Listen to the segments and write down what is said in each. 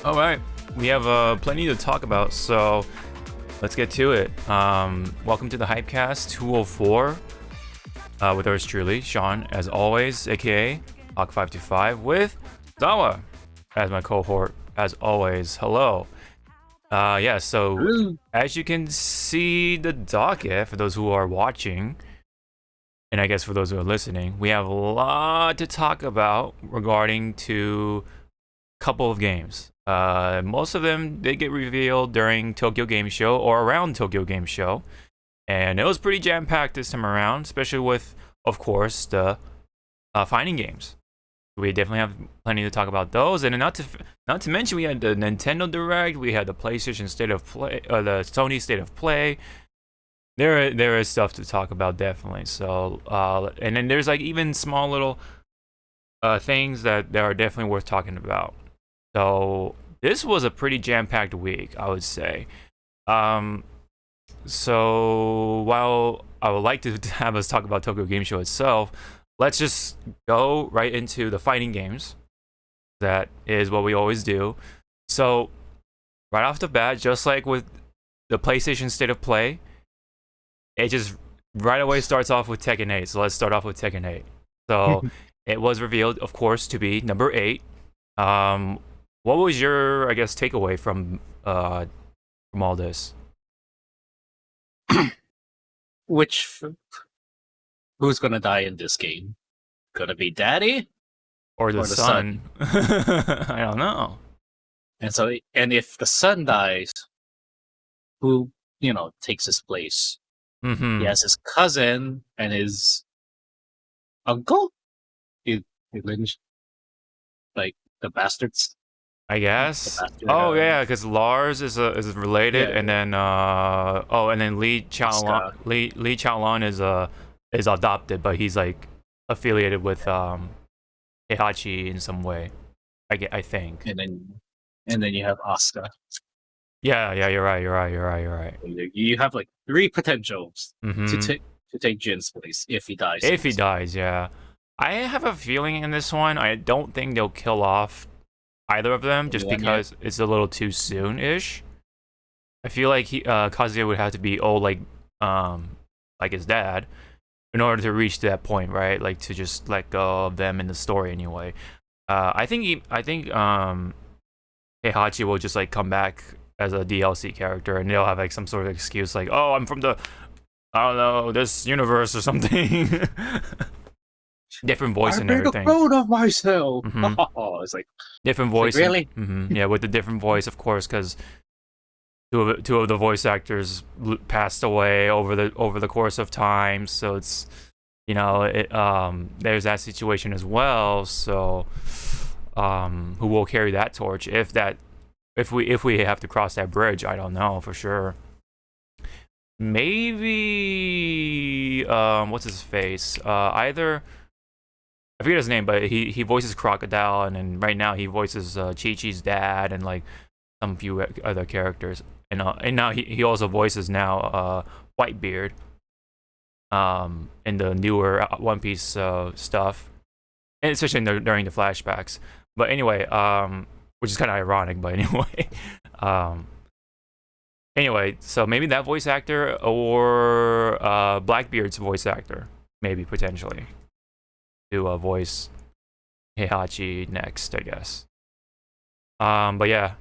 All right, we have plenty to talk about, so let's get to it. Welcome to the Hypecast 204 with ours truly, Sean, as always, aka Hawk525, with Zawa as my cohort, as always. Hello. Yeah, so as you can see the docket, for those who are watching, and I guess for those who are listening, we have a lot to talk about regarding to a couple of games. Most of them did get revealed during Tokyo Game Show or around Tokyo Game Show, and it was pretty jam-packed this time around, especially with, of course, the fighting games. We definitely have plenty to talk about those, and not to mention we had the Nintendo Direct, we had the PlayStation State of Play, the Sony State of Play. There is stuff to talk about, definitely. So and then there's like even small little things that are definitely worth talking about. So this was a pretty jam-packed week, I would say. So while I would like to have us talk about Tokyo Game Show itself, let's just go right into the fighting games. That is what we always do. So right off the bat, just like with the PlayStation State of Play, it just right away starts off with Tekken 8. So let's start off with Tekken 8. So it was revealed, of course, to be number 8. What was your, I guess, takeaway from all this? Who's gonna die in this game? Gonna be Daddy or the son? I don't know. And if the son dies, who takes his place? Mm-hmm. He has his cousin and his uncle. Like the bastards. I guess. Oh yeah, because Lars is related, yeah. And then and then Lee Chaolan is adopted, but he's like affiliated with Heihachi in some way. I think. And then you have Asuka. Yeah, you're right. You have like 3 potentials to take Jin's place if he dies. If he dies, yeah. I have a feeling in this one, I don't think they'll kill off either of them, just because it's a little too soon-ish. I feel like Kazuya would have to be old like his dad in order to reach that point, right? Like to just let go of them in the story anyway. I think Heihachi will just like come back as a DLC character, and they'll have like some sort of excuse like, oh, I'm from the, I don't know, this universe or something. Different voice and everything. I'm proud of myself. Mm-hmm. It's like different voice. Like, really? Mm-hmm. Yeah, with the different voice, of course, because two of the voice actors passed away over the course of time. So it's there's that situation as well. So who will carry that torch if we have to cross that bridge? I don't know for sure. Maybe what's his face? Either. I forget his name, but he voices Crocodile, and then right now he voices Chi-Chi's dad and like some few other characters, and now he also voices now Whitebeard in the newer One Piece stuff, and especially during the flashbacks. But anyway, which is kind of ironic, but anyway, anyway, so maybe that voice actor or Blackbeard's voice actor, maybe potentially. To voice Heihachi next, I guess. But yeah,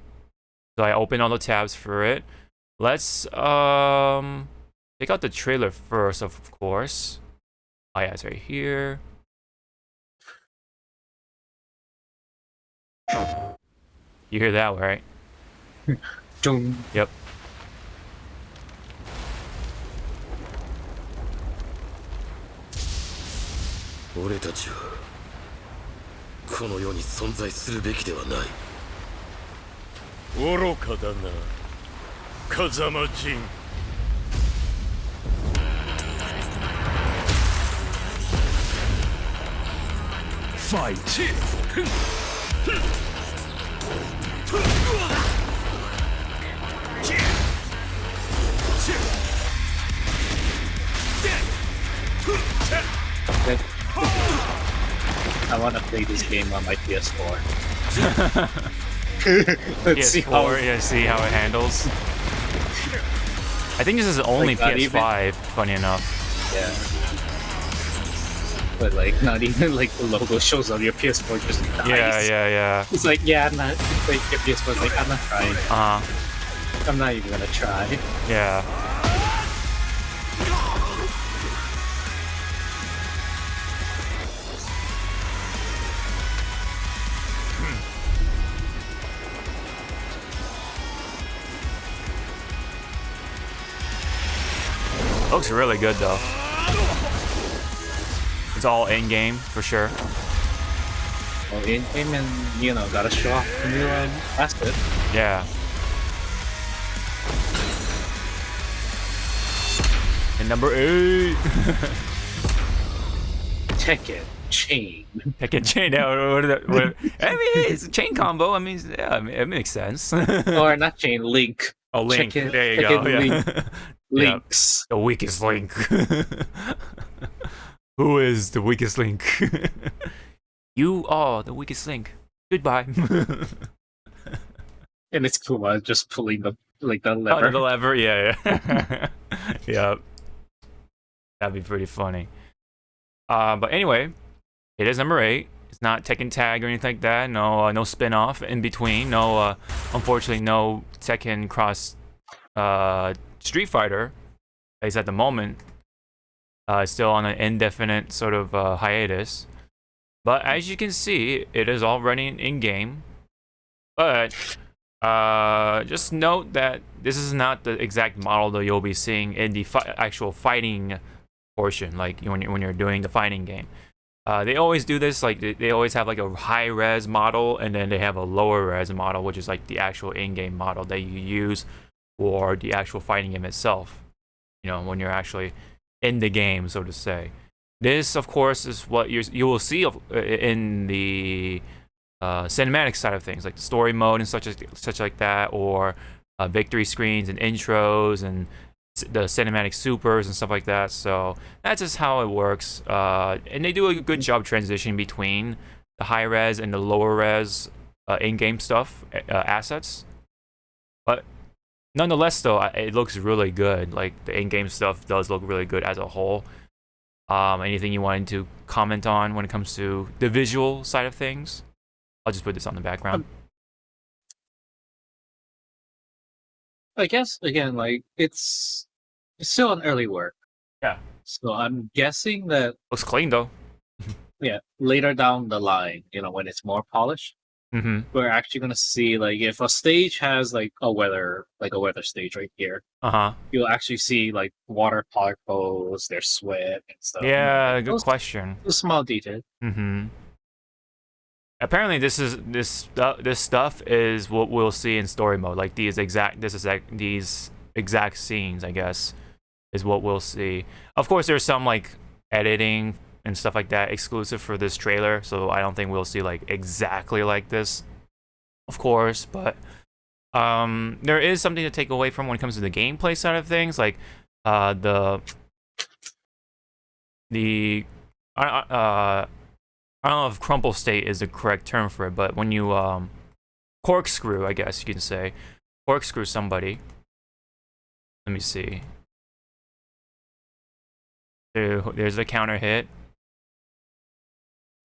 so I opened all the tabs for it. Let's check out the trailer first, of course. Oh yeah, it's right here. You hear that, right? Yep. 俺たちはこの世に存在するべきではない。愚かだな、風間陣。ファイト。I want to play this game on my PS4. Let's see how. PS4, yeah, see how it handles. I think this is only Like, not PS5, funny enough. Yeah. But like, not even like the logo shows on your PS4 just dies. Yeah. It's like, yeah, I'm not. It's like your PS4's like, I'm not trying. I'm not even gonna try. Yeah. Looks really good though. It's all in game for sure. Well, in game and gotta show off the new asset. Yeah. And number 8. Tekken chain. Tekken chain. What, I mean, it's a chain combo. I mean, yeah, it makes sense. Or not chain, link. Oh, Link. Tekken, There you Tekken go. Yeah. Link. Links. The weakest link. Who is the weakest link? You are the weakest link. Goodbye. And it's Kuma just pulling the lever. Oh, the lever, yeah. Yeah. That'd be pretty funny. But anyway, it is number 8. It's not Tekken Tag or anything like that. No, no spin-off in between. No, unfortunately, no Tekken Cross Street Fighter. At least at the moment, still on an indefinite sort of hiatus. But as you can see, it is all running in game. But just note that this is not the exact model that you'll be seeing in the actual fighting portion, like when you're doing the fighting game. They always do this, like they always have like a high res model, and then they have a lower res model, which is like the actual in-game model that you use for the actual fighting game itself. When you're actually in the game, so to say. This, of course, is what you will see in the cinematic side of things, like the story mode and such like that, or victory screens and intros and the cinematic supers and stuff like that. So that's just how it works. And they do a good job transitioning between the high res and the lower res in-game stuff, assets. But nonetheless, though, it looks really good. Like, the in-game stuff does look really good as a whole. Anything you wanted to comment on when it comes to the visual side of things? I'll just put this on the background. I guess again, like it's still an early work. Yeah. So I'm guessing that Looks clean, though. yeah, later down the line, when it's more polished, we're actually gonna see like if a stage has like a weather stage right here, you'll actually see like water particles, their sweat and stuff. Yeah, good question. Those small detail. Apparently, this stuff is what we'll see in story mode. Like these exact scenes, I guess, is what we'll see. Of course, there's some like editing and stuff like that exclusive for this trailer, so I don't think we'll see like exactly like this, of course. But there is something to take away from when it comes to the gameplay side of things, like I don't know if crumple state is the correct term for it, but when you corkscrew, I guess you can say, corkscrew somebody. Let me see. There's a counter hit.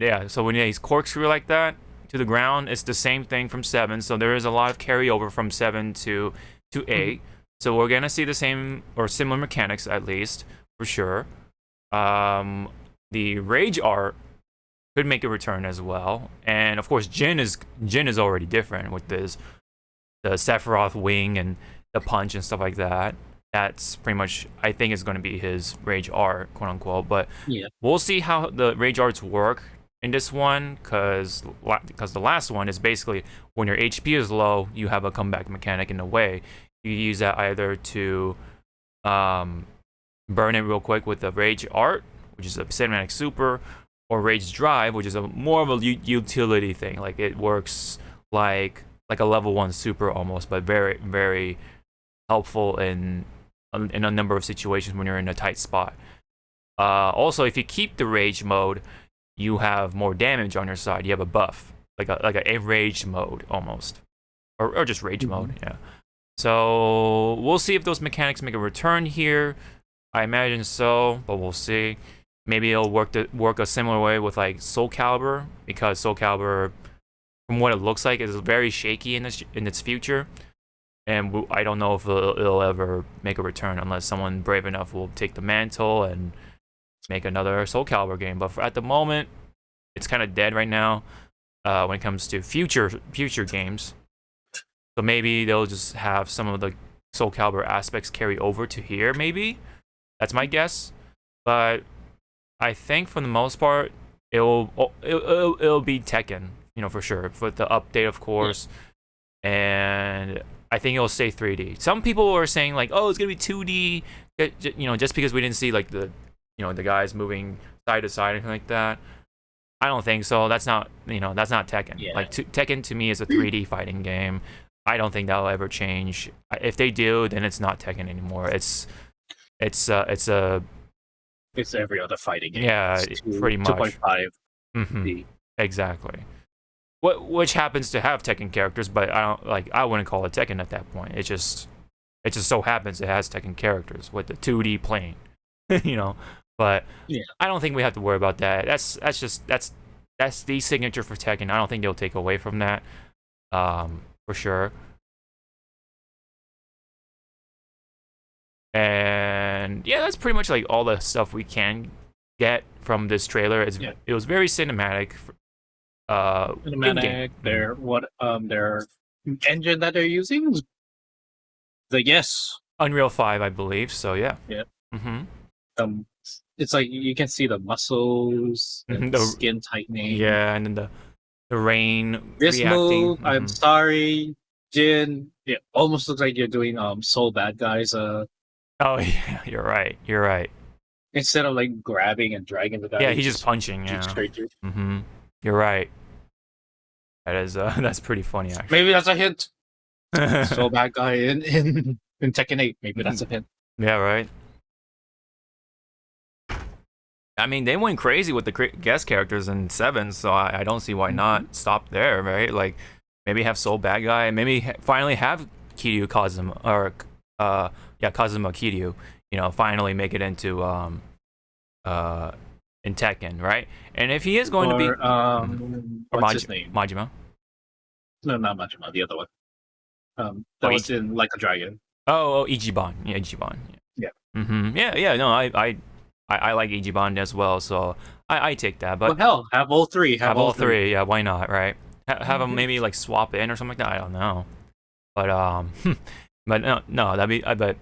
Yeah, so when he's corkscrew like that to the ground, it's the same thing from 7. So there is a lot of carryover from 7 to 8. So we're gonna see the same or similar mechanics, at least for sure. The rage art could make a return as well, and of course Jin is already different with the Sephiroth wing and the punch and stuff like that. That's pretty much, I think, is going to be his rage art, quote unquote. But yeah, we'll see how the rage arts work in this one, because the last one is basically when your HP is low, you have a comeback mechanic in a way. You use that either to burn it real quick with the rage art, which is a cinematic super, or rage drive, which is more of a utility thing. Like it works like a level 1 super almost, but very, very helpful in a number of situations when you're in a tight spot. Also, if you keep the rage mode, you have more damage on your side. You have a buff, like a enraged mode almost. or just rage mode. Yeah. So we'll see if those mechanics make a return here. I imagine so, but we'll see. Maybe it'll work a similar way with like Soul Calibur, because Soul Calibur, from what it looks like, is very shaky in its future, and I don't know if it'll ever make a return unless someone brave enough will take the mantle and make another Soul Calibur game. But at the moment, it's kind of dead right now when it comes to future games. So maybe they'll just have some of the Soul Calibur aspects carry over to here. Maybe that's my guess, but I think for the most part, it'll be Tekken, for sure, with the update, of course. Yeah. And I think it'll stay 3D. Some people are saying like, oh, it's gonna be 2D, just because we didn't see like the guys moving side to side or anything like that. I don't think so. That's not Tekken. Yeah. Like Tekken to me is a 3D fighting game. I don't think that'll ever change. If they do, then it's not Tekken anymore. It's every other fighting game. Yeah, pretty much. 2.5. Mm-hmm. Exactly. Which happens to have Tekken characters, but I wouldn't call it Tekken at that point. It just so happens it has Tekken characters with the 2D plane. But yeah. I don't think we have to worry about that. That's the signature for Tekken. I don't think they'll take away from that. For sure. And yeah, that's pretty much like all the stuff we can get from this trailer. It was very cinematic. Cinematic. Their engine that they're using is Unreal 5, I believe. So yeah. Yeah. Mm-hmm. It's like you can see the muscles, and the skin tightening. Yeah, and then the rain. This reacting. move, I'm sorry, Jin. It almost looks like you're doing Soul Bad Guys. Oh yeah, you're right. Instead of like grabbing and dragging the guy. Yeah, he's just punching. Yeah. Straight through. Mm-hmm. You're right. That is that's pretty funny actually. Maybe that's a hint. Soul Bad Guy in Tekken 8. Maybe that's a hint. Yeah, right. I mean, they went crazy with the guest characters in 7, so I don't see why not stop there, right? Like, maybe have Soul Bad Guy, maybe finally have Kiryu Kazuma, or Kazuma Kiryu, finally make it into in Tekken, right? And if he is going to be what's his name? Majima? No, not Majima, the other one. That was in Like a Dragon. Oh, Ichiban. Yeah, Ichiban. Yeah. Mm-hmm. Yeah, no, I like Ichiban as well, so I take that. But hell, have all three. Have all three. Yeah, why not, right? Have them maybe like swap in or something like that. I don't know, but but no, that'd be. I bet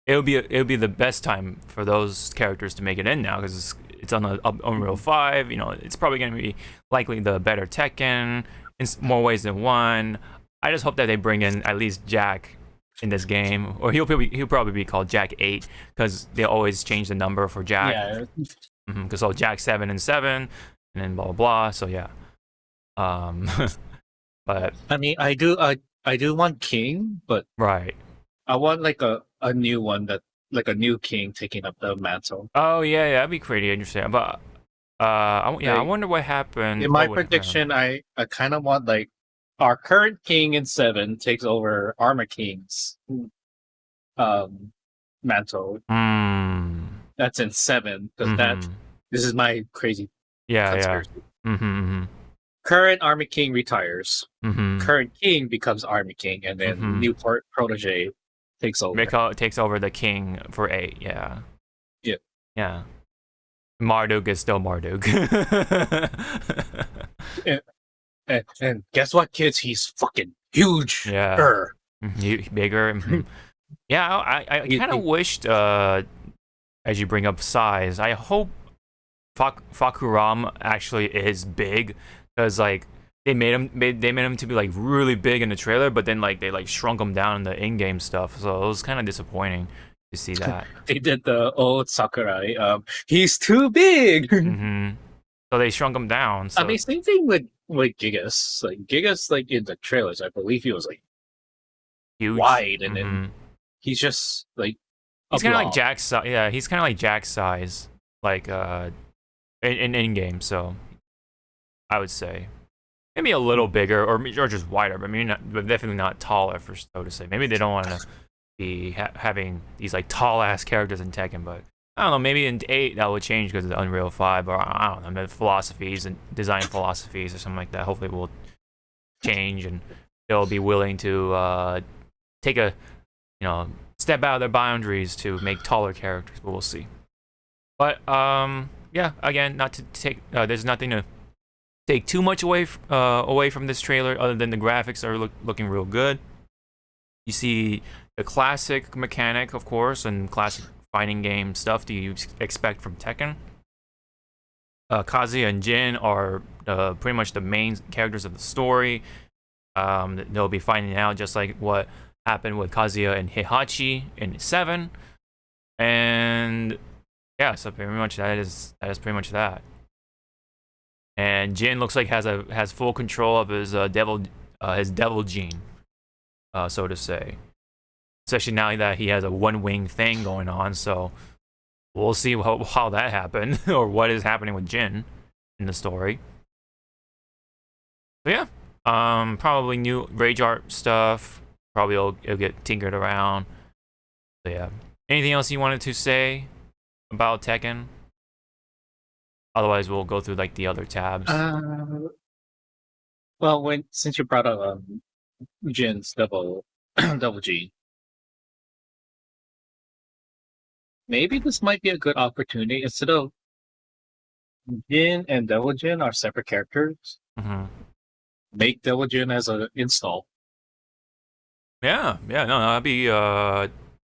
it'll be the best time for those characters to make it in now, because it's on the Unreal 5. It's probably gonna be likely the better Tekken in more ways than one. I just hope that they bring in at least Jack in this game, or he'll probably be called Jack 8, because they always change the number for Jack. Yeah. Because so Jack 7 and 7, and then blah blah blah. So yeah. But I mean, I do want King, but right. I want like a new one, that like a new King taking up the mantle. Oh yeah, that'd be pretty interesting. But I wonder what happened. In my prediction, I kind of want like our current King in 7 takes over Armor King's mantle. That's in 7, because this is my crazy conspiracy. Yeah. Current Armor King retires. Current King becomes Armor King, and then new protege takes over. Takes over the King for 8. Yeah. Yeah. Yeah. Marduk is still Marduk. And guess what, kids? He's fucking huge. Yeah. Bigger. Yeah, I kind of wished, as you bring up size, I hope Fakuram actually is big, because like they made him to be like really big in the trailer, but then like they like shrunk him down in the in-game stuff, so it was kind of disappointing to see that. They did the old Sakurai. He's too big. So they shrunk him down. So. I mean, same thing with Gigas. Like Gigas, like in the trailers, I believe he was like huge, wide, and then he's just like he's kind of like Jack's. Yeah, he's kind of like Jack's size, like in game. So I would say, maybe a little bigger or just wider, but maybe not, but definitely not taller, for so to say. Maybe they don't want to be having these like tall ass characters in Tekken, but I don't know. Maybe in 8 that will change because of the Unreal 5, or I don't know, the philosophies and design philosophies or something like that. Hopefully, it will change and they'll be willing to take a step out of their boundaries to make taller characters. But we'll see. But yeah, again, not to take. There's nothing to take too much away from this trailer, other than the graphics are looking real good. You see the classic mechanic, of course, and classic fighting game stuff that you expect from Tekken. Kazuya and Jin are pretty much the main characters of the story. They'll be finding out just like what happened with Kazuya and Heihachi in 7, and yeah, so pretty much that is pretty much that. And Jin looks like has full control of his devil gene, so to say. Especially now that he has a one-wing thing going on, so we'll see how that happened or what is happening with Jin in the story. So yeah, probably new rage art stuff. Probably it'll get tinkered around. So yeah, anything else you wanted to say about Tekken? Otherwise, we'll go through like the other tabs. Well, since you brought up Jin's double gene, maybe this might be a good opportunity. Instead of Jin and Devil Jin are separate characters, make Devil Jin as an install. Yeah, no, that'd be that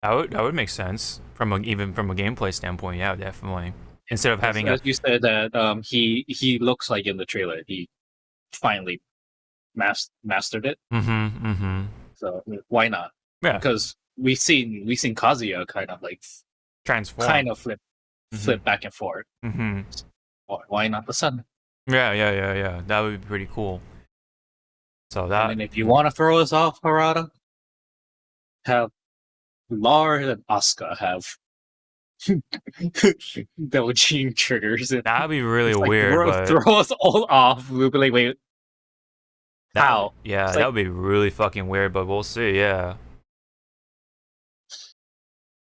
would make sense even from a gameplay standpoint. Yeah, definitely. Instead of having, as you said, that he looks like in the trailer, he finally mastered it. So why not? Yeah, because we've seen Kazuya kind of like transform, kind of flip back and forth. Why not the sun? Yeah. That would be pretty cool. So that. And if you want to throw us off, Harada, have Lars and Asuka have Devil Gene triggers. That'd be really weird. But throw us all off. We'll be like, wait, how? Yeah, that would be really fucking weird. But we'll see. Yeah.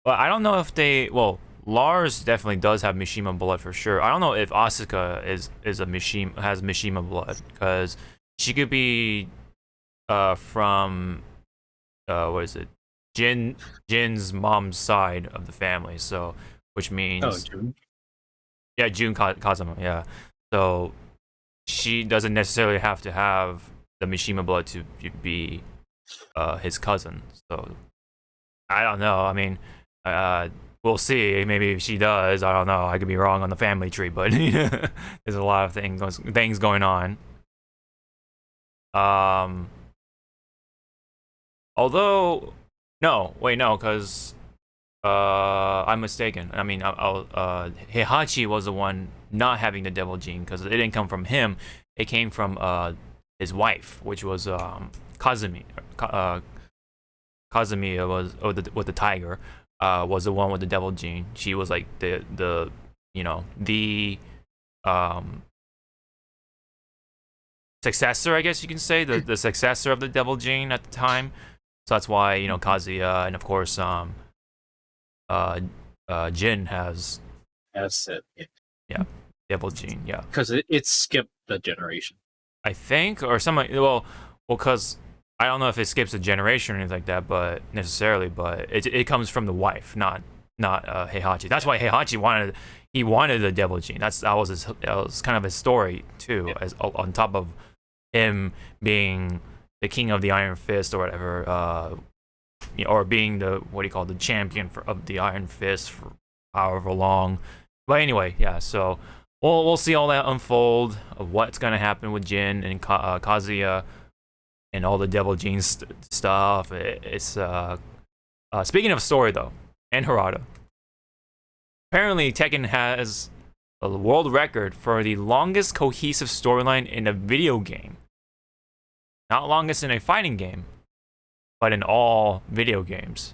But I don't know if they. Well, Lars definitely does have Mishima blood for sure. I don't know if Asuka has Mishima blood, because she could be from what is it? Jin's mom's side of the family, so which means Jun. Yeah, Jun Kazama, yeah. So she doesn't necessarily have to have the Mishima blood to be his cousin. So I don't know. I mean, we'll see. Maybe if she does, I don't know. I could be wrong on the family tree, but there's a lot of things going on. Although, no, because I'm mistaken. I mean, Heihachi was the one not having the devil gene, because it didn't come from him. It came from his wife, which was Kazumi. Kazumi was with the tiger. Was the one with the devil gene. She was like the successor, I guess you can say, the successor of the devil gene at the time. So that's why Kazuya and of course Jin has it. Yeah, devil gene. Yeah, because it skipped the generation, I think, or something. Well, because I don't know if it skips a generation or anything like that, but necessarily. But it comes from the wife, not Heihachi. That's why Heihachi wanted the devil gene. That was kind of his story too, as on top of him being the king of the Iron Fist or whatever, or being the champion of the Iron Fist for however long. But anyway, yeah. So we'll see all that unfold of what's gonna happen with Jin and Kazuya and all the devil gene stuff. It's speaking of story though, and Harada. Apparently, Tekken has a world record for the longest cohesive storyline in a video game. Not longest in a fighting game, but in all video games.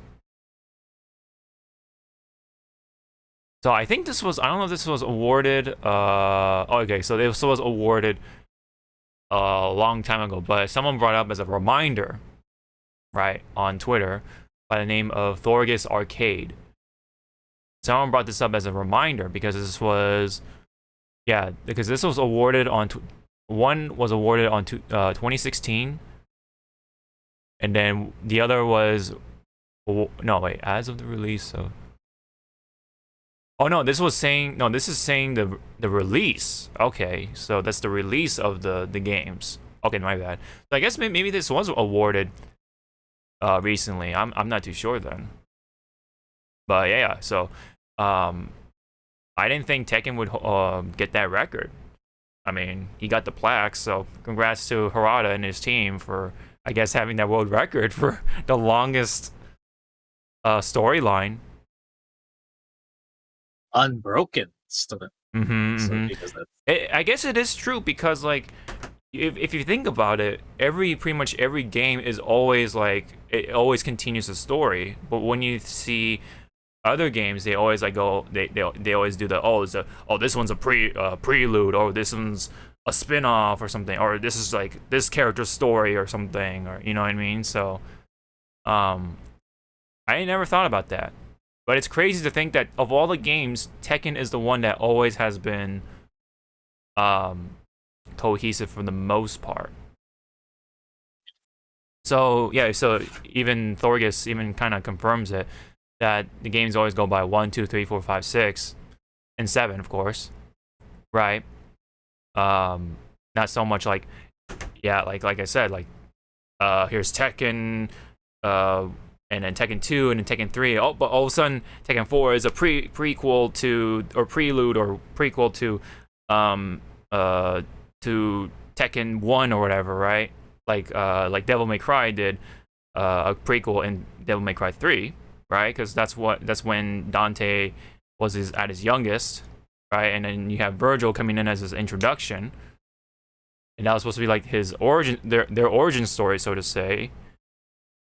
So I think I don't know if this was awarded, okay, so this was awarded a long time ago, but someone brought up as a reminder, right, on Twitter by the name of Thorgus Arcade. Someone brought this up as a reminder because this was, because this was awarded on, one was awarded on 2016, and then the other was, no, wait, as of the release of, oh no, this is saying the release. Okay, so that's the release of the games. Okay, my bad. So I guess maybe this was awarded recently. I'm not too sure then. But yeah, so I didn't think Tekken would get that record. I mean, he got the plaque, so congrats to Harada and his team for, I guess, having that world record for the longest storyline. Unbroken story. I guess it is true because, like, if you think about it, pretty much every game is always like, it always continues the story. But when you see other games, they always like go, they always do the this one's a prelude, or this one's a spin-off or something, or this is like this character's story or something, or you know what I mean. So I never thought about that, but it's crazy to think that of all the games, Tekken is the one that always has been cohesive for the most part. So yeah, so even Thorgus even kind of confirms it, that the games always go by 1, 2, 3, 4, 5, 6, and 7, of course, right? Not so much like, like I said, like here's Tekken, and then Tekken 2, and then Tekken 3. Oh, but all of a sudden Tekken 4 is a prequel to, or prelude, or prequel to Tekken 1 or whatever, right? Like Devil May Cry did a prequel in Devil May Cry 3, right? Because that's when Dante was at his youngest, right? And then you have Virgil coming in as his introduction, and that was supposed to be like his origin, their origin story, so to say.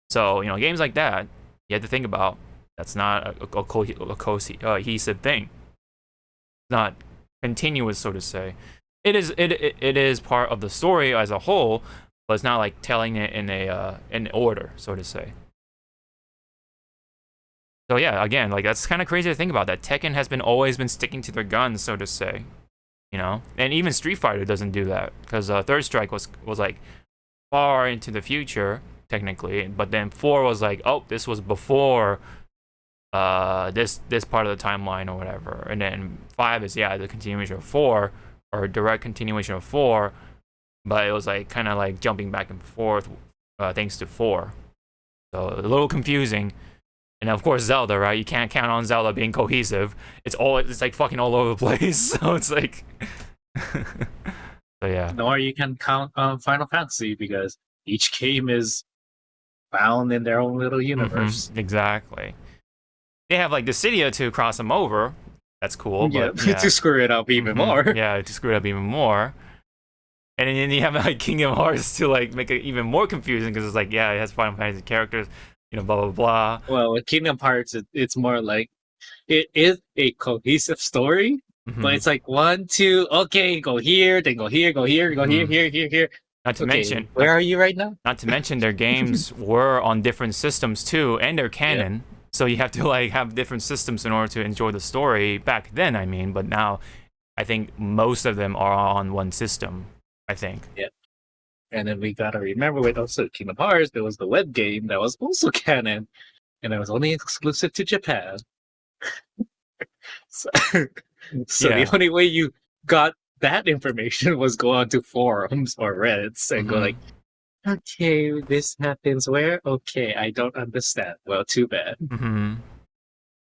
So you know, games like that, you have to think about. That's not a cohesive thing. It's not continuous, so to say. It is part of the story as a whole, but it's not like telling it in order, so to say. So yeah, again, like that's kind of crazy to think about, that Tekken has always been sticking to their guns, so to say, you know. And even Street Fighter doesn't do that, because Third Strike was like far into the future technically, but then 4 was like, oh, this was before this part of the timeline or whatever, and then 5 is the continuation of 4, or direct continuation of 4, but it was like kind of like jumping back and forth thanks to 4, so a little confusing. And of course Zelda, right? You can't count on Zelda being cohesive. It's like fucking all over the place. So it's like, so yeah. Nor you can count on Final Fantasy, because each game is found in their own little universe. Exactly. They have like Dissidia to cross them over. That's cool. But, to screw it up even more. Yeah, to screw it up even more. And then you have like Kingdom Hearts to like make it even more confusing, because it's like, it has Final Fantasy characters, you know, blah blah blah. Well, with Kingdom Hearts, it's more like it is a cohesive story, but it's like 1, 2, okay, go here, then go here, go here, go here. Not to mention, where are you right now? Not to mention their games were on different systems too, and they're canon. Yeah. So you have to like have different systems in order to enjoy the story back then. I mean, but now I think most of them are on one system, I think. Yeah. And then we gotta remember, with also Kingdom Hearts, there was the web game that was also canon, and it was only exclusive to Japan. So the only way you got that information was go onto forums or Reddits and go like, okay, this happens where? Okay, I don't understand. Well, too bad.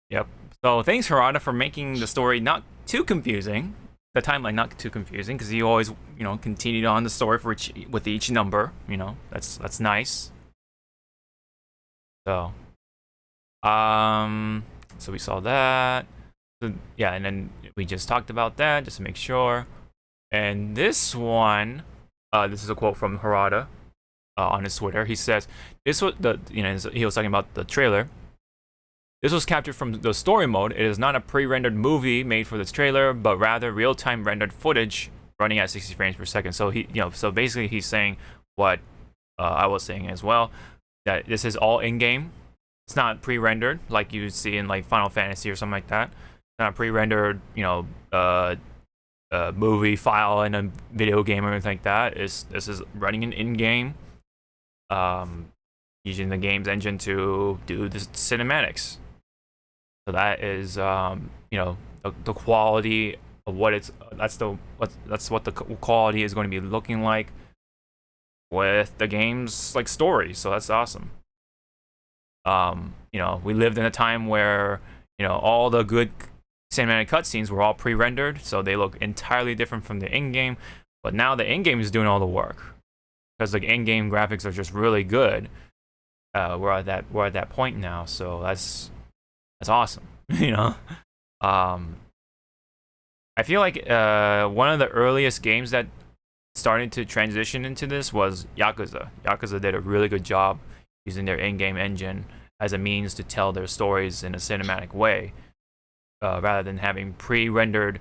Yep. So thanks, Harada, for making the story not too confusing. The timeline not too confusing, because you always, you know, continued on the story with each number. You know, that's nice. So, so we saw that. So, yeah, and then we just talked about that just to make sure. And this one, this is a quote from Harada on his Twitter. He says, "This was he was talking about the trailer. This was captured from the story mode. It is not a pre-rendered movie made for this trailer, but rather real-time rendered footage running at 60 frames per second. So so basically he's saying what I was saying as well, that this is all in-game. It's not pre-rendered like you see in like Final Fantasy or something like that. It's not pre-rendered, movie file in a video game or anything like that. This is running an in-game, using the game's engine to do the cinematics. So that is, the quality of what that's what the quality is going to be looking like with the game's like story. So that's awesome. We lived in a time where all the good cinematic cutscenes were all pre-rendered, so they look entirely different from the in-game. But now the in-game is doing all the work because the in-game graphics are just really good. We're at that point now, so that's awesome. I feel like one of the earliest games that started to transition into this was Yakuza. Yakuza did a really good job using their in-game engine as a means to tell their stories in a cinematic way, rather than having pre-rendered,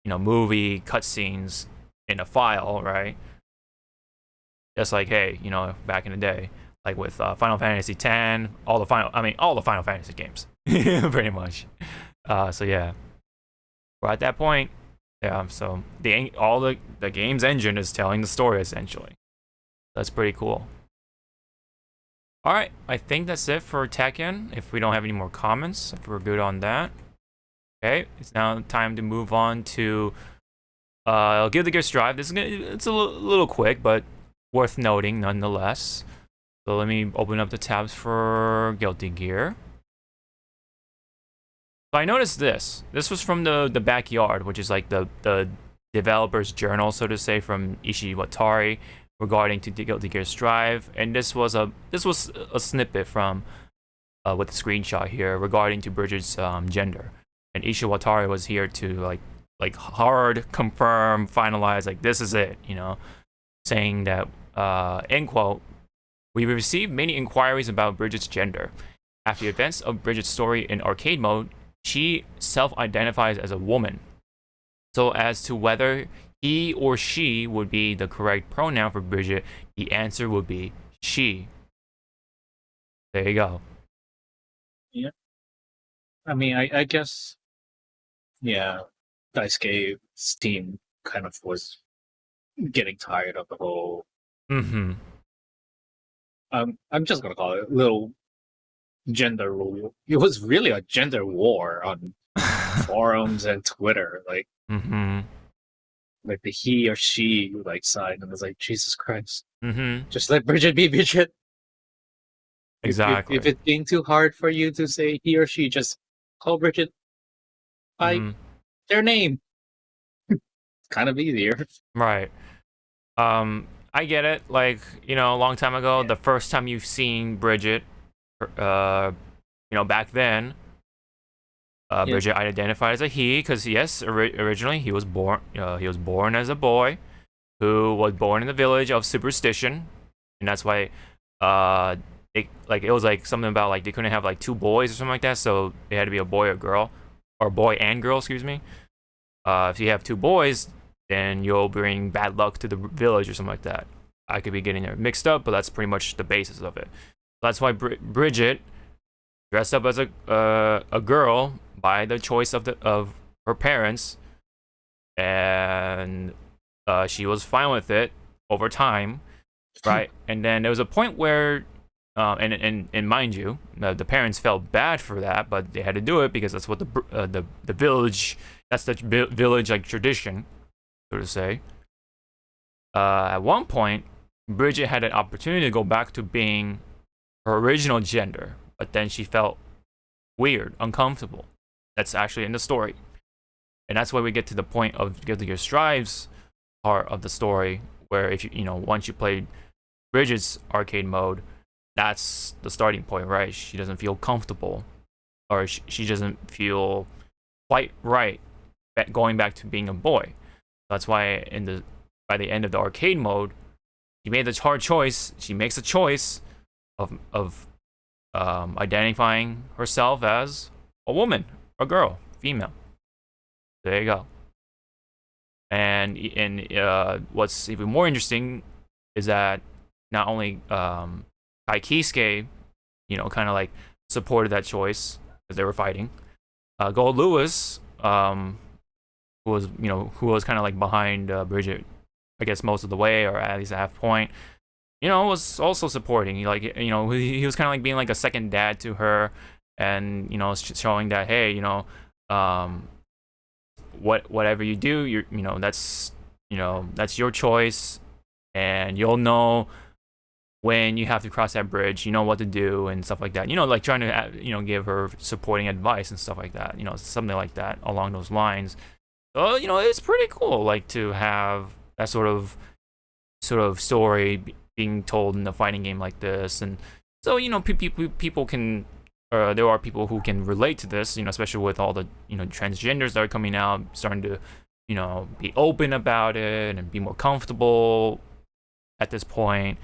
movie cutscenes in a file, right? Just like, hey, back in the day, like with Final Fantasy X, all the Final Fantasy games, pretty much. So yeah, we're at that point. Yeah, so the game's engine is telling the story essentially. That's pretty cool. All right, I think that's it for Tekken. If we don't have any more comments, if we're good on that. Okay, it's now time to move on to Guilty Gear Strive. It's a little quick, but worth noting nonetheless. So let me open up the tabs for Guilty Gear. So I noticed this. This was from the backyard, which is like the developer's journal, so to say, from UFOTable regarding to Guilty Gear Strive, and this was a snippet from with the screenshot here regarding to Bridget's gender. And UFOTable was here to like hard confirm, finalize, like this is it, saying that end quote, we received many inquiries about Bridget's gender. After the events of Bridget's story in arcade mode, she self-identifies as a woman. So as to whether he or she would be the correct pronoun for Bridget, the answer would be she. There you go. Yeah. I mean, I guess, yeah, Daisuke's team kind of was getting tired of the whole. Mm-hmm. I'm just gonna call it a little gender war. It was really a gender war on forums and Twitter, like. Mm-hmm. Like the he or she side, and it's like, Jesus Christ. Mm-hmm. Just let Bridget be Bridget. Exactly. If it's being too hard for you to say he or she, just call Bridget by their name. It's kind of easier. Right. I get it. Like, a long time ago, the first time you've seen Bridget, back then, Bridget identified as a he, because yes, originally he was born as a boy who was born in the village of superstition, and that's why it was like something about like they couldn't have like two boys or something like that, so it had to be a boy or girl, or boy and girl, excuse me. If you have two boys, then you'll bring bad luck to the village or something like that. I could be getting it mixed up, but that's pretty much the basis of it. That's why Bridget dressed up as a girl by the choice of her parents, and she was fine with it over time, right? And then there was a point where, and mind you, the parents felt bad for that, but they had to do it because that's what the village, that's the village like tradition, so to say. At one point, Bridget had an opportunity to go back to being her original gender, but then she felt weird, uncomfortable. That's actually in the story, and that's why we get to the point of Guilty Gear Strive's part of the story, where if once you play Bridget's arcade mode, that's the starting point, right? She doesn't feel comfortable, or she doesn't feel quite right going back to being a boy. That's why by the end of the arcade mode, she made the hard choice. She makes a choice of identifying herself as a woman, a girl, female. There you go. And what's even more interesting is that not only Kaikisuke, kind of like supported that choice because they were fighting. Gold Lewis, who was kind of like behind Bridget, I guess most of the way, or at least a half point, was also supporting. He was kind of like being like a second dad to her, and showing that, hey, whatever you do, that's your choice, and you'll know when you have to cross that bridge, what to do and stuff like that. Like trying to give her supporting advice and stuff like that. Something like that along those lines. So it's pretty cool, like to have that sort of story being told in a fighting game like this. And so people can. There are people who can relate to this, especially with all the transgenders that are coming out, starting to be open about it and be more comfortable at this point,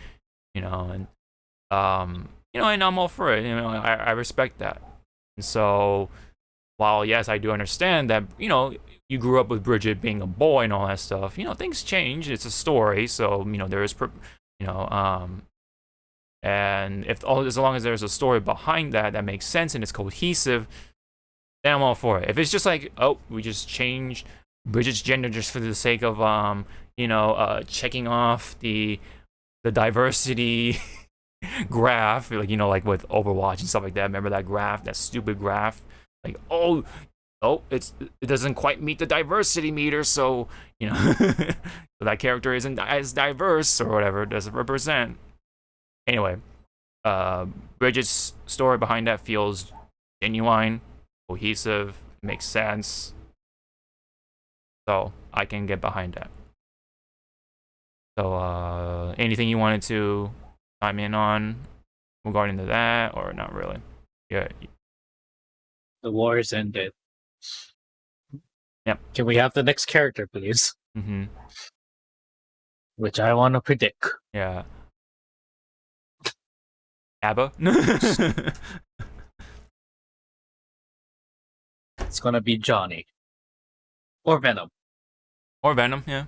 and and I'm all for it. I respect that. And so while yes, I do understand that you grew up with Bridget being a boy and all that stuff, things change. It's a story, so there is and as long as there's a story behind that makes sense and it's cohesive, then I'm all for it. If it's just like, oh, we just changed Bridget's gender just for the sake of checking off the diversity graph, like with Overwatch and stuff like that. Remember that graph, that stupid graph? Like, oh, it doesn't quite meet the diversity meter, so so that character isn't as diverse or whatever it doesn't represent. Anyway, Bridget's story behind that feels genuine, cohesive, makes sense. So I can get behind that. So anything you wanted to chime in on regarding to that, or not really? Yeah. The wars ended. Yep. Can we have the next character, please? Mm-hmm. Which I want to predict. Yeah. ABBA? It's gonna be Johnny. Or Venom. Or Venom, yeah.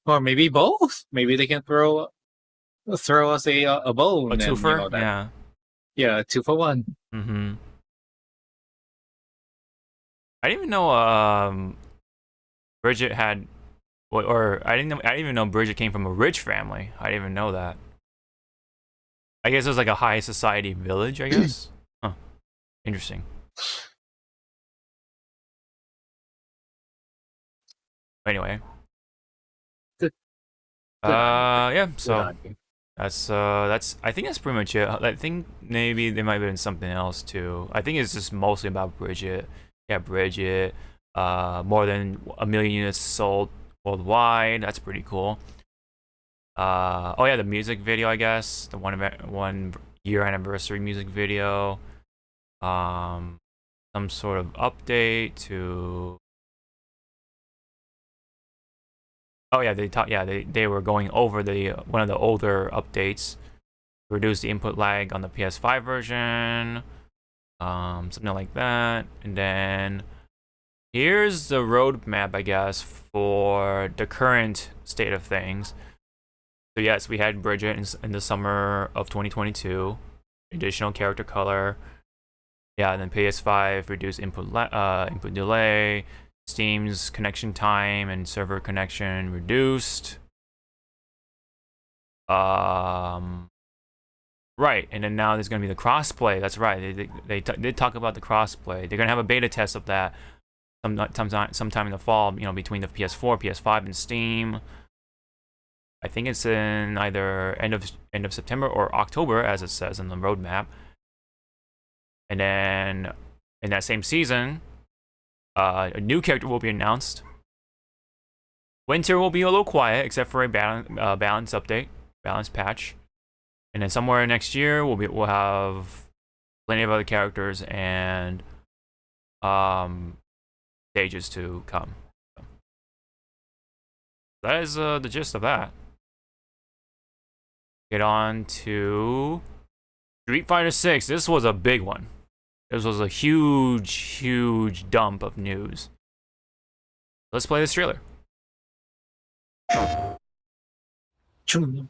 Or maybe both. Maybe they can throw us a bone. A twofer? Yeah. Yeah, 2 for 1. Mm-hmm. I didn't even know Bridget had, or I didn't even know Bridget came from a rich family. I didn't even know that. I guess it was like a high society village, I guess. Huh. Interesting. Anyway. Good. Yeah, so that's I think that's pretty much it. I think maybe there might have been something else too. I think it's just mostly about Bridget. Yeah, Bridget. More than 1 million units sold worldwide. That's pretty cool. Oh yeah, the music video, I guess, the 1 year anniversary music video. Some sort of update to. Oh yeah, they were going over one of the older updates, reduce the input lag on the PS5 version, something like that, and then here's the roadmap, I guess, for the current state of things. So yes, we had Bridget in the summer of 2022, additional character color. Yeah, and then PS5 reduced input delay, Steam's connection time and server connection reduced. Right, and then now there's gonna be the crossplay. That's right. They did talk about the crossplay. They're gonna have a beta test of that sometime in the fall. Between the PS4, PS5, and Steam. I think it's in either end of September or October, as it says in the roadmap. And then in that same season, a new character will be announced. Winter will be a little quiet, except for a balance update, balance patch. And then somewhere next year, we'll have plenty of other characters and stages to come. So that is the gist of that. Get on to Street Fighter 6. This was a big one. This was a huge dump of news. Let's play this trailer. Chum.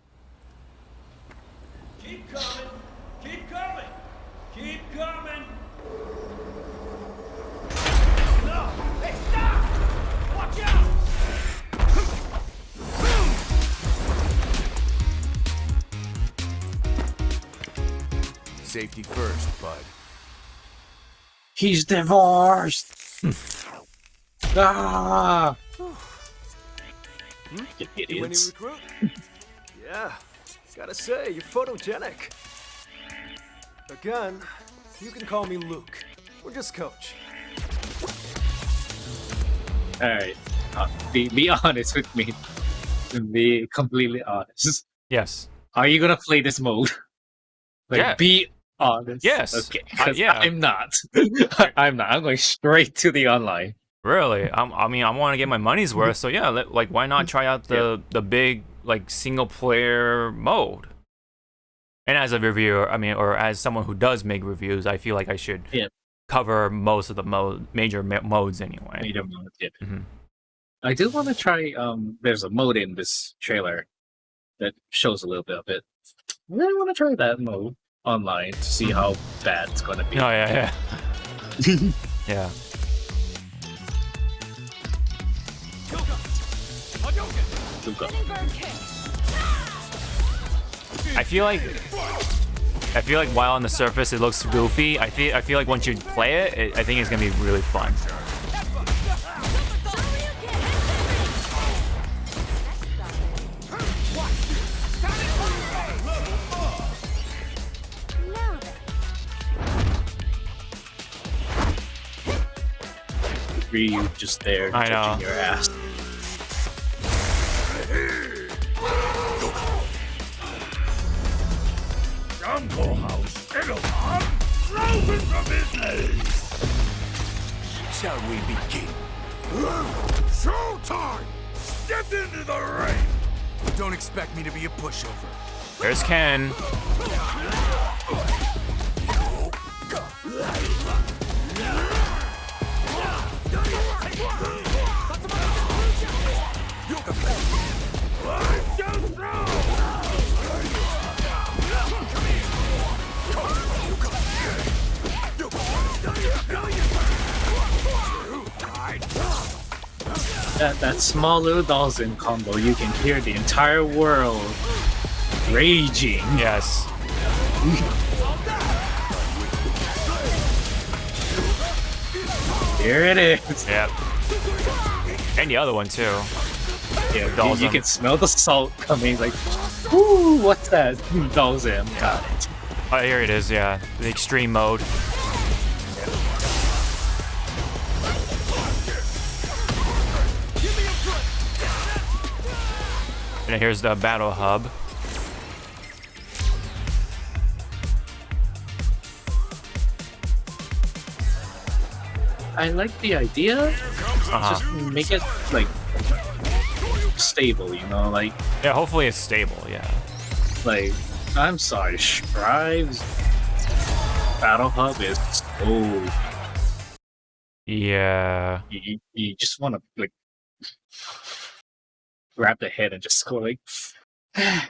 Keep coming! Keep coming! Keep coming! No! Hey, stop! Watch out! Safety first, bud. He's divorced. Ah! You You any idiots. recruit? Yeah, gotta say, you're photogenic. Again, you can call me Luke. We're just coach. Alright. Be honest with me. Be completely honest. Yes. Are you gonna play this mode? Like, Yeah. be honest. Yes. Okay. 'Cause yeah. I'm not. I'm not. I'm going straight to the online. Really? I mean, I want to get my money's worth. So yeah, like why not try out the big like single player mode? And as a reviewer, I mean, or as someone who does make reviews, I feel like I should cover most of the major modes anyway. Major mode, yeah. Mm-hmm. I do want to try. There's a mode in this trailer that shows a little bit of it. I really want to try that mode online to see how bad it's gonna be. Oh yeah, yeah. Luka. I feel like while on the surface it looks goofy, I feel like once you play it, I think it's gonna be really fun. Ryu just there I know. touching your ass. Jungle House, Edelman, frozen for business! Shall we begin? Showtime! Step into the ring! Don't expect me to be a pushover. There's Ken. That small little Dhalsim combo, you can hear the entire world raging. Yes. Here it is. Yep. And the other one too. Yeah, you Dhalsim. can smell the salt coming. Like, ooh, what's that? Dhalsim. Got it. Oh, here it is. Yeah, the extreme mode. And here's the battle hub. I like the idea. Just make it like stable, you know, like Yeah, hopefully it's stable. Yeah. I'm sorry, Strive's battle hub is so Yeah. you just want to like grab the head and just go like.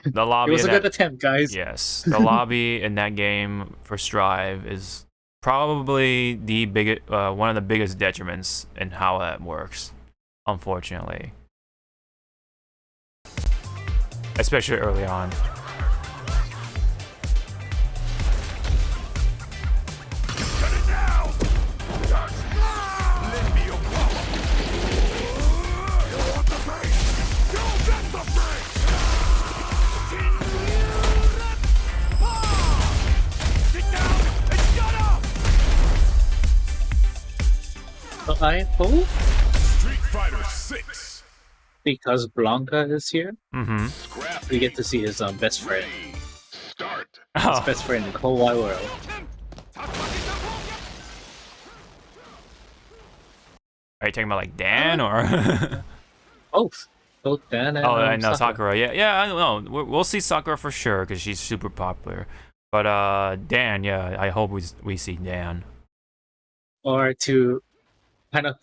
The lobby. It was a in good that- attempt, guys. Yes, the lobby in that game for Strive is probably the biggest, one of the biggest detriments in how that works. Unfortunately, especially early on. So I hope Street Fighter 6. because Blanka is here, Mm-hmm. we get to see his best friend, Start. his Oh, best friend in the whole wide world. are you talking about like Dan or? Both Dan and Oh, I know Sakura. Sakura. Yeah, I don't know. We'll see Sakura for sure because she's super popular. But Dan, yeah, I hope we see Dan. Or to kind of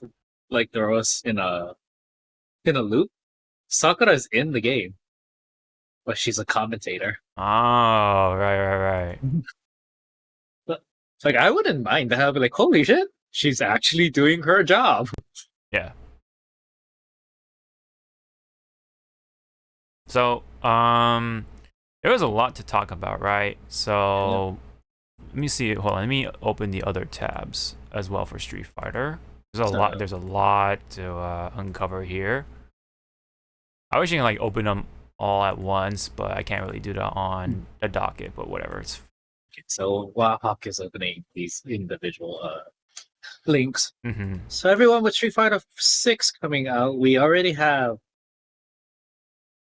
like throw us in a in a loop. Sakura's in the game, but she's a commentator. Oh, right. But it's like I wouldn't mind that. I'd be like, holy shit, she's actually doing her job. Yeah. So, there was a lot to talk about, right? So, let me see. Hold on. Let me open the other tabs as well for Street Fighter. There's a lot to uncover here. I wish you can like open them all at once, but I can't really do that on the docket. But whatever. It's so while Hawk is opening these individual links, mm-hmm. So everyone with Street Fighter 6 coming out, we already have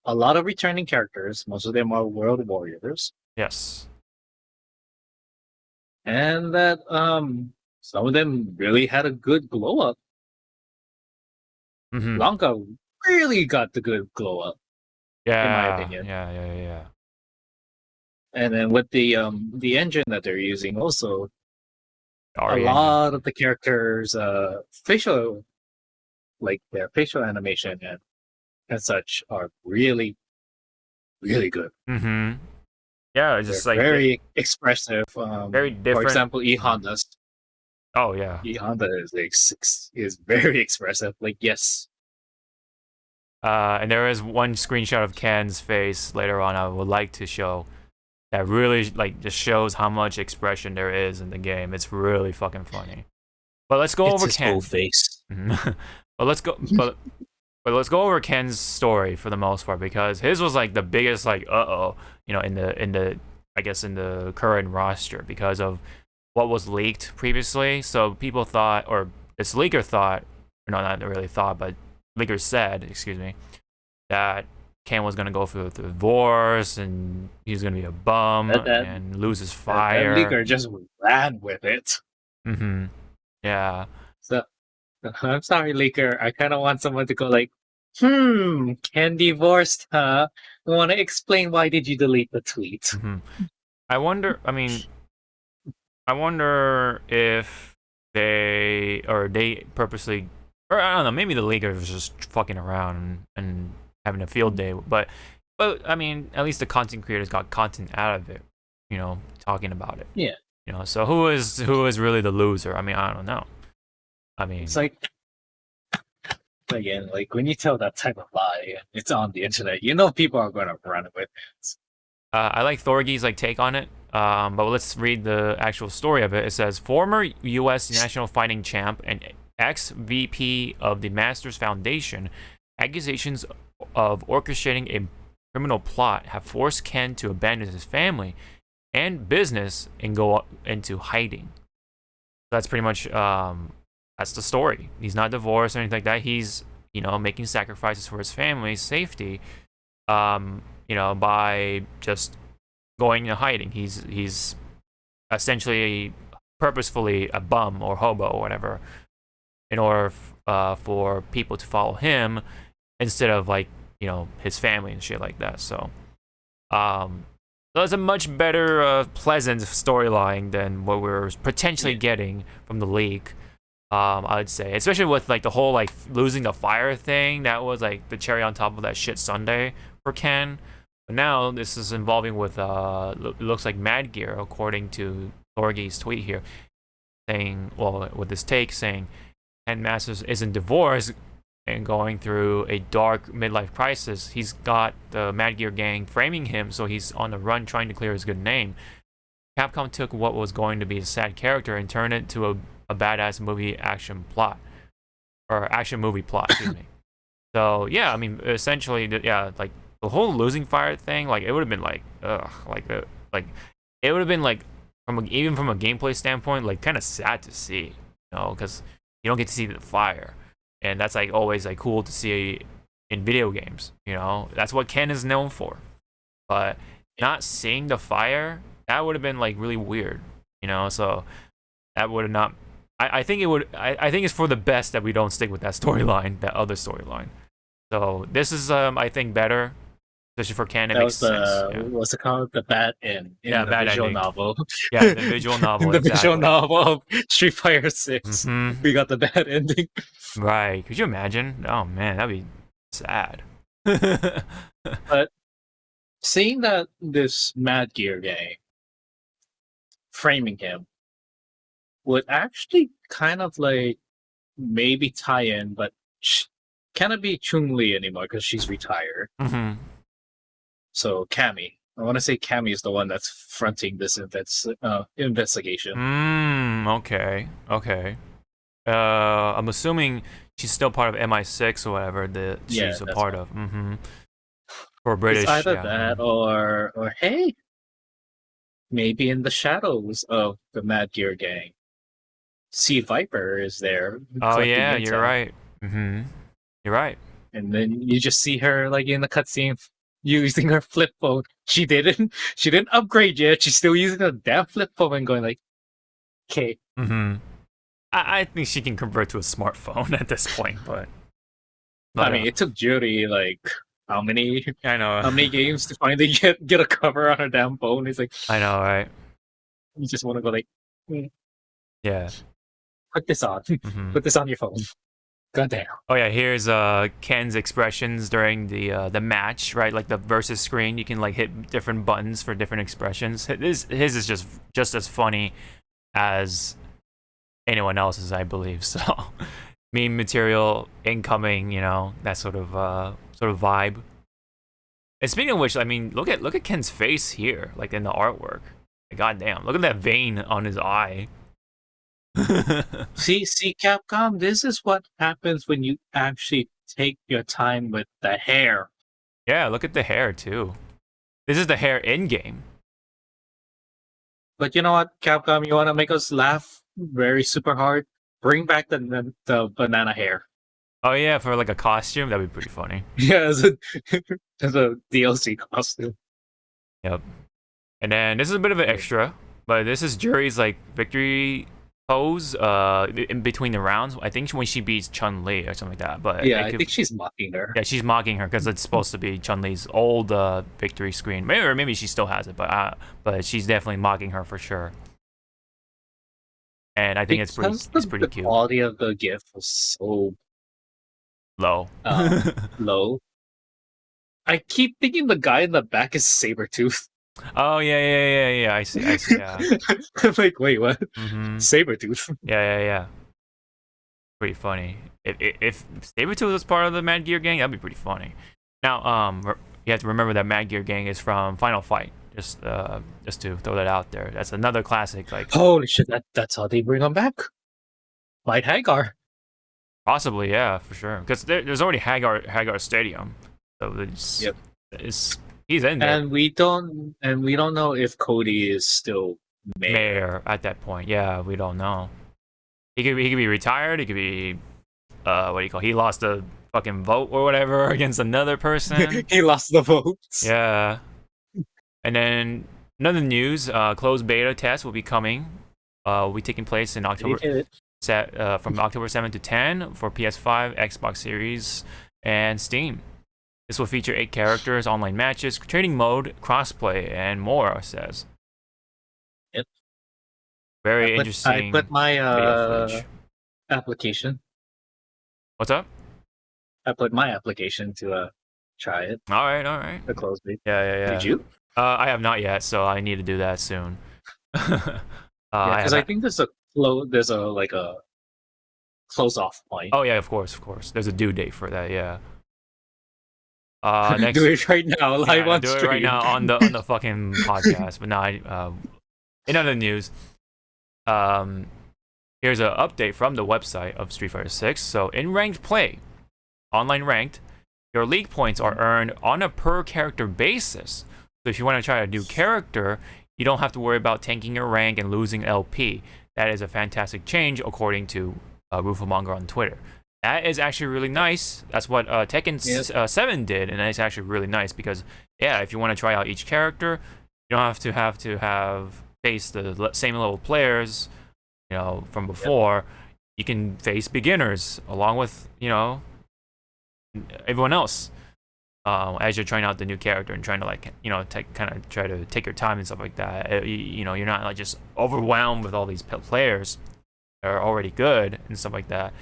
a lot of returning characters. Most of them are World Warriors. Yes. And that some of them really had a good glow up. Mm-hmm. Blanka really got the good glow up. Yeah. In my opinion. Yeah. And then with the engine that they're using also, a engine. lot of the characters facial, like their facial animation and such are really, really good. Mm-hmm. Yeah, it's just they're like very expressive. very different. For example, E Honda's. Oh yeah. E Honda is very expressive. Like yes. And there is one screenshot of Ken's face later on I would like to show that really like just shows how much expression there is in the game. It's really fucking funny. But let's go over his Ken. whole face. But let's go let's go over Ken's story for the most part because his was like the biggest like in the I guess in the current roster because of what was leaked previously. So people thought, or this leaker thought, or no, not really thought, but leaker said, excuse me, that Ken was gonna go through the divorce and he's gonna be a bum and lose his fire. That leaker just ran with it. Mm-hmm. Yeah. So I'm sorry, leaker. I kind of want someone to go like, Ken divorced, huh? I want to explain why did you delete the tweet? Mm-hmm. I wonder if they purposely, or I don't know, maybe the leaker was just fucking around and having a field day. But I mean, at least the content creators got content out of it, talking about it. Yeah. So who is really the loser? I mean, I don't know. I mean, it's like, again, like when you tell that type of lie, it's on the internet. People are going to run with it. I like Thorgy's take on it. But let's read the actual story of it. It says, former U.S. national fighting champ and ex-VP of the Masters Foundation, accusations of orchestrating a criminal plot have forced Ken to abandon his family and business and go into hiding. That's pretty much that's the story. He's not divorced or anything like that. He's making sacrifices for his family's safety. By just going into hiding. He's essentially purposefully a bum or hobo or whatever in order for people to follow him instead of his family and shit like that. So it's a much better pleasant storyline than what we're potentially getting from the leak. I'd say, especially with the whole losing the fire thing. That was the cherry on top of that shit sundae for Ken. But now this is involving with looks like Mad Gear, according to Thorgy's tweet here, saying, with this take saying Ken Masters isn't divorced and going through a dark midlife crisis. He's got the Mad Gear gang framing him, so he's on the run trying to clear his good name. Capcom took what was going to be a sad character and turned it to a badass movie action plot, or action movie plot, excuse me. So yeah, I mean, essentially, yeah, the whole losing fire thing, it would have been it would have been even from a gameplay standpoint, kind of sad to see, because you don't get to see the fire, and that's always cool to see in video games, that's what Ken is known for. But not seeing the fire, that would have been really weird, so that would have not. I think it would. I think it's for the best that we don't stick with that storyline, that other storyline. So this is, I think, better, especially for Ken. It makes sense. Yeah. What's it called? The bad end in the bad visual ending. novel. Yeah, the visual novel. In the exactly. visual novel of Street Fighter 6, we got the bad ending. Right? Could you imagine? Oh man, that'd be Sad. But seeing that this Mad Gear gang framing him would actually kind of like maybe tie in, but cannot be Chun-Li anymore because she's retired. So Cammy. I want to say Cammy is the one that's fronting this investigation. Okay. I'm assuming she's still part of MI6 or whatever that she's a part of. Or British. It's either that or hey, maybe in the shadows of the Mad Gear gang, Sea Viper is there. Oh yeah, you're right. You're right. And then you just see her like in the cutscene using her flip phone. She didn't upgrade yet. She's still using a damn flip phone and going like, okay. I think she can convert to a smartphone at this point, but I mean, it took Judy like how many games to finally get a cover on her damn phone. It's like, I know, right? You just want to go like, yeah, put this on, put this on your phone. Goddamn. Oh yeah, here's Ken's expressions during the match, right? Like the versus screen, you can like hit different buttons for different expressions. His is just as funny as anyone else's, I believe. So, meme material incoming, you know, that sort of vibe. And speaking of which, I mean, look at Ken's face here, like in the artwork. Goddamn, look at that vein on his eye. see, Capcom, this is what happens when you actually take your time with the hair. Yeah, look at the hair too. This is the hair in game. But you know what, Capcom, you want to make us laugh very super hard? Bring back the banana hair. Oh yeah, for like a costume, that'd be pretty funny. Yeah, as a DLC costume. Yep. And then this is a bit of an extra, but this is Juri's like victory pose in between the rounds. I think when she beats Chun-Li or something like that. But yeah, I think she's mocking her. Yeah, she's mocking her because it's supposed to be Chun-Li's old victory screen. Maybe she still has it, but she's definitely mocking her for sure. And I think it's pretty cute. The quality of the GIF was so low. Low. I keep thinking the guy in the back is Sabretooth. Oh yeah. I see. Yeah. I'm like, wait, what? Sabretooth. Yeah. Pretty funny. If Sabretooth was part of the Mad Gear gang, that'd be pretty funny. Now, you have to remember that Mad Gear gang is from Final Fight. Just to throw that out there. That's another classic. Like, holy shit, that's how they bring them back. Might Hagar. Possibly, yeah, for sure. Because there's already Hagar Stadium, so he's in there. And we don't know if Cody is still mayor at that point. Yeah, we don't know. He could be retired. He could be what do you call? He lost a fucking vote or whatever against another person. He lost the votes. Yeah. And then another news: closed beta test will be coming. Will be taking place in October. From October 7 to 10 for PS5, Xbox Series, and Steam. This will feature 8 characters, online matches, training mode, crossplay, and more, it says. Yep. Very interesting. I put my application. What's up? I put my application to try it. All right. The closed beta. Yeah. Did you? I have not yet, so I need to do that soon. Because I think there's a close off point. Oh yeah, of course. There's a due date for that. Yeah. Next, do it right now, live on do stream. it right now on the fucking podcast. But now, in other news, here's an update from the website of Street Fighter 6. So in ranked play, online ranked, your league points are earned on a per character basis. So if you want to try a new character, you don't have to worry about tanking your rank and losing LP. That is a fantastic change, according to Rufamonger on Twitter. That is actually really nice. That's what Tekken 7 did, and it's actually really nice because, yeah, if you want to try out each character, you don't have to have face the same level players, you know, from before. You can face beginners along with, you know, everyone else as you're trying out the new character and trying to, like, you know, try to take your time and stuff like that. You know, you're not like just overwhelmed with all these players that are already good and stuff like that.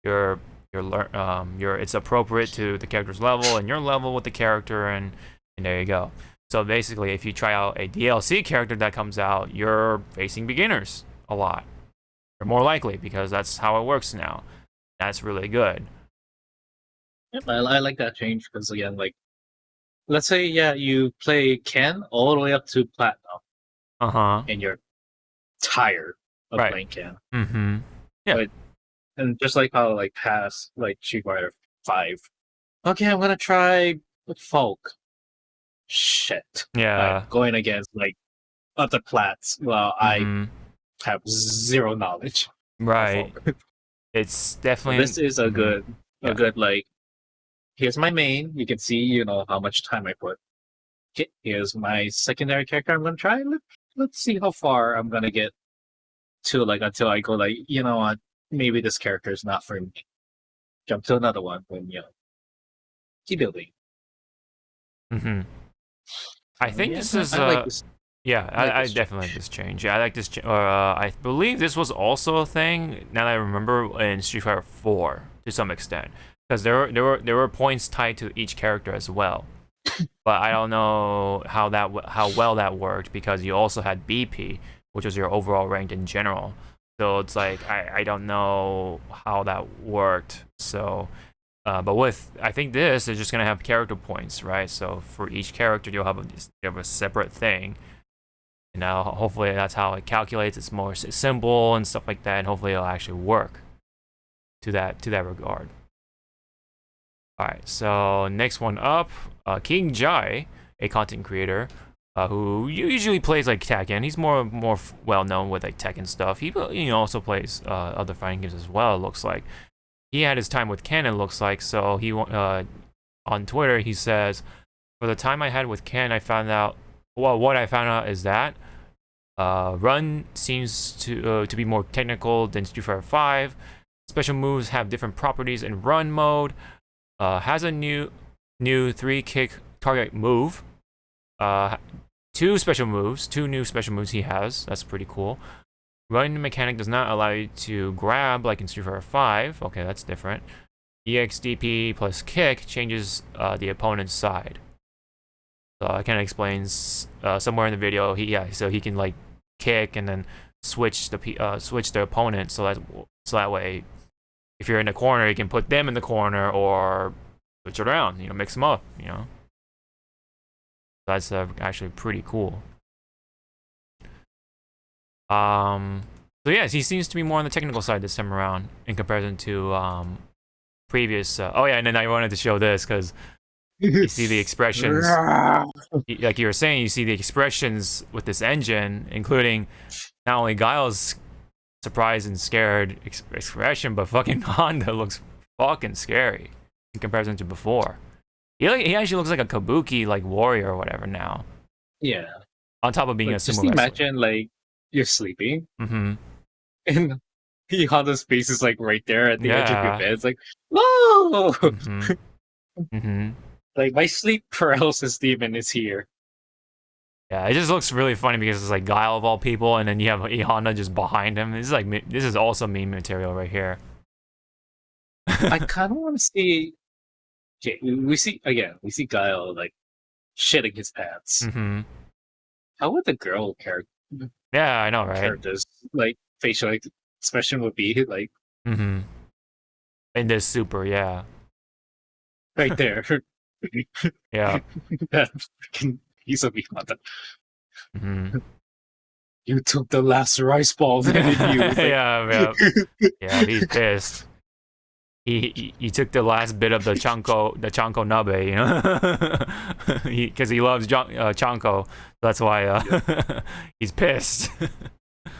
You're it's appropriate to the character's level and your level with the character, and there you go. So basically, if you try out a DLC character that comes out, you're facing beginners a lot. Or more likely, because that's how it works now. That's really good. Yep, I like that change because again, like, let's say you play Ken all the way up to Platinum, and you're tired of playing Ken. Yeah. And just like how like past like Street Fighter 5, okay, I'm gonna try Folk. Shit. Yeah. Going against like other plats. Well, I have zero knowledge. Right. It's definitely. So this is a good like. Here's my main. You can see, how much time I put. Okay, here's my secondary character. I'm gonna try. Let's see how far I'm gonna get to, like, until I go like, you know what, maybe this character is not for me. Jump to another one, and keep building. I think this is. I like this. Yeah, I definitely like this change. I like this. I believe this was also a thing. Now that I remember, in Street Fighter 4 to some extent, because there were points tied to each character as well. But I don't know how well that worked, because you also had BP, which was your overall rank in general. So it's like I don't know how that worked. So, but I think this is just gonna have character points, right? So for each character, you'll have a separate thing. And now hopefully that's how it calculates. It's more simple and stuff like that, and hopefully it'll actually work to that regard. All right, so next one up, King Jai, a content creator who usually plays like Tekken. He's more well known with like Tekken stuff. He also plays other fighting games as well. It looks like he had his time with Ken. It looks like, so he on Twitter he says, "For the time I had with Ken, I found out. Well, what I found out is that Run seems to be more technical than Street Fighter 5. Special moves have different properties in Run mode. Has a new 3-kick target move. Two new special moves he has. That's pretty cool. Run mechanic does not allow you to grab like in Street Fighter 5. Okay, that's different. EXDP plus kick changes the opponent's side." So it kind of explains somewhere in the video. So he can like kick and then switch the opponent. So that way, if you're in the corner, you can put them in the corner or switch it around. Mix them up. That's actually pretty cool. So yeah, he seems to be more on the technical side this time around in comparison to previous. Oh yeah, and then I wanted to show this because. You see the expressions, like you were saying, you see the expressions with this engine, including not only Guile's surprised and scared expression, but fucking Honda looks fucking scary in comparison to before. He actually looks like a Kabuki like warrior or whatever now. Yeah. On top of being a sumo wrestler. Just imagine like you're sleeping, and Honda's face is like right there at the edge of your bed. It's like, whoa. Like, my sleep paralysis demon is here. Yeah, it just looks really funny because it's like Guile of all people, and then you have Honda just behind him. This is also meme material right here. I kind of want to see. Okay, we see Guile like shitting his pants. How would the girl character? Yeah, I know, right? Characters like facial expression would be like. In this super, yeah. Right there. Yeah. That freaking piece of Honda. You took the last rice ball, didn't you? Like... yeah, he's pissed. He took the last bit of the chanko nabe, because he loves chanko. That's why he's pissed.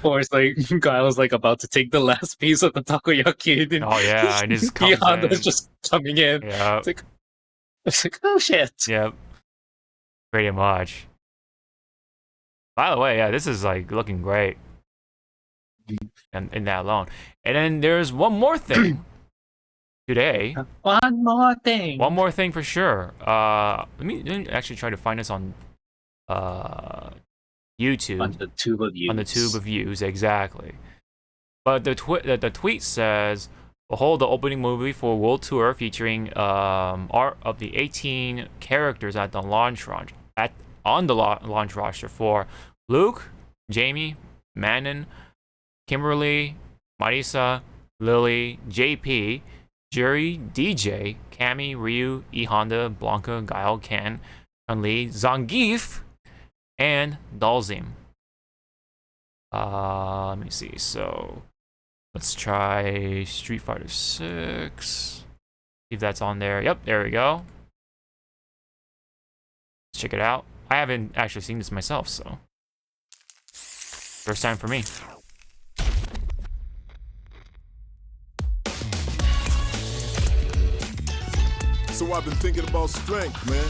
Or it's like Guile's like about to take the last piece of the takoyaki. And and his Honda's just coming in. Yeah. It's like, oh shit. Yep. Pretty much. By the way, yeah, this is like looking great. And in that alone. And then there's one more thing today. One more thing. One more thing for sure. Let me actually try to find this on YouTube. On the tube of views. On the tube of views, exactly. But the tweet says Behold the opening movie for World Tour featuring art of the 18 characters at the launch launch roster for Luke, Jamie, Manon, Kimberly, Marisa, Lily, JP, Juri, DJ, Cammy, Ryu, E Honda, Blanka, Guile, Ken, Lee, Zangief, and Dhalsim. Let me see. So let's try Street Fighter 6. See if that's on there. Yep, there we go. Let's check it out. I haven't actually seen this myself, so first time for me. So I've been thinking about strength, man.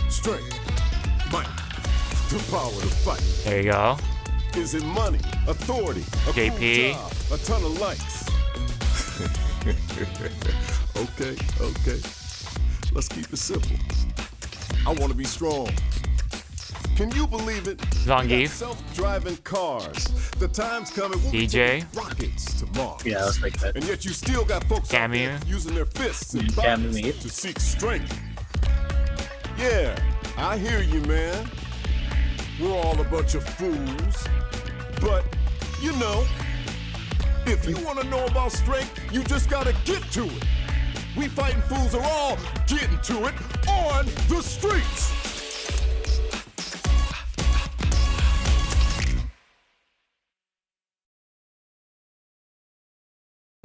Strength, might, the power to fight. There you go. Is it money, authority, a JP, cool job, a ton of likes? Okay. Let's keep it simple. I want to be strong. Can you believe it? Zangief, self-driving cars. The time's coming. We'll DJ, rockets to Mars. Yeah, that's like that. And yet you still got folks out there using their fists and bodies to seek strength. Yeah, I hear you, man. We're all a bunch of fools. But, you know, if you want to know about strength, you just got to get to it. We fighting fools are all getting to it on the streets.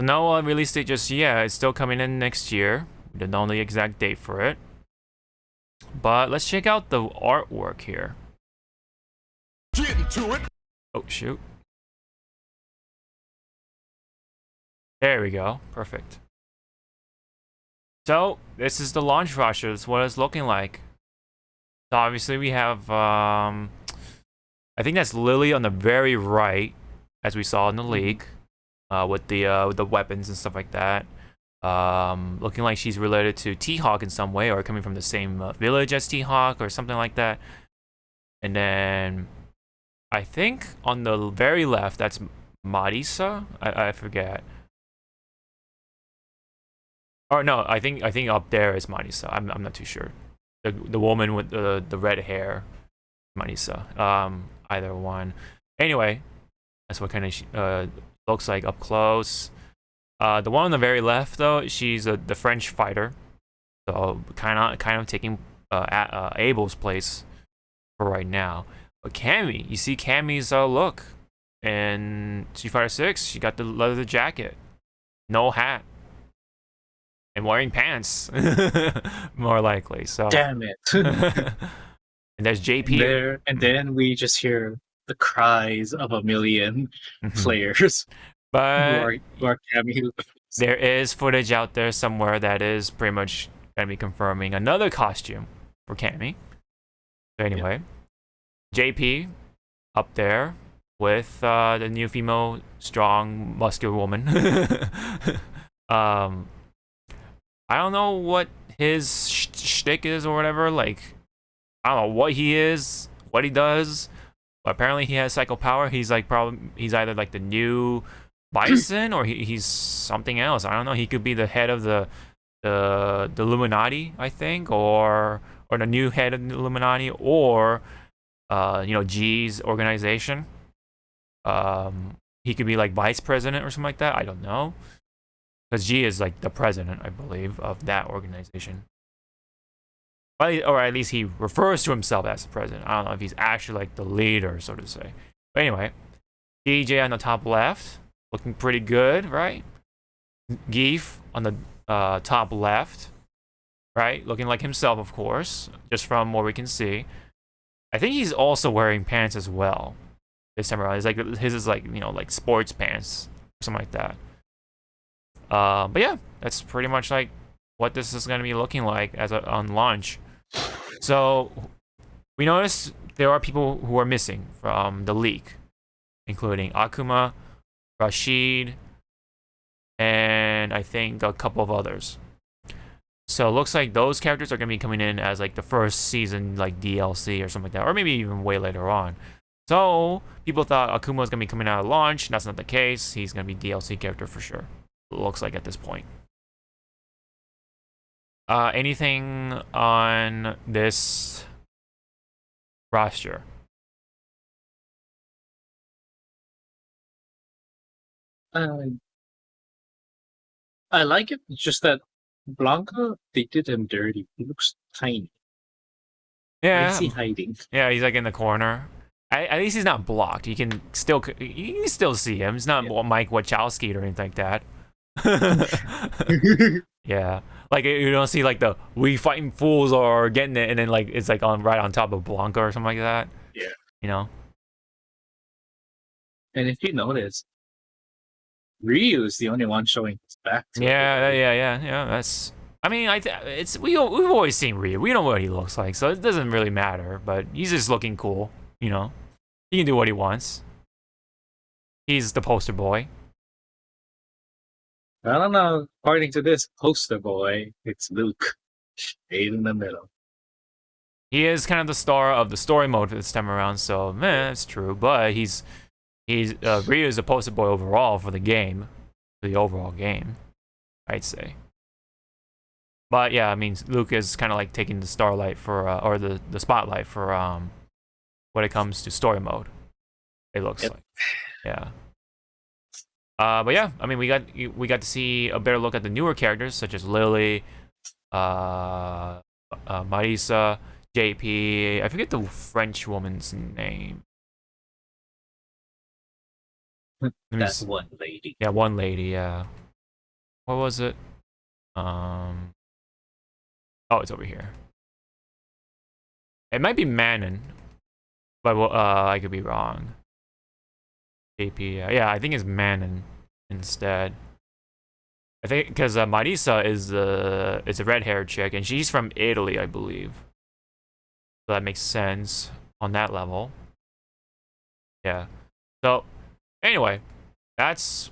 No release date just yet. It's still coming in next year. We don't know the exact date for it. But let's check out the artwork here. Getting to it. Oh, shoot. There we go. Perfect. So, this is the launch roster. That's what it's looking like. So, obviously, we have, I think that's Lily on the very right, as we saw in the leak, with the weapons and stuff like that. Looking like she's related to T-Hawk in some way, or coming from the same village as T-Hawk, or something like that. And then I think on the very left, that's Marisa. I forget. Or no, I think up there is Marisa. I'm not too sure. The woman with the red hair, Marisa. Either one. Anyway, that's what kind of looks like up close. The one on the very left, though, she's the French fighter, so kind of taking Abel's place for right now. But Cammy, you see Cammy's look in Street Fighter 6. She got the leather jacket, no hat, and wearing pants, more likely. So damn it. And there's JP there, and then we just hear the cries of a million players. But who are Cammy. There is footage out there somewhere that is pretty much going to be confirming another costume for Cammy. So anyway, JP up there with the new female strong muscular woman. I don't know what his shtick is or whatever. Like, I don't know what he is, what he does. But apparently he has psycho power. He's like he's either like the new Bison or he's something else. I don't know. He could be the head of the Illuminati, I think, or the new head of the Illuminati, or G's organization. He could be like vice president or something like that. I don't know, because G is like the president, I believe, of that organization. Or at least he refers to himself as the president. I don't know if he's actually like the leader, so to say. But anyway, DJ on the top left, looking pretty good, right? Geef on the top left, right? Looking like himself, of course, just from what we can see. I think he's also wearing pants as well this time around. It's like his is like like sports pants, or something like that. But yeah, that's pretty much like what this is going to be looking like on launch. So we noticed there are people who are missing from the leak, including Akuma, Rashid, and I think a couple of others. So it looks like those characters are going to be coming in as like the first season like DLC or something like that, or maybe even way later on. So people thought Akuma was gonna be coming out at launch. That's not the case. He's gonna be DLC character for sure. It looks like at this point. Anything on this roster? I like it. It's just that Blanka, they did him dirty. He looks tiny. Yeah. Why is he hiding? Yeah, he's like in the corner. At least he's not blocked. You can still see him. It's not Mike Wachowski or anything like that. Yeah, like you don't see like the "we fighting fools" or getting it, and then like it's like right on top of Blanka or something like that. Yeah, you know. And if you notice, Ryu is the only one showing his back. Yeah. That's. I mean, we've always seen Ryu. We know what he looks like, so it doesn't really matter. But he's just looking cool, you know. He can do what he wants. He's the poster boy. I don't know. According to this poster boy, it's Luke, eight in the middle. He is kind of the star of the story mode this time around, so that's true. But he's Ryu is a poster boy overall for the game, for the overall game, I'd say. But yeah, I mean, Luke is kind of like taking the starlight for, or the spotlight for, when it comes to story mode. It looks like, yeah. But yeah, I mean, we got to see a better look at the newer characters such as Lily, Marisa, JP. I forget the French woman's name. That's one lady. Yeah, one lady. Yeah. What was it? Oh, it's over here. It might be Manon, but I could be wrong. JP, yeah, I think it's Manon instead. I think because Marisa is a red-haired chick, and she's from Italy, I believe. So that makes sense on that level. Yeah. So anyway, that's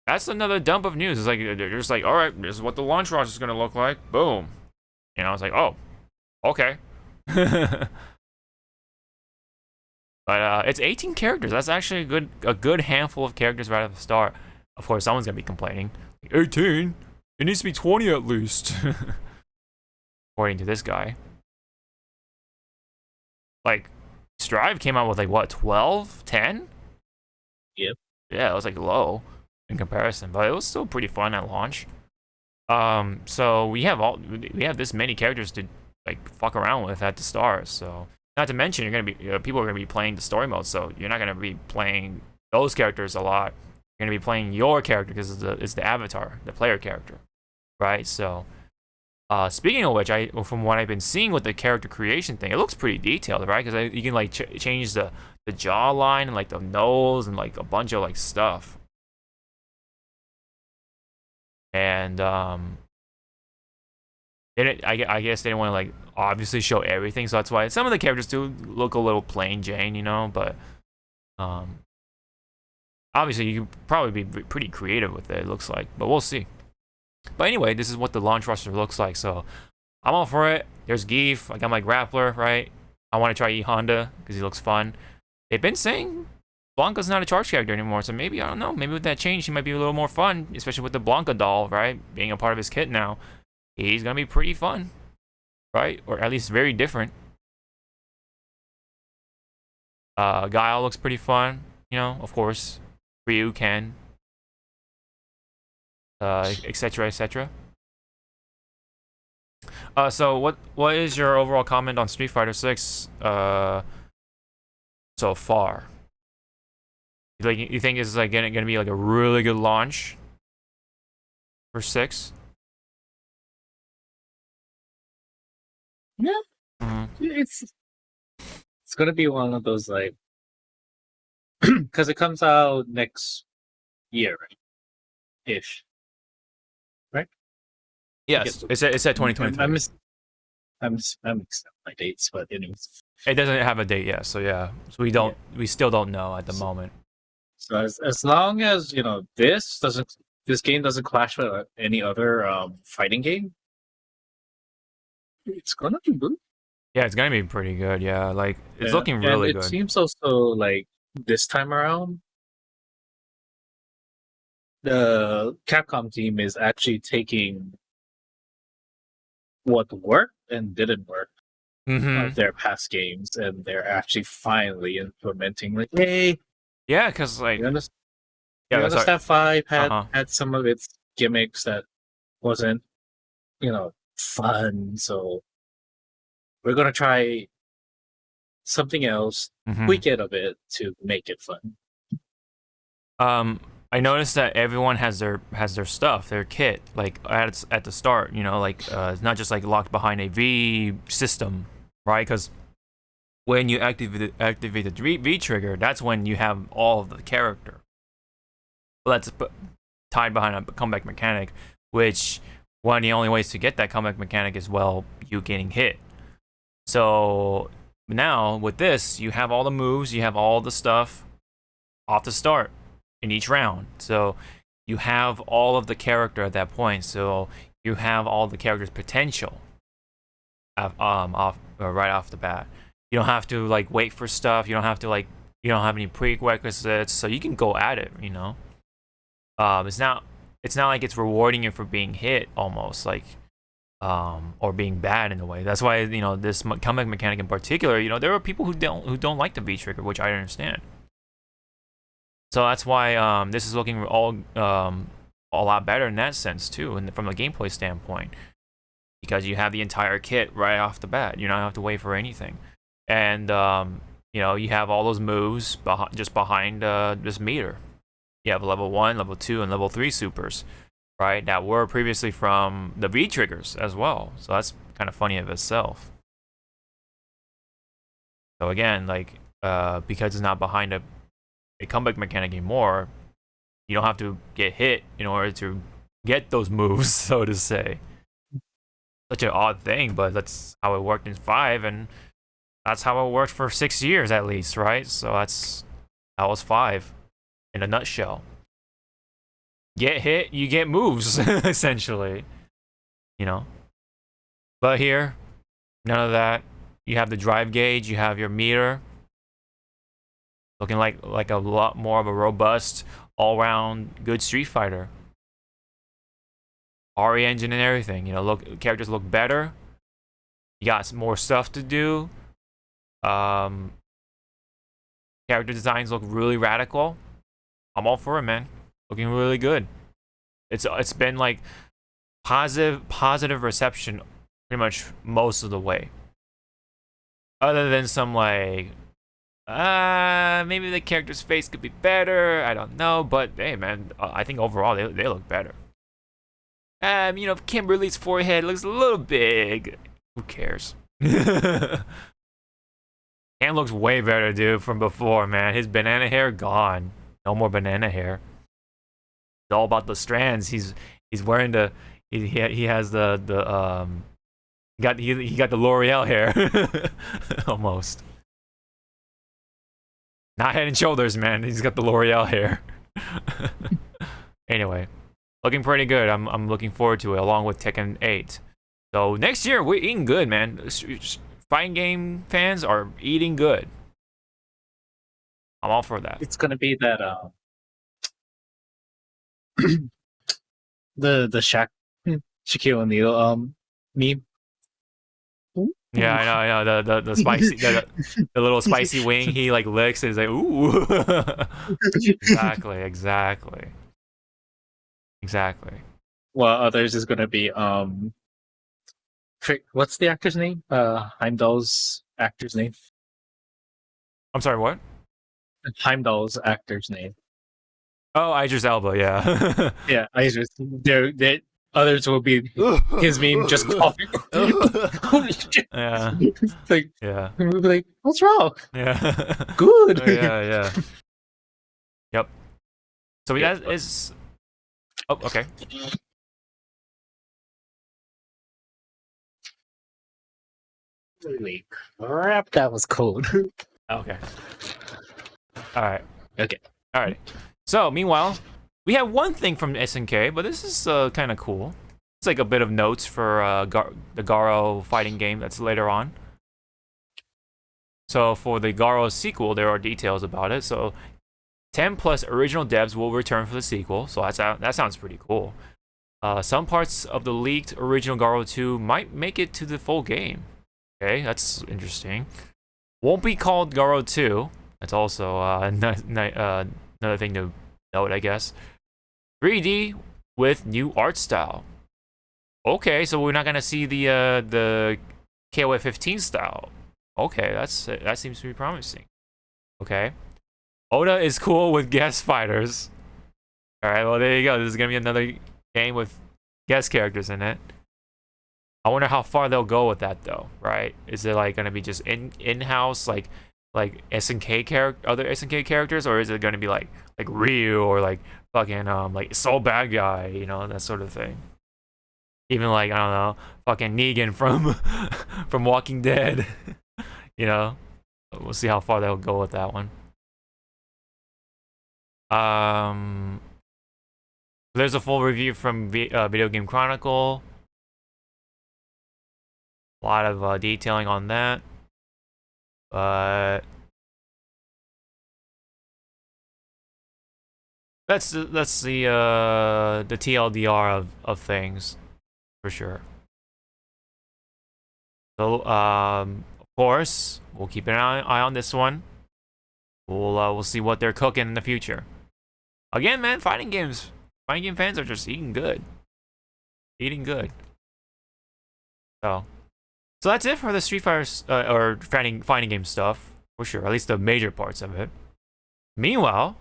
another dump of news. It's like they're just like, all right, this is what the launch roster is gonna look like. Boom. You know, it's like, oh, okay. But it's 18 characters. That's actually a good handful of characters right at the start. Of course, someone's gonna be complaining. 18? It needs to be 20 at least. According to this guy. Like, Strive came out with like what, 12? 10? Yep. Yeah, it was like low in comparison, but it was still pretty fun at launch. So we have this many characters to like fuck around with at the start. So not to mention you're gonna be people are gonna be playing the story mode, so you're not gonna be playing those characters a lot. You're gonna be playing your character because it's the avatar, the player character, right? So speaking of which, from what I've been seeing with the character creation thing, it looks pretty detailed, right? Because you can like change the jawline and like the nose and like a bunch of like stuff. And I guess they didn't want to like obviously show everything, so that's why some of the characters do look a little plain Jane, you know. But obviously you can probably be pretty creative with it. It looks like, but we'll see. But anyway, this is what the launch roster looks like, so I'm all for it. There's Geef. I got my grappler, right? I want to try E Honda because he looks fun. They've been saying Blanka's not a charge character anymore, so maybe, I don't know, maybe with that change he might be a little more fun, especially with the Blanka doll, right? Being a part of his kit now. He's gonna be pretty fun, right? Or at least very different. Guile looks pretty fun, you know, of course. Ryu, Ken, etc, etc. So what is your overall comment on Street Fighter 6 so far? You think it's like gonna be like a really good launch for 6? Yeah, it's gonna be one of those like because it comes out next year, right? Ish, right? Yes, it's at 2023. I'm mixed up my dates, but anyways, it doesn't have a date yet, so yeah, so we still don't know at the moment. So as long as you know this game doesn't clash with any other fighting game, it's gonna be good. Yeah, it's gonna be pretty good. Yeah, like it's looking really good. It seems also like this time around, the Capcom team is actually taking what worked and didn't work of their past games, and they're actually finally implementing. Like, hey, yeah, because like, you understand 5 had some of its gimmicks that wasn't, fun. So we're gonna try something else, tweak it a bit to make it fun. I noticed that everyone has their stuff, their kit, like at the start. Like it's not just like locked behind a V system, right? Because when you activate the V trigger, that's when you have all of the character. Well, that's tied behind a comeback mechanic, which one of the only ways to get that comeback mechanic is, well, you getting hit. So now with this, you have all the moves, you have all the stuff off the start in each round. So you have all of the character at that point. So you have all the character's potential right off the bat. You don't have to like wait for stuff. You don't have to you don't have any prerequisites. So you can go at it. It's not like it's rewarding you for being hit almost, like or being bad in a way. That's why this comeback mechanic in particular. There are people who don't like the V trigger, which I understand. So that's why this is looking a lot better in that sense too, and from a gameplay standpoint, because you have the entire kit right off the bat. You don't have to wait for anything, and you have all those moves just behind this meter. You have level 1, level 2, and level 3 supers, right? That were previously from the V triggers as well. So that's kind of funny of itself. So again, like because it's not behind a comeback mechanic anymore, you don't have to get hit in order to get those moves, so to say. Such an odd thing, but that's how it worked in 5, and that's how it worked for 6 years at least, right? So that was 5 in a nutshell. Get hit, you get moves, essentially. But here, none of that. You have the drive gauge, you have your meter. Looking like a lot more of a robust, all-round good Street Fighter. RE engine and everything. Characters look better. You got some more stuff to do. Character designs look really radical. I'm all for it, man. Looking really good. It's been like positive reception pretty much most of the way. Other than some like maybe the character's face could be better. I don't know, but hey, man, I think overall they look better. Kimberly's forehead looks a little big. Who cares? Cam looks way better, dude, from before, man. His banana hair gone. No more banana hair. It's all about the strands. He's wearing he has the he got the L'Oreal hair almost. Not Head and Shoulders, man. He's got the L'Oreal hair. Anyway, looking pretty good. I'm looking forward to it, along with Tekken 8. So next year we're eating good, man. Fighting game fans are eating good. I'm all for that. It's gonna be that the Shaquille O'Neal meme. Yeah, I know. The spicy the little spicy wing he like licks and is like, ooh. Exactly. Well, others is gonna be what's the actor's name? Heimdall's actor's name. I'm sorry, what? Heimdall's actor's name. Oh, Idris Elba, yeah. Yeah, Idris. There others will be his meme just coughing. Holy shit. Yeah. Like, yeah. We'll be like, what's wrong? Yeah. Good. Oh, yeah. Yep. So that is. Oh, okay. Holy crap, that was cold. Okay. Alright. Okay. Alright. So, meanwhile, we have one thing from SNK, but this is kind of cool. It's like a bit of notes for the Garou fighting game that's later on. So for the Garou sequel, there are details about it. So 10 plus original devs will return for the sequel. So that sounds pretty cool. Some parts of the leaked original Garou 2 might make it to the full game. Okay, that's interesting. Won't be called Garou 2. That's also another thing to note, I guess. 3D with new art style. Okay, so we're not gonna see the KOF 15 style. Okay, that seems to be promising. Okay, Oda is cool with guest fighters. All right, well there you go. This is gonna be another game with guest characters in it. I wonder how far they'll go with that though, right? Is it like gonna be just in-house like SNK other SNK characters, or is it gonna be like Ryu or like fucking like Soul Bad Guy, you know, that sort of thing? Even like, I don't know, fucking Negan from from Walking Dead. You know, we'll see how far they'll go with that one. There's a full review from Video Game Chronicle. A lot of detailing on that, but that's the TLDR of things for sure. So of course we'll keep an eye on this one. We'll see what they're cooking in the future. Again, man, fighting game fans are just eating good. So that's it for the Street Fighter or fighting game stuff for sure. At least the major parts of it. Meanwhile,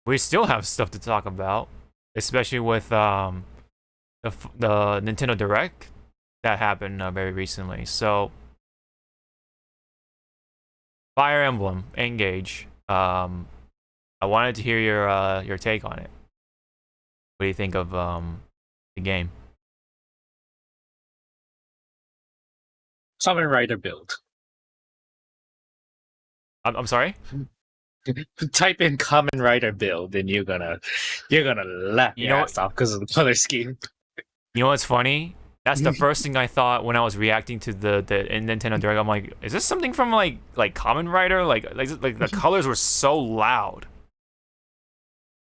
we still have stuff to talk about, especially with the Nintendo Direct that happened very recently. So, Fire Emblem Engage. I wanted to hear your take on it. What do you think of the game? Kamen Rider build. I'm sorry? Type in Kamen Rider build and you're gonna laugh your ass off because of the color scheme. You know what's funny? That's the first thing I thought when I was reacting to the Nintendo Direct. I'm like, is this something from like Kamen Rider? Like the colors were so loud.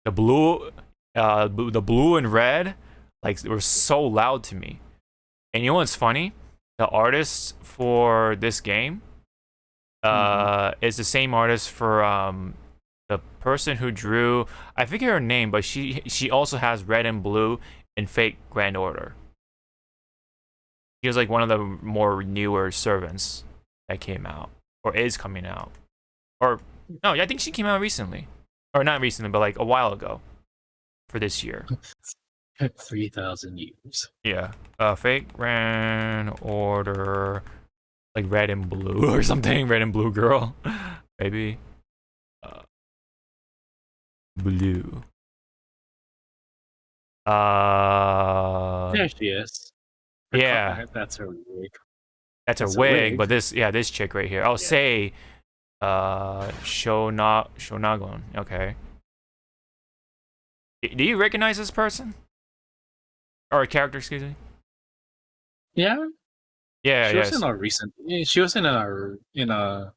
The blue and red, like, were so loud to me. And you know what's funny? The artist for this game is the same artist for the person who drew, I forget her name, but she also has Red and Blue in Fate Grand Order. She was like one of the more newer servants that came out, or is coming out. Or no, I think she came out recently. Or not recently, but like a while ago for this year. 3,000 years. Yeah. Fate Grand Order, like Red and Blue or something. Red and Blue girl. Maybe. Blue. There she is. Yeah. That's her wig. That's her wig, but this chick right here. I'll say Shonagon. Okay. Do you recognize this person? Or a character, excuse me? Yeah. Yeah, she was in a recent. She was in a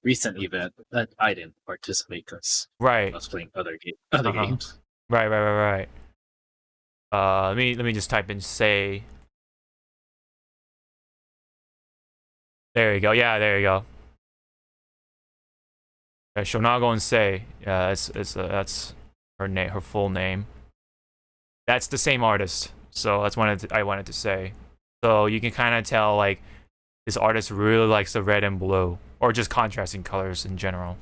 recent event that I didn't participate because I was playing other games. Right. Let me just type in say. There you go. Yeah, there you go. Shonagon Sei. Yeah, that's her name, her full name. That's the same artist. So that's what I wanted to say. So you can kind of tell, like, this artist really likes the red and blue, or just contrasting colors in general.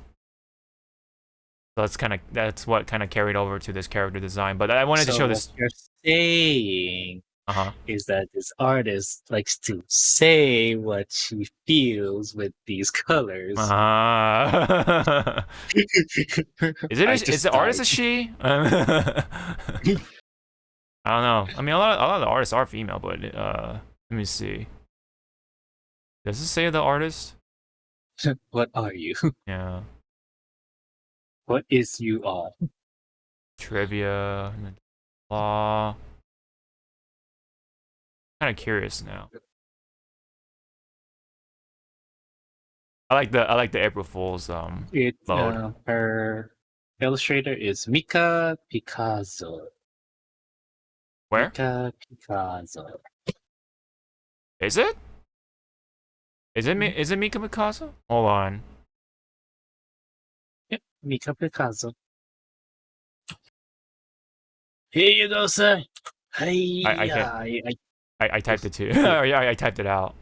So that's what kind of carried over to this character design. But I wanted to show this. What you're saying is that this artist likes to say what she feels with these colors. Is the artist a she? I don't know. I mean, a lot of the artists are female, but let me see. Does it say the artist? What are you? Yeah. What is you all? Trivia. Law. Kind of curious now. I like the April Fool's load. Her illustrator is Mika Picasso. Where? Mika Picasso. Is it? Is it Mika Picasso? Hold on. Yep, Mika Picasso. Here you go, sir. Hey, I typed it too. Yeah, I typed it out.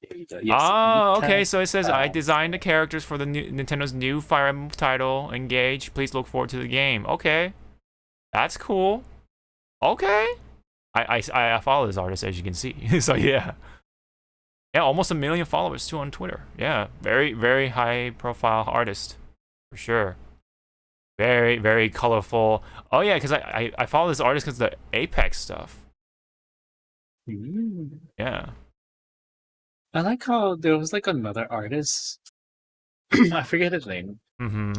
There you go. Yes, okay. So it says I designed the characters for the Nintendo's new Fire Emblem title. Engage. Please look forward to the game. Okay, that's cool. Okay, I follow this artist, as you can see. So yeah, almost 1 million followers too on Twitter. Yeah, very very high profile artist for sure. Very very colorful. Oh yeah, because I follow this artist because of the Apex stuff. Yeah. I like how there was like another artist. I forget his name.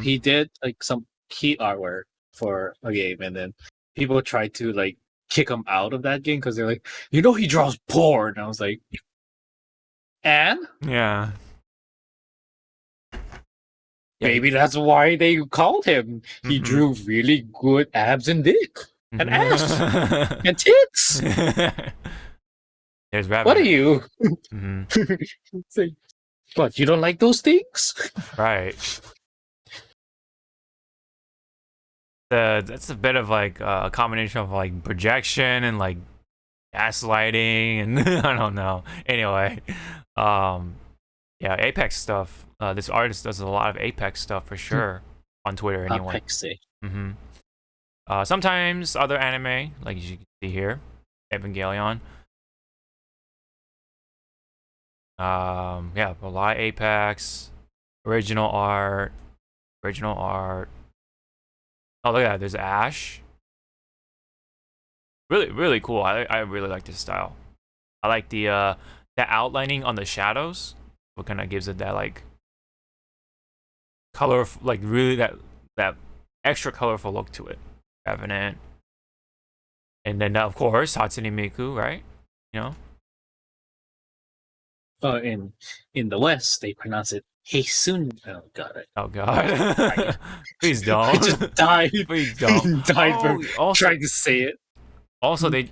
He did like some key artwork for a game, and then people tried to like kick him out of that game because they're like, he draws porn. And I was like, and yeah, maybe that's why they called him. He drew really good abs and dick and ass and tits. There's rabbit. What are you? It's like, what, you don't like those things? Right. That's a bit of like a combination of like projection and like gaslighting and I don't know. Anyway, yeah, Apex stuff. This artist does a lot of Apex stuff for sure on Twitter anyway. Apexy. Sometimes other anime, like you can see here, Evangelion. Yeah, a lot of Apex, original art. Oh, look at that, there's Ash. Really, really cool. I really like this style. I like the outlining on the shadows. What kind of gives it that like color, like really that extra colorful look to it. Revenant. And then of course Hatsune Miku, right? You know. In the West, they pronounce it Heisun. Oh god. Oh god. Please don't. I just died. Please don't. Died from trying to say it. Also, they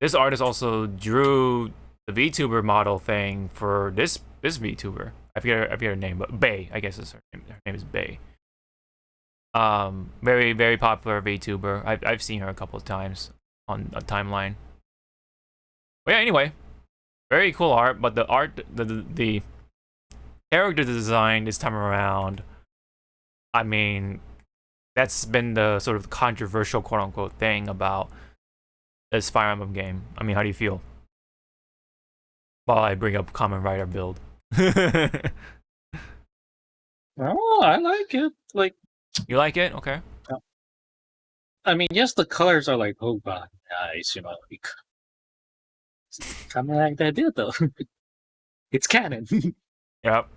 this artist also drew the VTuber model thing for this VTuber. I forget her name, but Bay. I guess is her name. Her name is Bay. Very very popular VTuber. I've seen her a couple of times on a timeline. But yeah, anyway. Very cool art, but the character design this time around, I mean, that's been the sort of controversial quote-unquote thing about this Fire Emblem game. I mean, how do you feel? While I bring up Kamen Rider build. Oh, I like it. Like, you like it? Okay. I mean, yes, the colors are like, oh god, nice, like kind of like that did though. It's canon. Yep.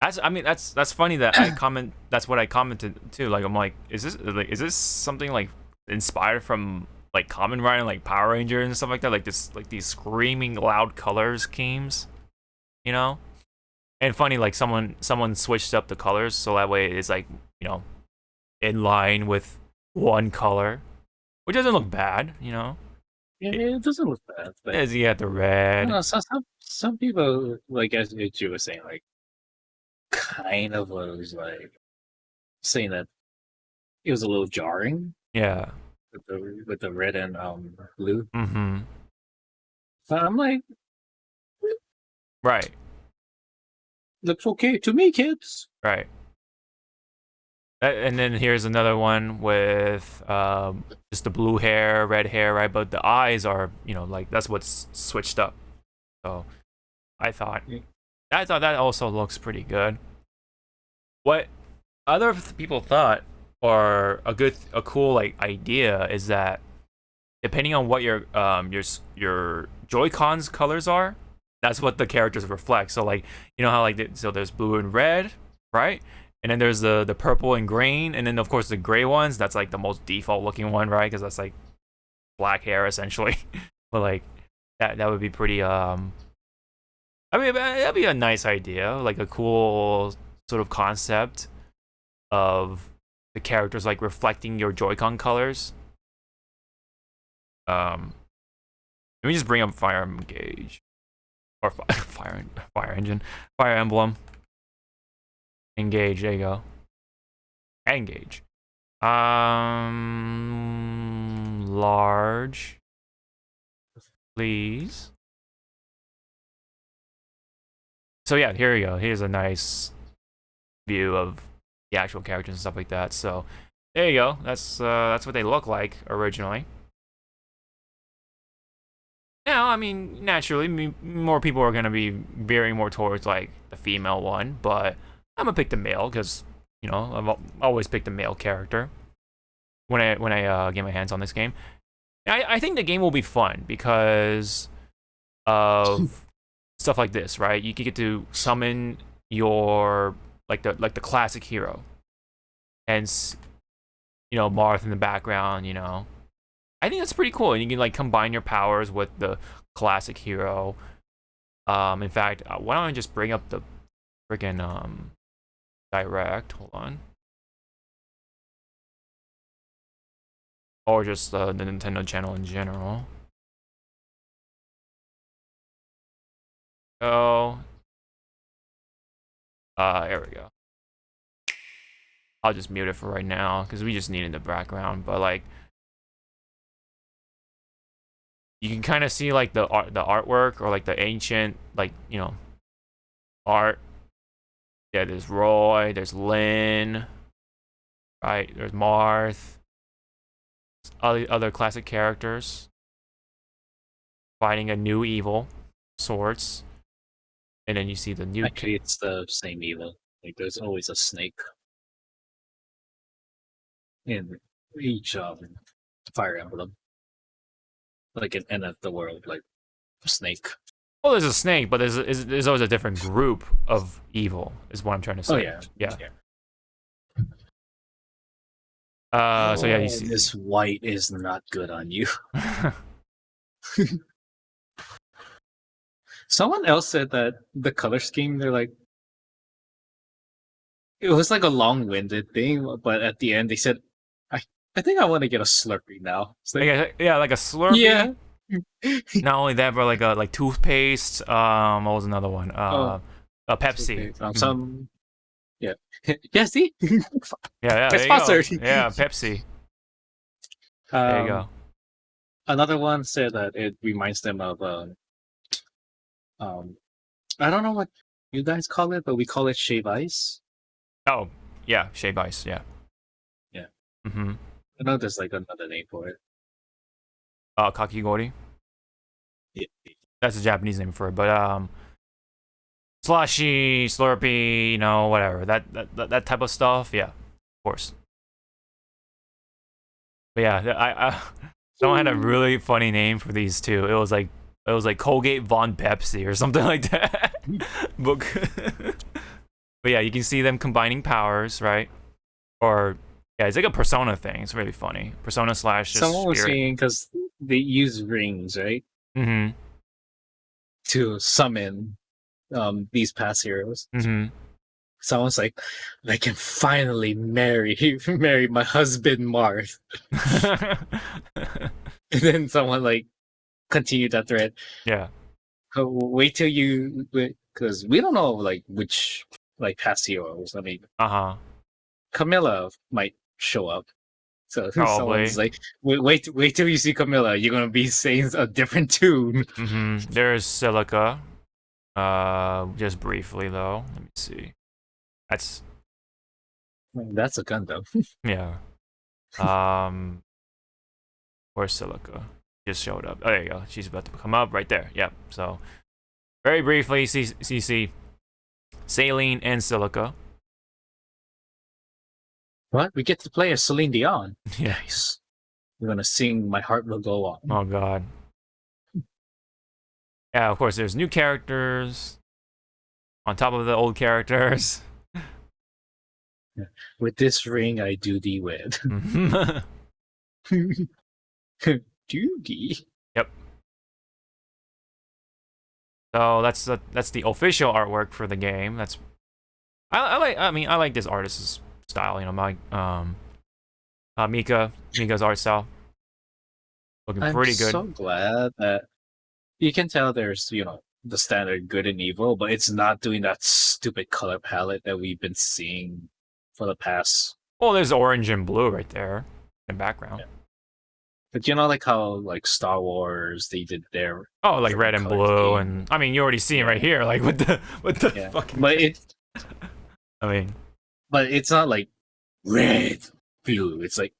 That's funny that I comment. That's what I commented too. Like I'm like, is this something like inspired from like Kamen Rider, like Power Rangers and stuff like that? Like these screaming loud color schemes, you know? And funny, like someone switched up the colors so that way it's like, in line with one color. Which doesn't look bad, Yeah, it doesn't look bad. But as you got the red. Some people, like as you were saying, like kind of was like saying that it was a little jarring. Yeah. With the red and blue. But I'm like, right. Looks okay to me, kids. Right. And then here's another one with just the blue hair, red hair, right? But the eyes are, like that's what's switched up. So I thought that also looks pretty good. What other people thought, or a cool like idea, is that depending on what your Joy-Cons colors are, that's what the characters reflect. So like how like so there's blue and red, right? And then there's the purple and green, and then of course the gray ones. That's like the most default looking one, right? Because that's like black hair essentially. But like that would be pretty I mean, that'd be a nice idea, like a cool sort of concept of the characters like reflecting your Joy-Con colors. Let me just bring up Fire Engage or Fire Engine, Fire Emblem. Engage. There you go. Engage. Large, please. So yeah, here we go. Here's a nice view of the actual characters and stuff like that. So there you go. That's what they look like originally. Now, I mean, naturally, more people are gonna be veering more towards like the female one, but I'm gonna pick the male because you know I've always picked the male character when I get my hands on this game. I think the game will be fun because of stuff like this, right? You get to summon your like the classic hero, hence you know Marth in the background. You know, I think that's pretty cool, and you can like combine your powers with the classic hero. In fact, why don't I just bring up the freaking direct? Hold on. Or just the Nintendo channel in general. Oh. There we go. I'll just mute it for right now because we just needed the background. But like, you can kind of see like the artwork or like the ancient like you know art. Yeah, there's Roy, there's Lynn, right? There's Marth. Other classic characters fighting a new evil sorts, and then you see the new. Actually, it's the same evil. Like there's always a snake in each Fire Emblem, like an end of the world, like a snake. Well, there's a snake, but there's always a different group of evil. Is what I'm trying to say. Oh yeah, yeah. So yeah, you see this white is not good on you. Someone else said that the color scheme, they're like, it was like a long-winded thing, but at the end they said, I think I want to get a Slurpee now. It's like, yeah, like a Slurpee. Yeah. Not only that, but like toothpaste. What was another one? A Pepsi. Okay. Some. Yeah. Yeah. See. Yeah. There sponsored. you go. Yeah, Pepsi. There you go. Another one said that it reminds them of I don't know what you guys call it, but we call it shave ice. Oh, yeah, shave ice. Yeah. Yeah. Mm-hmm. I know there's like another name for it. Kakigori. Yeah. That's a Japanese name for it, but slushy, Slurpee, you know, whatever. That type of stuff. Yeah, of course. But yeah, someone had a really funny name for these two. It was like Colgate Von Pepsi or something like that. But yeah, you can see them combining powers, right? Or yeah, it's like a Persona thing. It's really funny. Persona / just someone was Spirit. saying because they use rings, right? Mm-hmm. To summon these past heroes. Mm-hmm. Someone's like, I can finally marry my husband Marth. And then someone like continued that thread. Yeah. Wait till you, because we don't know like which like past heroes. I mean, Camilla might show up. So someone's like, wait till you see Camilla. You're gonna be saying a different tune. Mm-hmm. There's Silica. Just briefly though. Let me see. That's a Gundam. Yeah. Where's Silica? Just showed up. Oh, there you go. She's about to come up right there. Yep. So very briefly, CC, Saline, and Silica. What? We get to play as Celine Dion. Yeah. Nice. We're gonna sing "My Heart Will Go On." Oh God. Yeah, of course. There's new characters on top of the old characters. With this ring, I do thee wed. Duty. Yep. So that's the official artwork for the game. That's I like this artist's style. You know, my Mika's art style looking pretty good. I'm so glad that you can tell there's the standard good and evil, but it's not doing that stupid color palette that we've been seeing for the past. Well, there's orange and blue right there in the background. Yeah. But like how like Star Wars they did their like red and blue, and I mean you already see it right here, like with the fucking. But it. I mean, but it's not like red, blue. It's like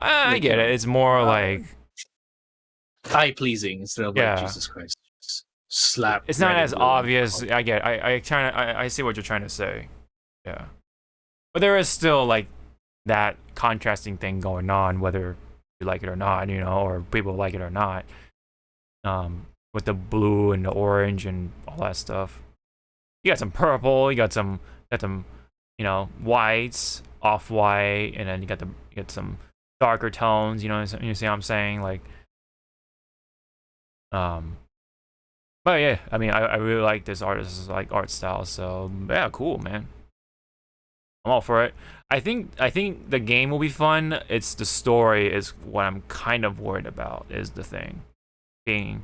I get it. It's more like eye pleasing instead of like Jesus Christ. Slap. It's not as obvious. I get. I see what you're trying to say. Yeah, but there is still like that contrasting thing going on, whether you like it or not, or people like it or not. With the blue and the orange and all that stuff. You got some purple. You got some whites, off-white, and then you got some darker tones. You see what I'm saying? Like, but yeah, I mean, I really like this artist's like art style. So yeah, cool, man. I'm all for it. I think the game will be fun. It's the story is what I'm kind of worried about. Is the thing being,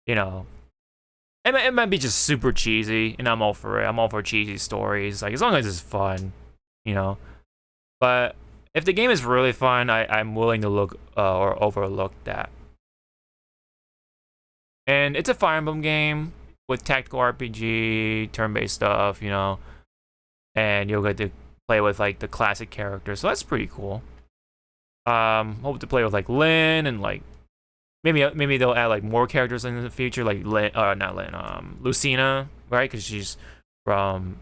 it might be just super cheesy, and I'm all for it. I'm all for cheesy stories, like as long as it's fun, But if the game is really fun, I'm willing to look or overlook that. And it's a Fire Emblem game with tactical RPG, turn-based stuff, and you'll get to play with like the classic characters, so that's pretty cool. Hope to play with like Lyn and like maybe they'll add like more characters in the future, like Lucina, right? Because she's from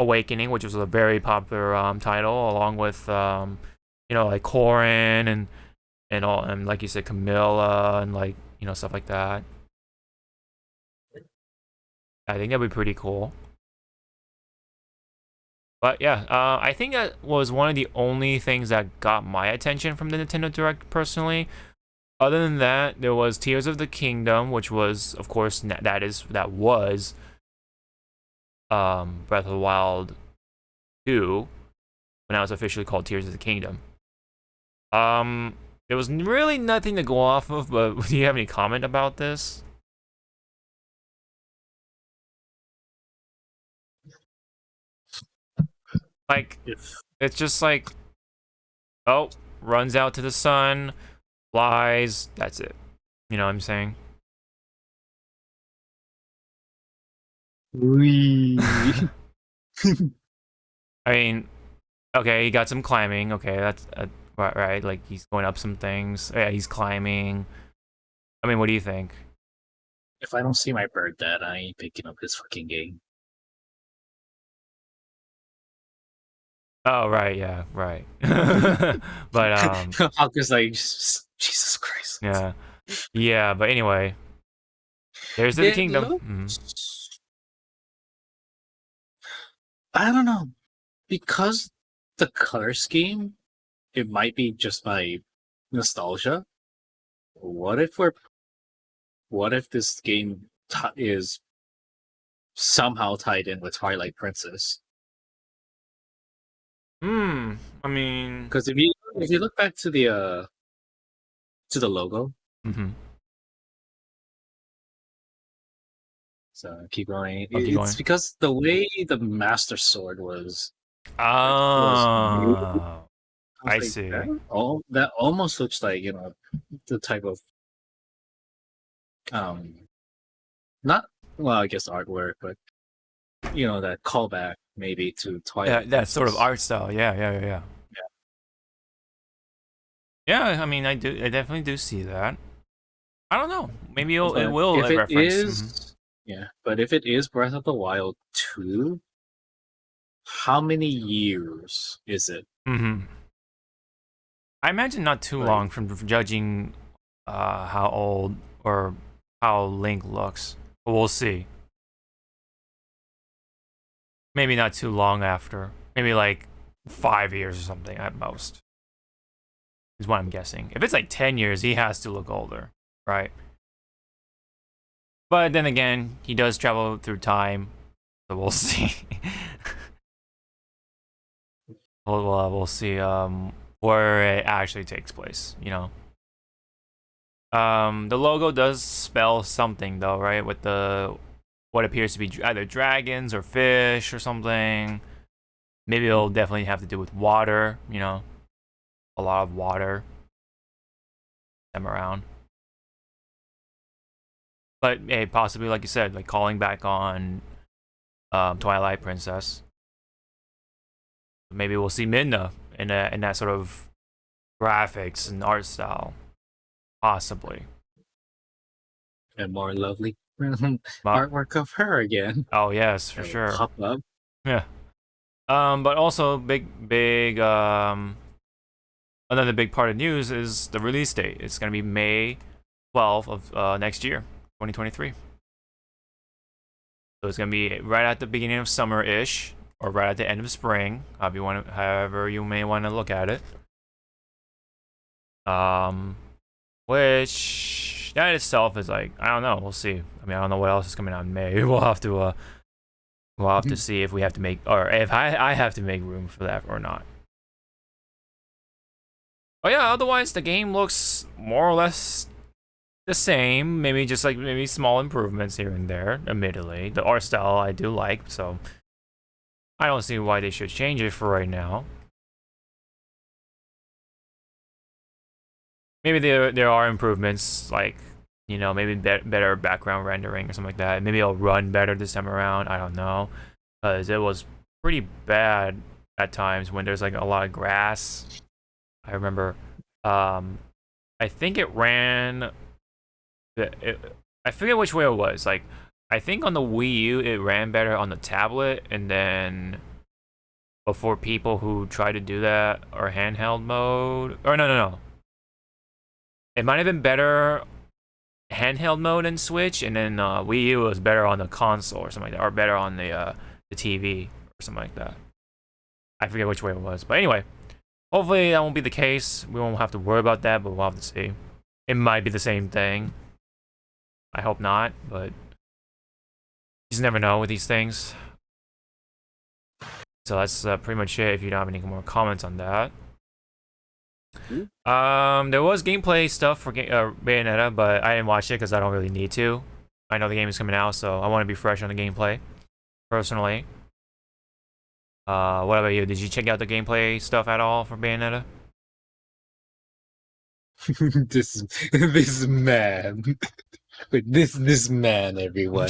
Awakening, which was a very popular title, along with like Corrin and all, and like you said, Camilla and like stuff like that. I think that'd be pretty cool. But yeah, I think that was one of the only things that got my attention from the Nintendo Direct personally. Other than that, there was Tears of the Kingdom, which was, of course, that was Breath of the Wild 2, when that was officially called Tears of the Kingdom. There was really nothing to go off of, but do you have any comment about this? Like, it's just like, runs out to the sun, flies, that's it. You know what I'm saying? I mean, okay, he got some climbing. Okay, that's right. Like, he's going up some things. Yeah, he's climbing. I mean, what do you think? If I don't see my bird dad, I ain't picking up this fucking game. Oh, right, yeah, right. But Hawker's like, Jesus Christ. Yeah, but anyway, there's the kingdom. I don't know, because the color scheme, it might be just my nostalgia. What if this game is somehow tied in with Twilight Princess? I mean, because if you look back to the logo, so keep going. It's because the way the Master Sword was. I like, see. That almost looks like the type of not I guess artwork, but that callback maybe to Twilight. Yeah, that sort of art style. Yeah. I mean, I definitely do see that. I don't know. Maybe it will if it reference. Is, but if it is Breath of the Wild 2, how many years is it? I imagine not too long from judging how old or how Link looks. But we'll see. Maybe not too long after. Maybe like 5 years or something at most. Is what I'm guessing. If it's like 10 years, he has to look older, right? But then again, he does travel through time, so we'll see. we'll see where it actually takes place. You know. The logo does spell something though, right? With what appears to be either dragons or fish or something. Maybe it'll definitely have to do with water. You know, a lot of water. Them around. But hey, possibly like you said, like calling back on Twilight Princess. Maybe we'll see Midna in that sort of graphics and art style. Possibly. And more lovely artwork of her again. Oh yes, for sure. Pop up. Yeah. But also big another big part of news is the release date. It's gonna be May 12th of next year, 2023. So it's gonna be right at the beginning of summer-ish, or right at the end of spring, however you may want to look at it. Which that itself is like, I don't know. We'll see. I mean, I don't know what else is coming out in May. We'll have to see if we have to make, or if I have to make room for that or not. But yeah, otherwise the game looks more or less the same. Maybe just like small improvements here and there. Admittedly, the art style I do like, so I don't see why they should change it for right now. Maybe there are improvements, like, you know, maybe better background rendering or something like that. Maybe it'll run better this time around. I don't know, because it was pretty bad at times when there's like a lot of grass. I remember, I think it ran. I forget which way it was. Like, I think on the Wii U it ran better on the tablet, and then before people who try to do that or handheld mode, or no. It might have been better handheld mode in Switch, and then Wii U was better on the console or something like that, or better on the TV or something like that. I forget which way it was, but anyway, hopefully that won't be the case. We won't have to worry about that, but we'll have to see. It might be the same thing. I hope not, but you just never know with these things. So that's pretty much it. If you don't have any more comments on that. There was gameplay stuff for Bayonetta, but I didn't watch it because I don't really need to. I know the game is coming out, so I want to be fresh on the gameplay, personally. What about you? Did you check out the gameplay stuff at all for Bayonetta? this man. With this man, everyone.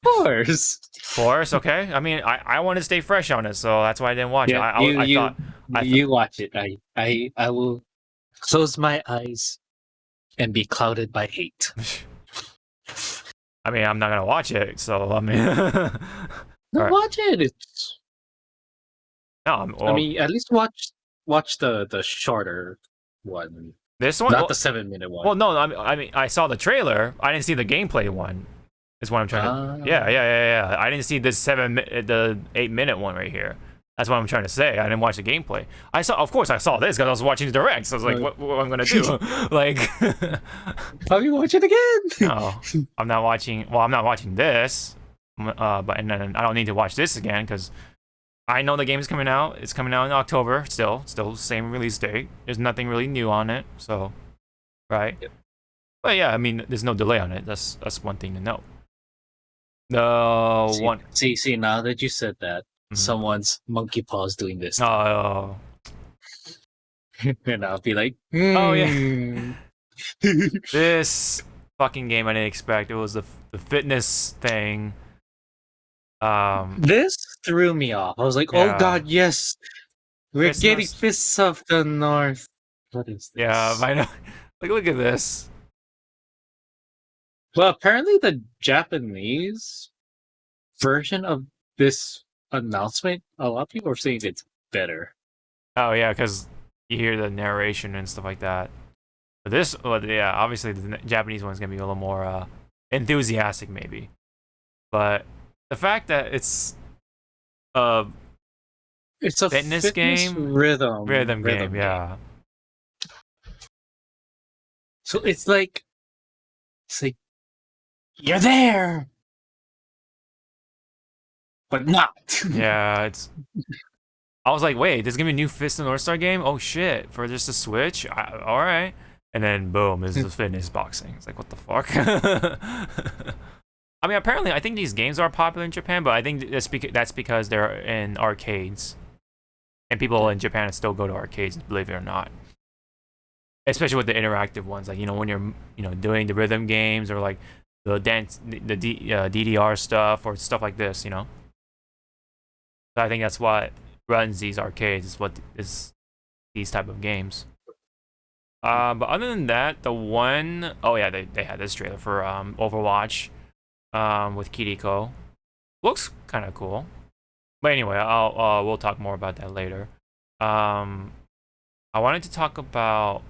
Force, okay. I mean, I want to stay fresh on it, so that's why I didn't watch it. I thought you watch it. I will close my eyes and be clouded by hate. I mean, I'm not gonna watch it, so I mean, watch it. It's... No, I mean, at least watch the shorter one. This one, not the 7-minute one. Well, no, I mean, I saw the trailer. I didn't see the gameplay one. Is what I'm trying to. Yeah. I didn't see this the 8-minute one right here. That's what I'm trying to say. I didn't watch the gameplay. Of course, I saw this because I was watching the direct. So I was like, what am I gonna do? Like, how you watch it again? No, I'm not watching. Well, I'm not watching this. And then I don't need to watch this again because I know the game is coming out. It's coming out in October. Still same release date. There's nothing really new on it. So, right. Yep. But yeah, I mean, there's no delay on it. That's one thing to know. See, now that you said that, someone's monkey paws doing this. Oh. And I'll be like, oh yeah. This fucking game I didn't expect. It was the fitness thing. This threw me off. I was like, oh god, yes. We're getting Fists of the North. What is this? Yeah, I know. Like, look at this. Well, apparently the Japanese version of this announcement, a lot of people are saying it's better. Oh yeah, because you hear the narration and stuff like that. But this, yeah, obviously the Japanese one's gonna be a little more enthusiastic, maybe. But the fact that it's a fitness game, rhythm game, yeah. So it's like you're there, but not. Yeah, it's. I was like, wait, there's gonna be a new Fist of the North Star game? Oh shit, for just a Switch? All right. And then boom, this is the fitness boxing. It's like, what the fuck? I mean, apparently, I think these games are popular in Japan, but I think that's because they're in arcades, and people in Japan still go to arcades, believe it or not. Especially with the interactive ones, like when you're doing the rhythm games or like the dance, the DDR stuff or stuff like this, So I think that's what runs these arcades. Is what is these type of games. But other than that, oh yeah, they had this trailer for Overwatch, with Kiriko. Looks kind of cool. But anyway, we'll talk more about that later. I wanted to talk about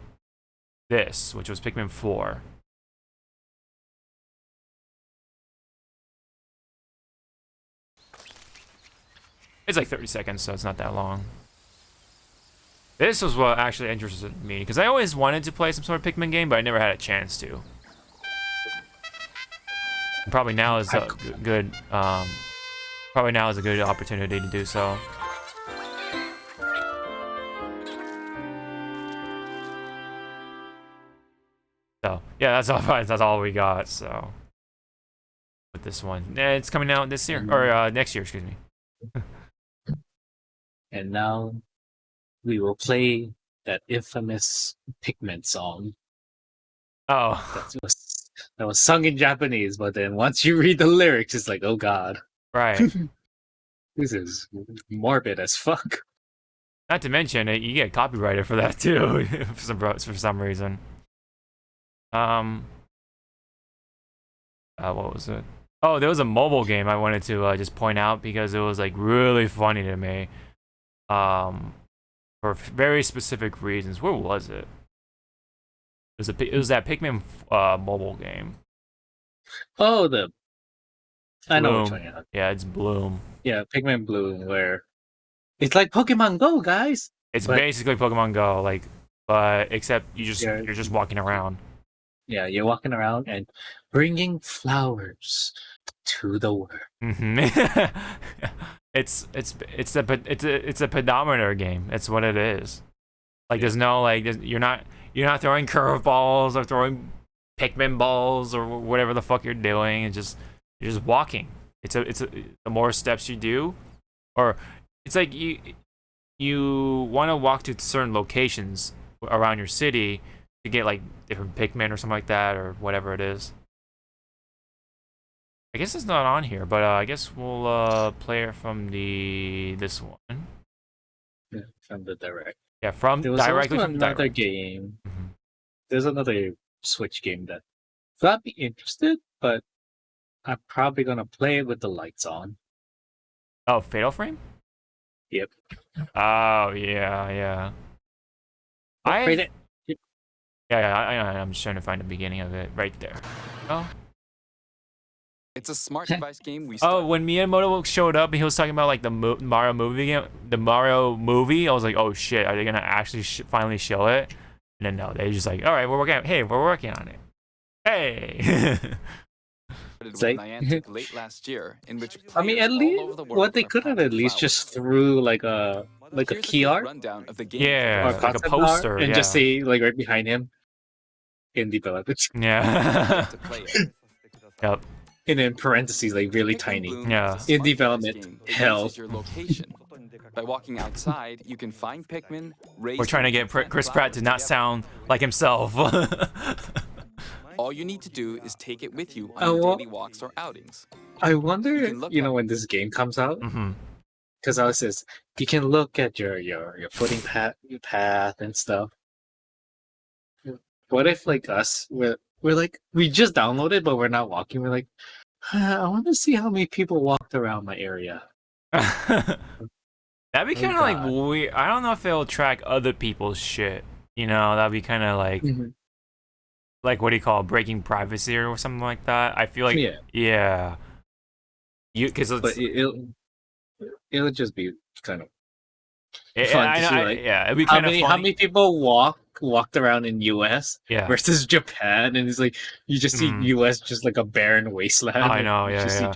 this, which was Pikmin 4. It's like 30 seconds, so it's not that long. This was what actually interested me, because I always wanted to play some sort of Pikmin game, but I never had a chance to. And probably now is a good, probably now is a good opportunity to do so. So yeah, that's all we got. So with this one, it's coming out this year or next year, excuse me. And now we will play that infamous Pikmin song. Oh, that was sung in Japanese, but then once you read the lyrics, it's like, oh god, right. This is morbid as fuck. Not to mention, you get copyrighted for that too, for some reason. What was it? Oh, there was a mobile game I wanted to just point out because it was like really funny to me. For very specific reasons. Where was it? It was that Pikmin mobile game. Oh, I know Bloom. which one. Yeah, it's Bloom. Yeah, Pikmin Bloom, where it's like Pokemon Go, guys. It's basically Pokemon Go, but except you're just walking around. Yeah, you're walking around and bringing flowers to the world. Mm-hmm. It's a pedometer game. That's what it is. Like there's no you're not throwing curveballs or throwing Pikmin balls or whatever the fuck you're doing. You're just walking. The more steps you do, or it's like you want to walk to certain locations around your city to get like different Pikmin or something like that or whatever it is. I guess it's not on here, but I guess we'll play it from this one. Yeah, from the direct. Yeah, directly from another direct. Game. Mm-hmm. There's another Switch game that I'd be interested, but I'm probably gonna play it with the lights on. Oh, Fatal Frame? Yep. Oh yeah. I'm just trying to find the beginning of it right there. Oh. It's a smart device game. When Miyamoto showed up, he was talking about like the Mario movie game, the Mario movie. I was like, oh shit, are they gonna actually finally show it? And then no, they just like, all right, we're working on it. Hey. Niantic late last year, in which I mean, at least what they could have at least just threw like a key art rundown of the game, yeah, or like a poster, and just say like right behind him, in development. Yeah. Yep. And in parentheses, like really tiny. Yeah. In development, hell. Your location. By walking outside, you can find Pikmin. We're trying to get Chris Pratt to not sound like himself. All you need to do is take it with you on your daily walks or outings. I wonder, when this game comes out, because I was just, you can look at your footing path and stuff. What if like us, we're like, we just downloaded, but we're not walking. We're like, I want to see how many people walked around my area. That'd be kind of like weird. I don't know if it'll track other people's shit. That'd be kind of like, like what do you call it, breaking privacy or something like that. I feel like, yeah. But it'll just be kind of Yeah, it'd be kind of funny. How many people walked around in US versus Japan, and it's like you just see US just like a barren wasteland. I know, yeah.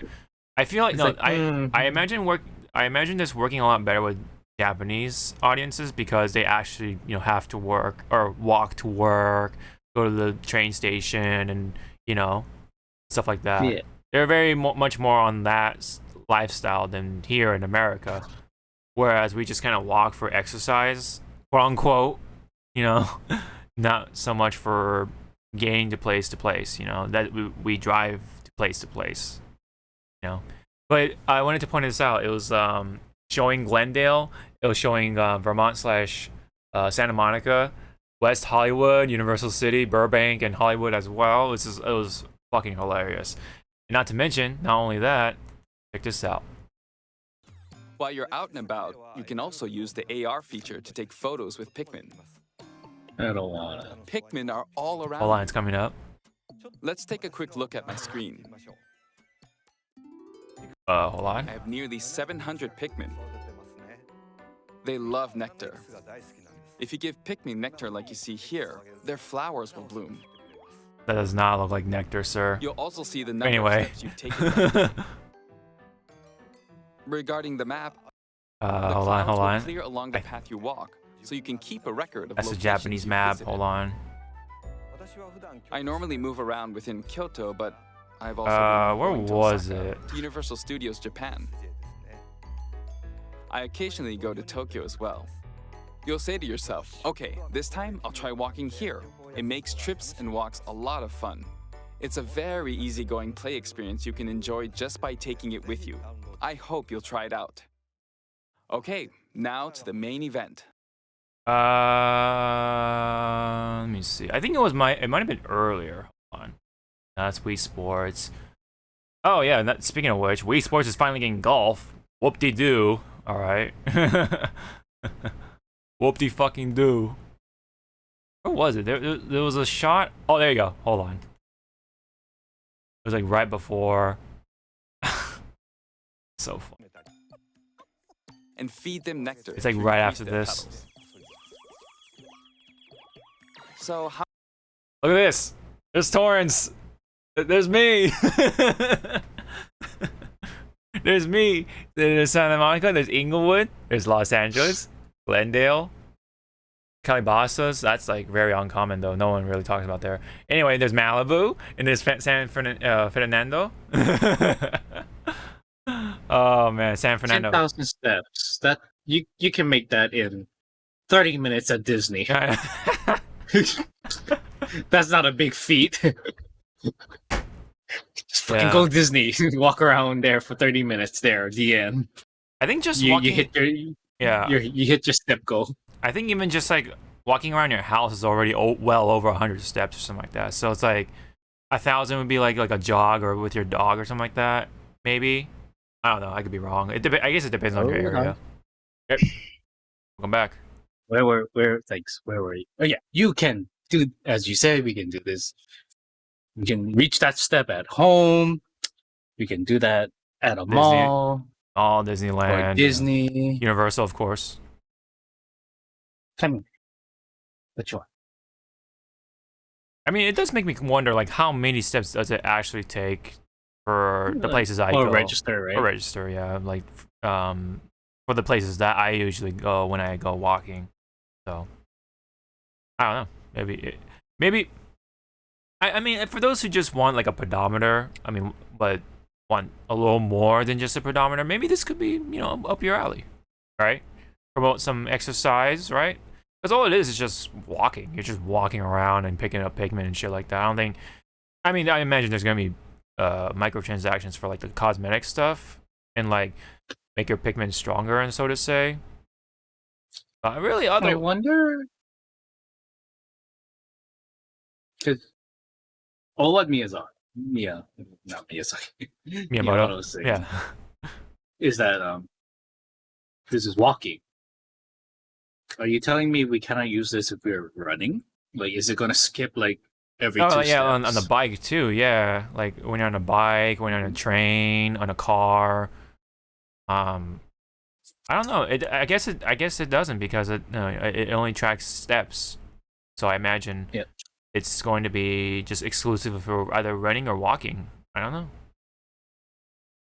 I feel like I imagine this working a lot better with Japanese audiences because they actually have to work or walk to work, go to the train station, and stuff like that. Yeah. They're very much more on that lifestyle than here in America, whereas we just kind of walk for exercise, quote unquote. Not so much for getting to place. That we drive to place. But I wanted to point this out. It was showing Glendale. It was showing Vermont / Santa Monica, West Hollywood, Universal City, Burbank, and Hollywood as well. It was fucking hilarious. And not to mention, not only that, check this out. While you're out and about, you can also use the AR feature to take photos with Pikmin. I don't want to. Pikmin are all around. Hold on, it's coming up. Let's take a quick look at my screen. Hold on. I have nearly 700 Pikmin. They love nectar. If you give Pikmin nectar like you see here, their flowers will bloom. That does not look like nectar, sir. You'll also see the number of steps you've taken. Regarding the map, hold on. Clear along the path you walk, so you can keep a record of That's a Japanese map. Hold on. I normally move around within Kyoto, but I've also where was it? To Universal Studios Japan. I occasionally go to Tokyo as well. You'll say to yourself, okay, this time I'll try walking here. It makes trips and walks a lot of fun. It's a very easygoing play experience you can enjoy just by taking it with you. I hope you'll try it out. Okay, now to the main event. Let me see. I think it might have been earlier. Hold on. That's Wii Sports. Oh yeah, speaking of which, Wii Sports is finally getting golf. Whoop-de-doo. All right. Whoop-de-fucking-doo. Where was it? There was a shot. Oh, there you go. Hold on. It was like right before. So fun. And feed them nectar. It's like right after this. Petals. So how? Look at this. There's Torrance. There's me. There's me. There's Santa Monica. There's Inglewood. There's Los Angeles. Glendale. Calabasas. That's like very uncommon though. No one really talks about there. Anyway, there's Malibu and there's San Fernando. Oh man, San Fernando. 10,000 steps. That you can make that in 30 minutes at Disney. That's not a big feat. Just fucking go Disney. Walk around there for 30 minutes there. The end. I think just you walking... hit your you hit your step goal. I think even just like walking around your house is already well over 100 steps or something like that. So it's like 1,000 would be like a jog or with your dog or something like that. Maybe. I don't know. I could be wrong. I guess it depends on your area. Yep. Welcome back. Where thanks. Where were you? Oh yeah, you can do as you said. We can do this. We can reach that step at home. We can do that at a mall. All Disneyland. Or Disney. Universal, of course. Tell me. Which one? I mean, it does make me wonder, like, how many steps does it actually take for the places I go? Or register, right? Or register, yeah. Like, for the places that I usually go when I go walking. So, I don't know. Maybe. I mean, for those who just want like a pedometer, I mean, but want a little more than just a pedometer, maybe this could be, up your alley, right? Promote some exercise, right? Because all it is just walking. You're just walking around and picking up Pikmin and shit like that. I imagine there's gonna be microtransactions for like the cosmetic stuff and like make your Pikmin stronger and so to say. Really, I wonder because all what Miyamoto, yeah, is that this is walking. Are you telling me we cannot use this if we're running? Like, is it gonna skip like every 2 steps? Yeah, on the bike too. Yeah, like when you're on a bike, when you're on a train, on a car. I don't know. I guess it doesn't because it only tracks steps. So I imagine it's going to be just exclusive for either running or walking. I don't know.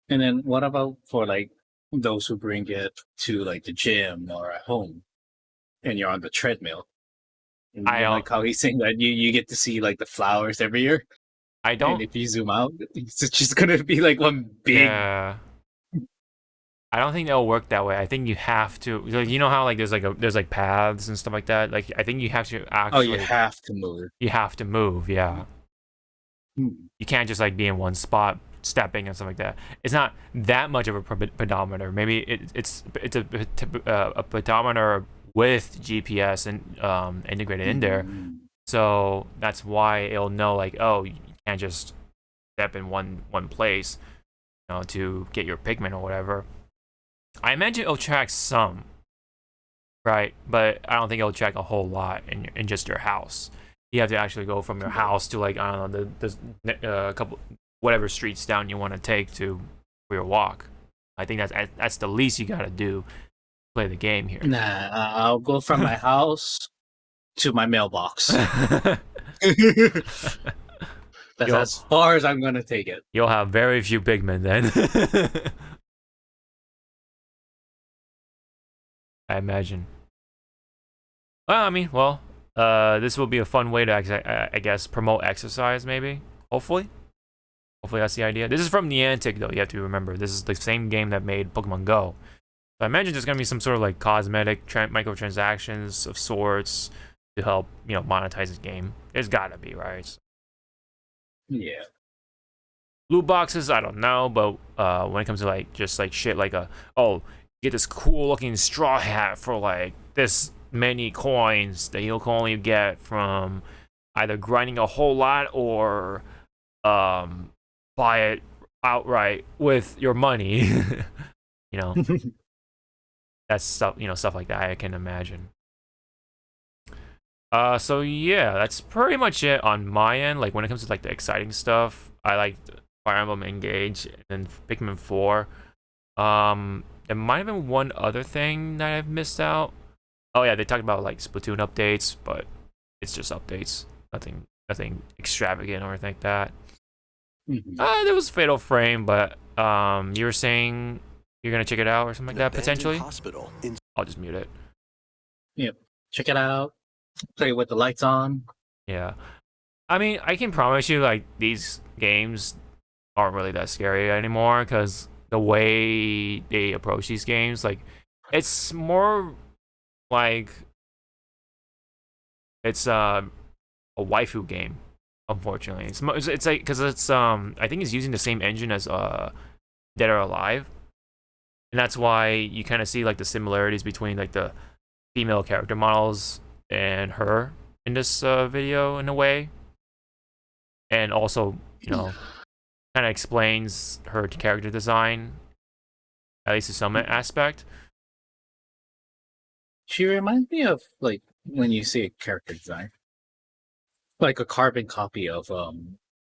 And then what about for like those who bring it to like the gym or at home, and you're on the treadmill? And I don't like how he's saying that you get to see like the flowers every year. I don't. And if you zoom out, it's just gonna be like one big. Yeah. I don't think that'll work that way. I think you have to, like, you know how like there's like paths and stuff like that. Like I think you have to actually. Oh, you have to move. You have to move, yeah. You can't just like be in one spot stepping and stuff like that. It's not that much of a pedometer. Maybe it's a pedometer with GPS and integrated in there. So that's why it'll know like, oh, you can't just step in one place, you know, to get your Pikmin or whatever. I imagine it'll track some, right? But I don't think it'll track a whole lot in just your house. You have to actually go from your house to like, I don't know, the couple whatever streets down you want to take to for your walk. I think that's the least you gotta do. Play the game here. Nah, I'll go from my house to my mailbox. That's as far as I'm gonna take it. You'll have very few Pikmin then. I imagine. Well, I mean, this will be a fun way to, I guess, promote exercise, maybe. Hopefully that's the idea. This is from Niantic, though. You have to remember, this is the same game that made Pokemon Go. So I imagine there's gonna be some sort of like cosmetic microtransactions of sorts to help, you know, monetize this game. There's gotta be, right? Yeah. Loot boxes, I don't know, but when it comes to like just like shit like get this cool looking straw hat for like this many coins that you'll only get from either grinding a whole lot or buy it outright with your money. You know. That's stuff, you know, stuff like that I can imagine. So yeah, that's pretty much it on my end. Like when it comes to like the exciting stuff, I like Fire Emblem Engage and Pikmin 4. There might have been one other thing that I've missed out. Oh yeah, they talked about like Splatoon updates, but it's just updates. Nothing extravagant or anything like that. There was Fatal Frame, but you were saying you're gonna check it out or something like that potentially. I'll just mute it. Yep, check it out. Play with the lights on. Yeah, I mean, I can promise you, like these games aren't really that scary anymore because the way they approach these games, like it's more like it's a waifu game. Unfortunately, it's like because it's I think it's using the same engine as Dead or Alive, and that's why you kind of see like the similarities between like the female character models and her in this video in a way, and also, you know, kind of explains her character design, at least to some aspect. She reminds me of like when you see a character design, like a carbon copy of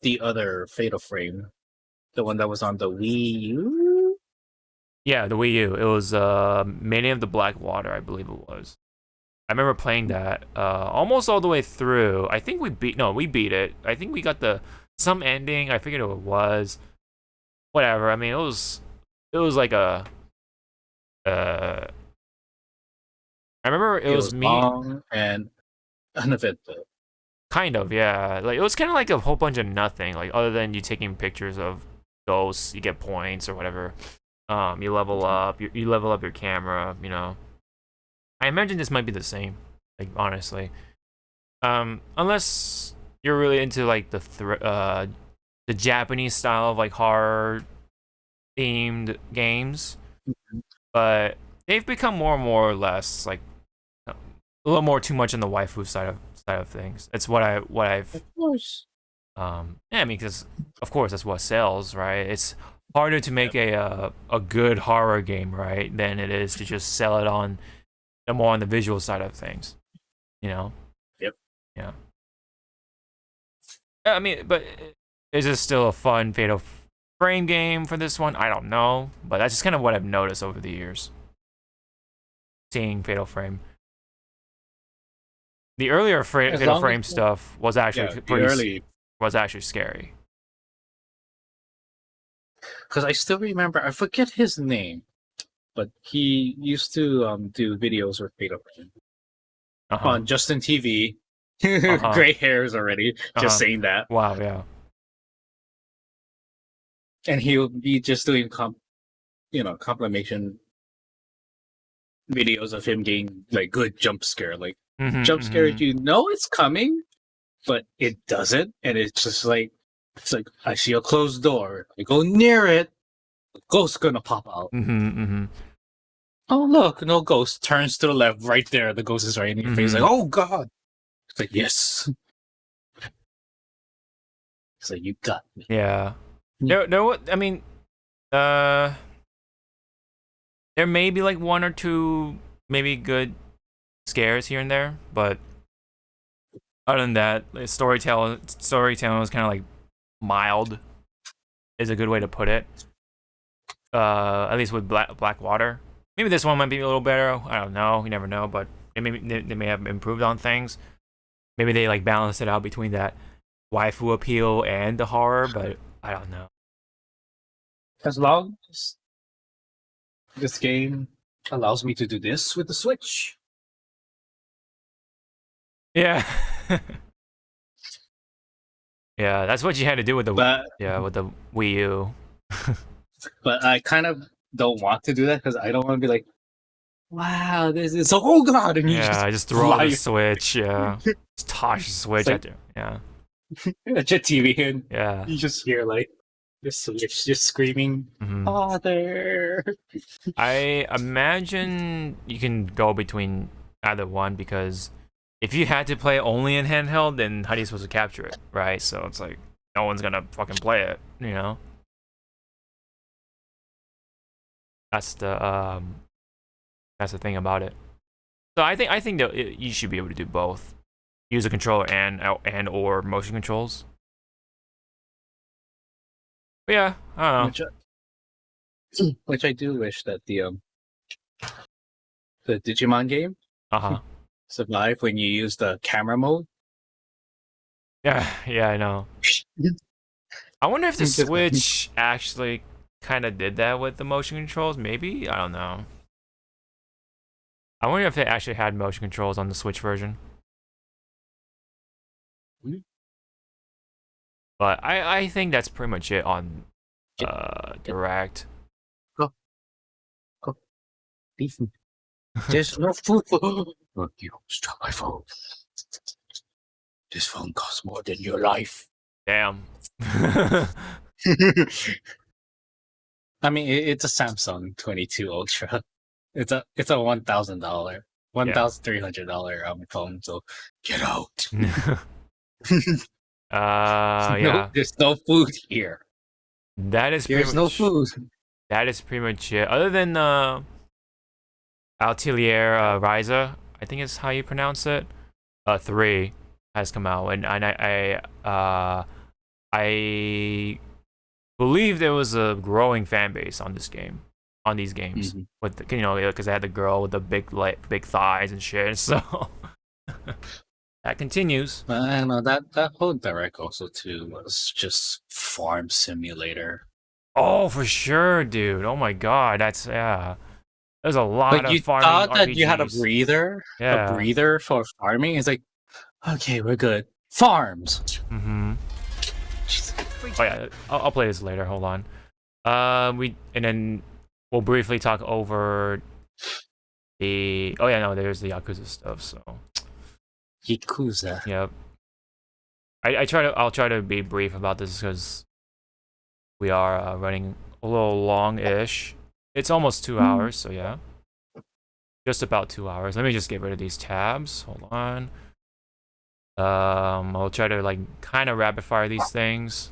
the other Fatal Frame, the one that was on the Wii U. Yeah, the Wii U. It was Mania of the Black Water, I believe it was. I remember playing that almost all the way through. I think we beat it. I think we got some ending. I figured it was whatever. I mean, it was like a I remember it was me long and uneventful. Kind of, yeah. Like it was kind of like a whole bunch of nothing. Like other than you taking pictures of ghosts, you get points or whatever. You level up. You level up your camera. You know. I imagine this might be the same. Like honestly, unless you're really into like the Japanese style of like horror themed games, but they've become more and more or less like a little more too much on the waifu side of things. It's what I've. Of course. Yeah, I mean, because of course that's what sells, right? It's harder to make a good horror game, right, than it is to just sell it on more on the visual side of things, you know. Yep. Yeah. I mean, but is this still a fun Fatal Frame game for this one? I don't know, but that's just kind of what I've noticed over the years. seeing Fatal Frame. The earlier Fatal Frame stuff was actually was actually scary. Because I still remember, I forget his name, but he used to do videos with Fatal Frame on Justin TV. Gray hairs already, just saying that. Wow, yeah. And he'll be just doing compilation videos of him getting like good jump scare, like jump scare. You know it's coming, but it doesn't, and it's just like I see a closed door. I go near it, the ghost's gonna pop out. Oh look, no ghost. Turns to the left, right there. The ghost is right in your face. Like, oh god. It's like, yes. It's like, you got me. Yeah. I mean, there may be like one or two maybe good scares here and there, but other than that, storytelling was kind of like mild, is a good way to put it. At least with Blackwater. Maybe this one might be a little better. I don't know. You never know, but they may have improved on things. Maybe they like balance it out between that waifu appeal and the horror, but I don't know. As long as this game allows me to do this with the Switch. Yeah. Yeah, that's what you had to do with the with the Wii U. But I kind of don't want to do that because I don't want to be like, wow, this is oh god, and you just throw the Switch, just toss the Switch at you, at your TV, and you just hear like the Switch just screaming, Father. I imagine you can go between either one, because if you had to play only in handheld, then how are you supposed to capture it, right? So it's like no one's gonna fucking play it, you know. That's the thing about it. So I think that you should be able to do both. Use a controller and or motion controls. But yeah, I don't know. Which I do wish that the Digimon game survive when you use the camera mode. Yeah, I know. I wonder if the Switch actually kind of did that with the motion controls. Maybe, I don't know. I wonder if they actually had motion controls on the Switch version. But I think that's pretty much it on Direct. Go. Beef. There's no food for you. Stop my phone. This phone costs more than your life. Damn. I mean, it's a Samsung 22 Ultra. It's a $1,000, $1,300 phone. So get out. Yeah. There's no food here. There's no food. That is pretty much it. Other than Atelier Ryza, I think is how you pronounce it. 3 has come out, and I believe there was a growing fan base on this game, on these games, with the, because they had the girl with the big thighs and shit. So that continues. I don't know, that whole Direct also too was just farm simulator. Oh, for sure, dude. Oh my god, that's There's a lot of farming. You thought that RPGs. You had a breather for farming. It's like, okay, we're good. Farms. Oh yeah, I'll play this later. Hold on. And then we'll briefly talk over the. Oh yeah, no, there's the Yakuza stuff. So. Yakuza. Yep. I'll try to be brief about this because we are running a little long-ish. It's almost 2 hours, so yeah. Just about 2 hours. Let me just get rid of these tabs. Hold on. I'll try to kind of rapid fire these things.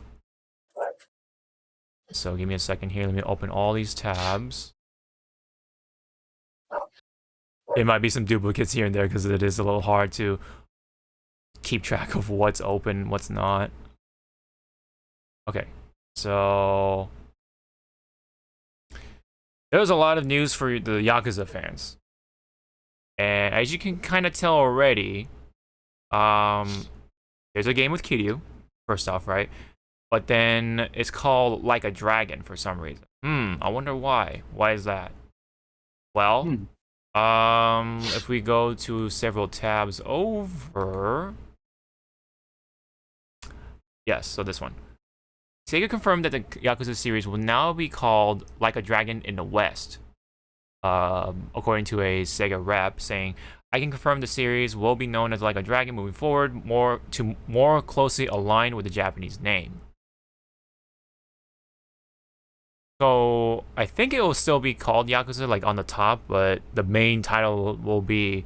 So give me a second here. Let me open all these tabs. There might be some duplicates here and there because it is a little hard to keep track of what's open, what's not. Okay, so there's a lot of news for the Yakuza fans. And as you can kind of tell already, there's a game with Kiryu, first off, right? But then it's called Like a Dragon for some reason. I wonder why. Why is that? Well, if we go to several tabs over... Yes, so this one. Sega confirmed that the Yakuza series will now be called Like a Dragon in the West. According to a Sega rep saying, I can confirm the series will be known as Like a Dragon moving forward, more closely aligned with the Japanese name. So I think it will still be called Yakuza, like on the top, but the main title will be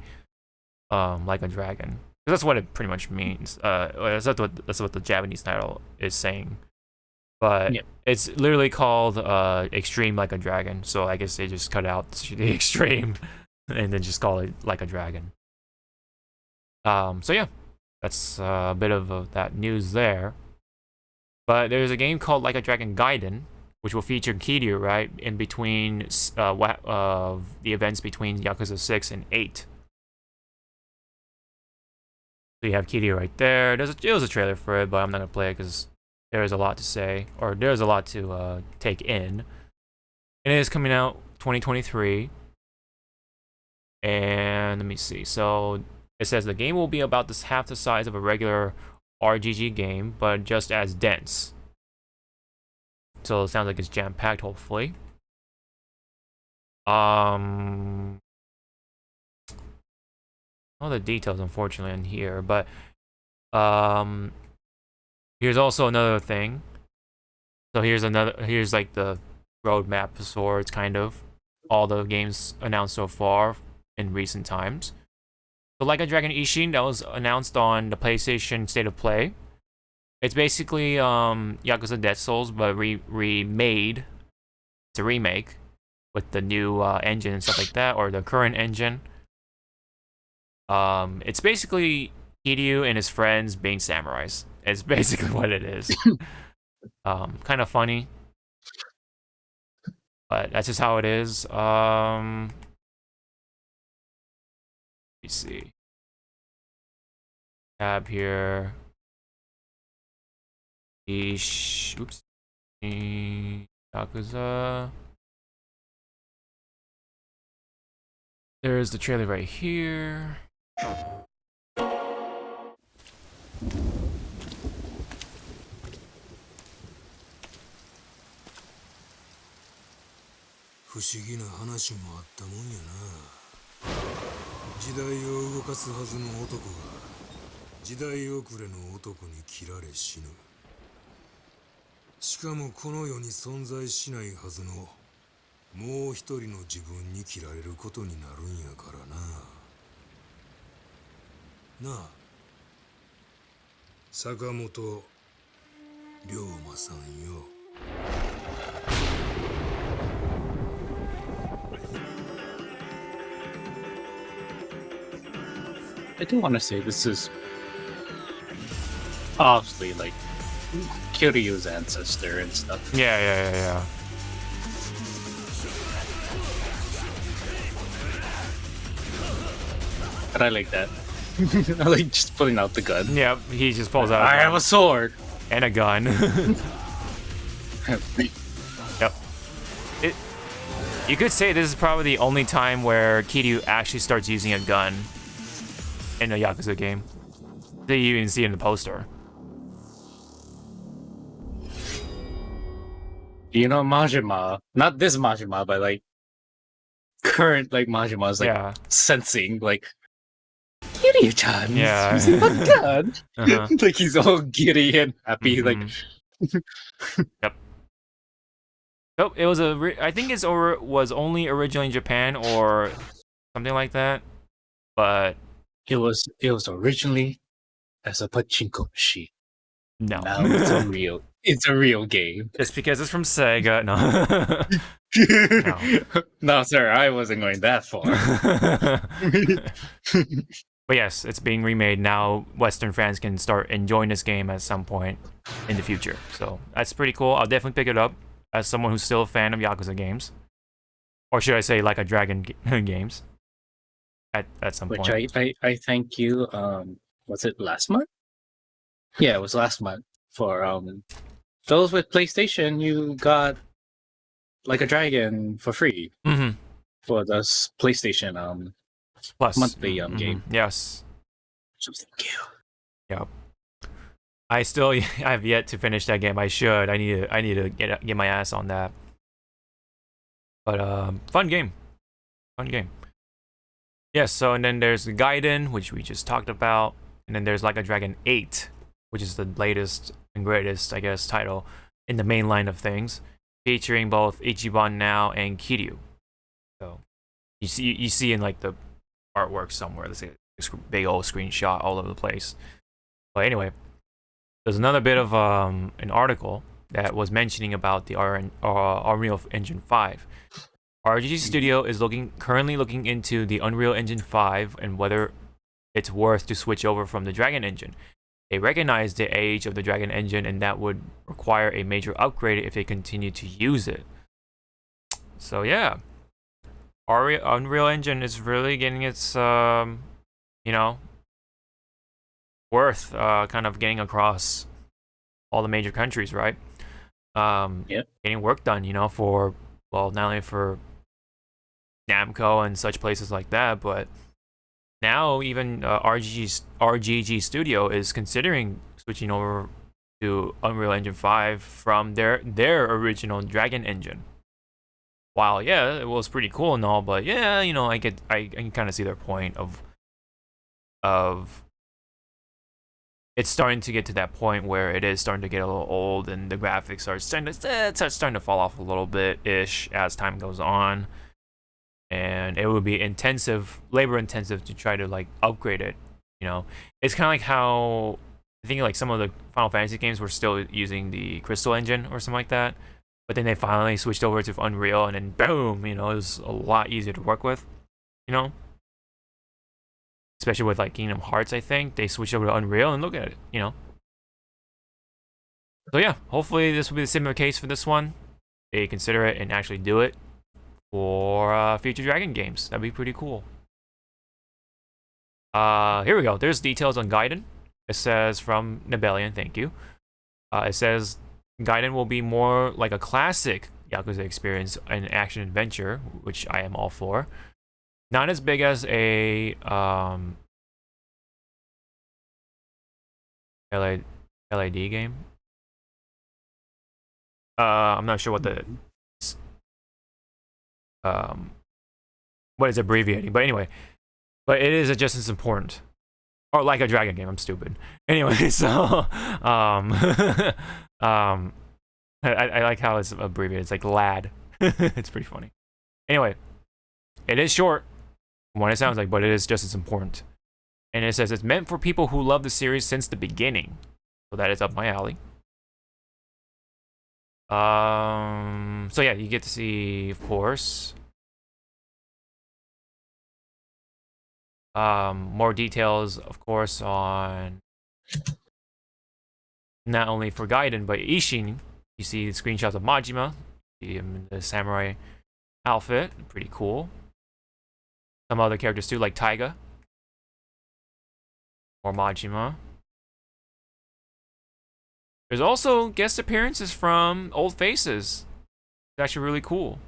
Like a Dragon. That's what it pretty much means. That's what the Japanese title is saying. But it's literally called Extreme Like a Dragon. So I guess they just cut out the extreme and then just call it Like a Dragon. So yeah, that's a bit of that news there. But there's a game called Like a Dragon Gaiden, which will feature Kiryu, right, in between the events between Yakuza 6 and 8. So you have Kiryu right there. It was a trailer for it, but I'm not going to play it because there's a lot to say, or there's a lot to take in. It is coming out 2023. And let me see. So it says the game will be about half the size of a regular RGG game, but just as dense. So it sounds like it's jam-packed, hopefully. All the details, unfortunately, in here, but here's also another thing. So here's like the roadmap of sorts, kind of all the games announced so far in recent times. So Like a Dragon Ishin, that was announced on the PlayStation State of Play. It's basically Yakuza Dead Souls, but remade. It's a remake with the new engine and stuff like that, or the current engine. It's basically Kiryu and his friends being samurais. It's basically what it is. Kind of funny, but that's just how it is. Let me see. Tab here. Oops. Yakuza. There's the trailer right here. I do want to say this is obviously like Kiryu's ancestor and stuff. Yeah. But I like that. I like just pulling out the gun. Yep, he just pulls out. I have a sword and a gun. Yep. You could say this is probably the only time where Kiryu actually starts using a gun in a Yakuza game. That you even see in the poster. You know, Majima, not this Majima, but like current like Majima's like sensing like Kiryu-chan using a gun. Like he's all giddy and happy. Like yep. Nope, it was I think it was only originally in Japan or something like that, but it was originally as a pachinko machine. No, now it's a real game. Just because it's from Sega, no. No, sir, I wasn't going that far. But yes, it's being remade now. Western fans can start enjoying this game at some point in the future. So that's pretty cool. I'll definitely pick it up as someone who's still a fan of Yakuza games. Or should I say Like a Dragon games. at some Which point. I thank you. Was it last month? Yeah, it was last month. For those with PlayStation, you got Like a Dragon for free for the PlayStation Plus monthly game. Yes. So thank you. Yep. I have yet to finish that game. I should. I need to get my ass on that. But fun game. Yes. So and then there's Gaiden, which we just talked about, and then there's Like a Dragon 8, which is the latest and greatest, I guess, title in the main line of things, featuring both Ichiban now and Kiryu. So you see in like the artwork somewhere. There's a big old screenshot all over the place. But anyway, there's another bit of an article that was mentioning about the Unreal Engine 5. RGG Studio is currently looking into the Unreal Engine 5 and whether it's worth to switch over from the Dragon Engine. They recognize the age of the Dragon Engine and that would require a major upgrade if they continue to use it. So yeah, Unreal Engine is really getting its worth kind of getting across all the major countries, right? Getting work done, for not only for Namco and such places like that, but now even RGG Studio is considering switching over to Unreal Engine 5 from their original Dragon Engine. While yeah, it was pretty cool and all, but yeah, I can kind of see their point of it's starting to get to that point where it is starting to get a little old and the graphics are starting to fall off a little bit ish as time goes on. And it would be labor intensive to try to like upgrade it. It's kind of like how I think like some of the Final Fantasy games were still using the Crystal Engine or something like that, but then they finally switched over to Unreal, and then boom, it was a lot easier to work with. Especially with like Kingdom Hearts, I think they switched over to Unreal, and look at it. So yeah, hopefully this will be the similar case for this one. They consider it and actually do it for future Dragon games. That'd be pretty cool. Here we go. There's details on Gaiden. It says from Nebelian, thank you. It says Gaiden will be more like a classic Yakuza experience, an action adventure, which I am all for. Not as big as a LAD game. I'm not sure what what it's abbreviating, but anyway, but it is just as important. Or Like a Dragon game. I'm stupid. Anyway, so I like how it's abbreviated. It's like LAD. It's pretty funny. Anyway, it is short, what it sounds like, but it is just as important. And it says it's meant for people who love the series since the beginning. So that is up my alley. So yeah, you get to see, of course, more details, of course, on not only for Gaiden, but Ishin. You see screenshots of Majima. You see him in the samurai outfit. Pretty cool. Some other characters too, like Taiga. Or Majima. There's also guest appearances from old faces. It's actually really cool.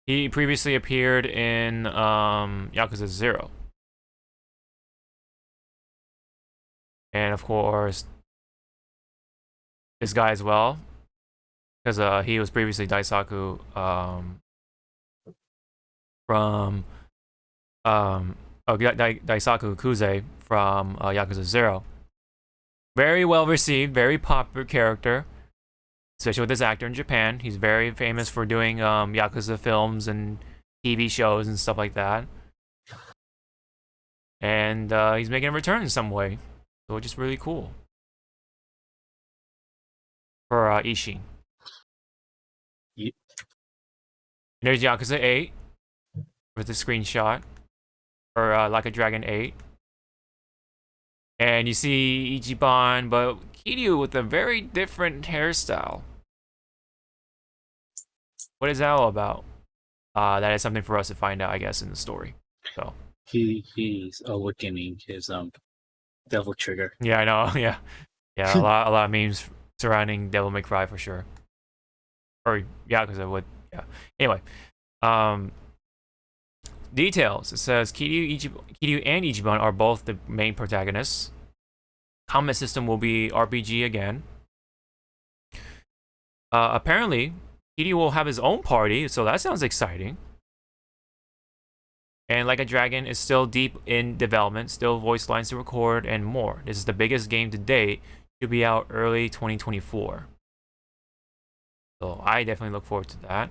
He previously appeared in Yakuza 0. And of course, this guy as well. Because he was previously Daisaku from Daisaku Kuze from Yakuza 0. Very well received, very popular character, especially with this actor in Japan. He's very famous for doing Yakuza films and TV shows and stuff like that. And he's making a return in some way, so it's just really cool for Ishin. Yep. There's Yakuza 8 with the screenshot, or Like a Dragon 8. And you see Ichiban, but Kiryu with a very different hairstyle. What is that all about? that is something for us to find out, I guess, in the story. So he's awakening his devil trigger. Yeah, I know. Yeah, yeah. A lot of memes surrounding Devil May Cry for sure. Or yeah, because I would. Yeah. Anyway, details. It says Kiryu and Ichiban are both the main protagonists. Combat system will be RPG again. Apparently, Kiryu will have his own party, so that sounds exciting. And Like a Dragon is still deep in development, still voice lines to record, and more. This is the biggest game to date. Should be out early 2024. So I definitely look forward to that.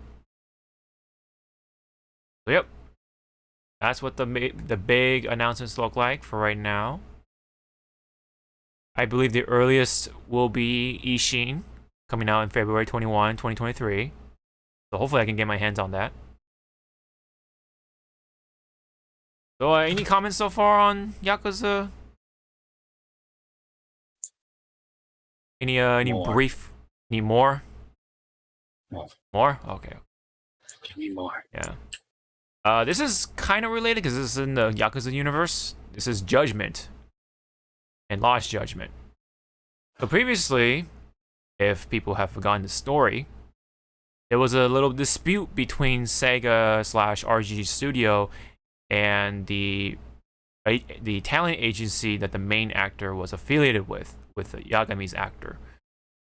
So yep, that's what the big announcements look like for right now. I believe the earliest will be Ishin, coming out in February 21, 2023. So hopefully I can get my hands on that. So any comments so far on Yakuza? Any More. brief? Need more? More? Okay. Give me more. Yeah. This is kind of related because this is in the Yakuza universe. This is Judgment and Lost Judgment. So previously, if people have forgotten the story, there was a little dispute between Sega/RG Studio and the talent agency that the main actor was affiliated with Yagami's actor.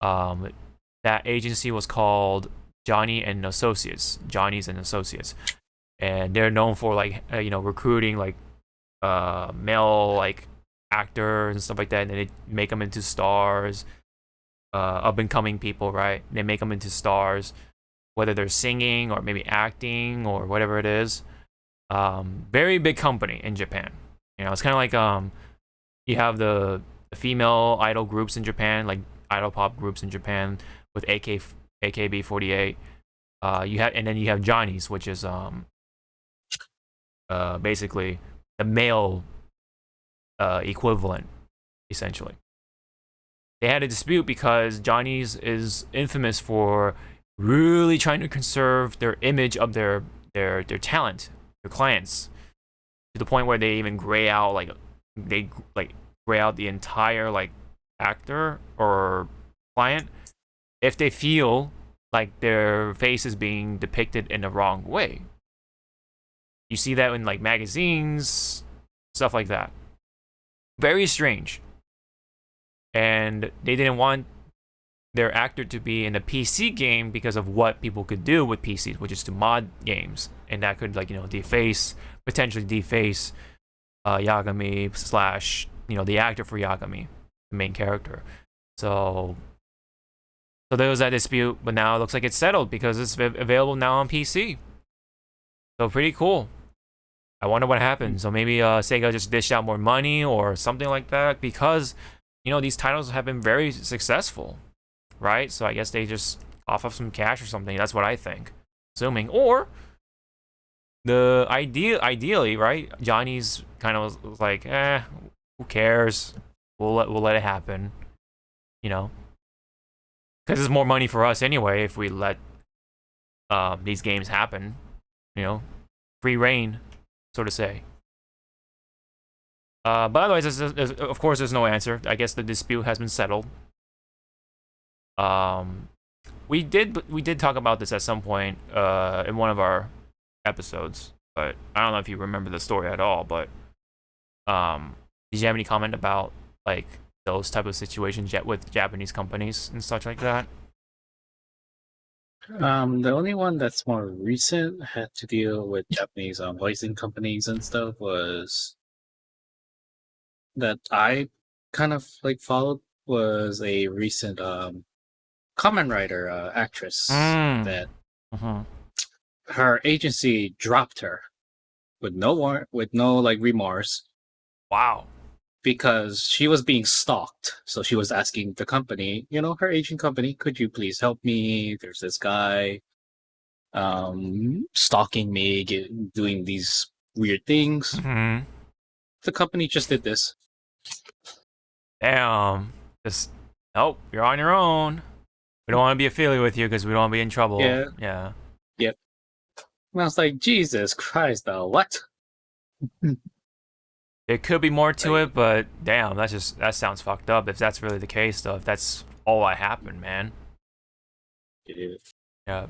That agency was called Johnny's and Associates, and they're known for like recruiting like male like actors and stuff like that, and they make them into stars, up and coming people, right? They make them into stars, whether they're singing or maybe acting or whatever it is. Very big company in Japan. It's kind of like you have the female idol groups in Japan, like idol pop groups in Japan with AKB48. And then you have Johnny's, which is basically the male equivalent, essentially. They had a dispute because Johnny's is infamous for really trying to conserve their image of their talent, their clients, to the point where they even gray out gray out the entire like actor or client if they feel like their face is being depicted in the wrong way. You see that in like magazines, stuff like that. Very strange. And they didn't want their actor to be in a PC game because of what people could do with PCs, which is to mod games, and that could potentially deface Yagami / the actor for Yagami, the main character. So there was that dispute, but now it looks like it's settled because it's available now on PC. So pretty cool. I wonder what happened. So maybe Sega just dished out more money or something like that, because these titles have been very successful, right? So I guess they just cough up some cash or something. That's what I think, assuming. Or ideally, right? Johnny's kind of was like, who cares? We'll let it happen, because it's more money for us anyway if we let these games happen, free reign, so to say. But otherwise, of course, there's no answer. I guess the dispute has been settled. We did talk about this at some point in one of our episodes, but I don't know if you remember the story at all. But did you have any comment about like those type of situations with Japanese companies and such like that? The only one that's more recent had to deal with Japanese voicing companies and stuff was that I kind of like followed was a recent Kamen Rider actress that her agency dropped her with no like remorse. Wow. Because she was being stalked. So she was asking the company, her agent company, could you please help me? There's this guy stalking me, doing these weird things. Mm-hmm. The company just did this. Damn. Nope, you're on your own. We don't want to be affiliated with you because we don't want to be in trouble. Yeah. Yeah. Yep. And I was like, Jesus Christ, though, what? There could be more to it, but damn, that sounds fucked up. If that's really the case, though, if that's all that happened, man. It is. Yeah,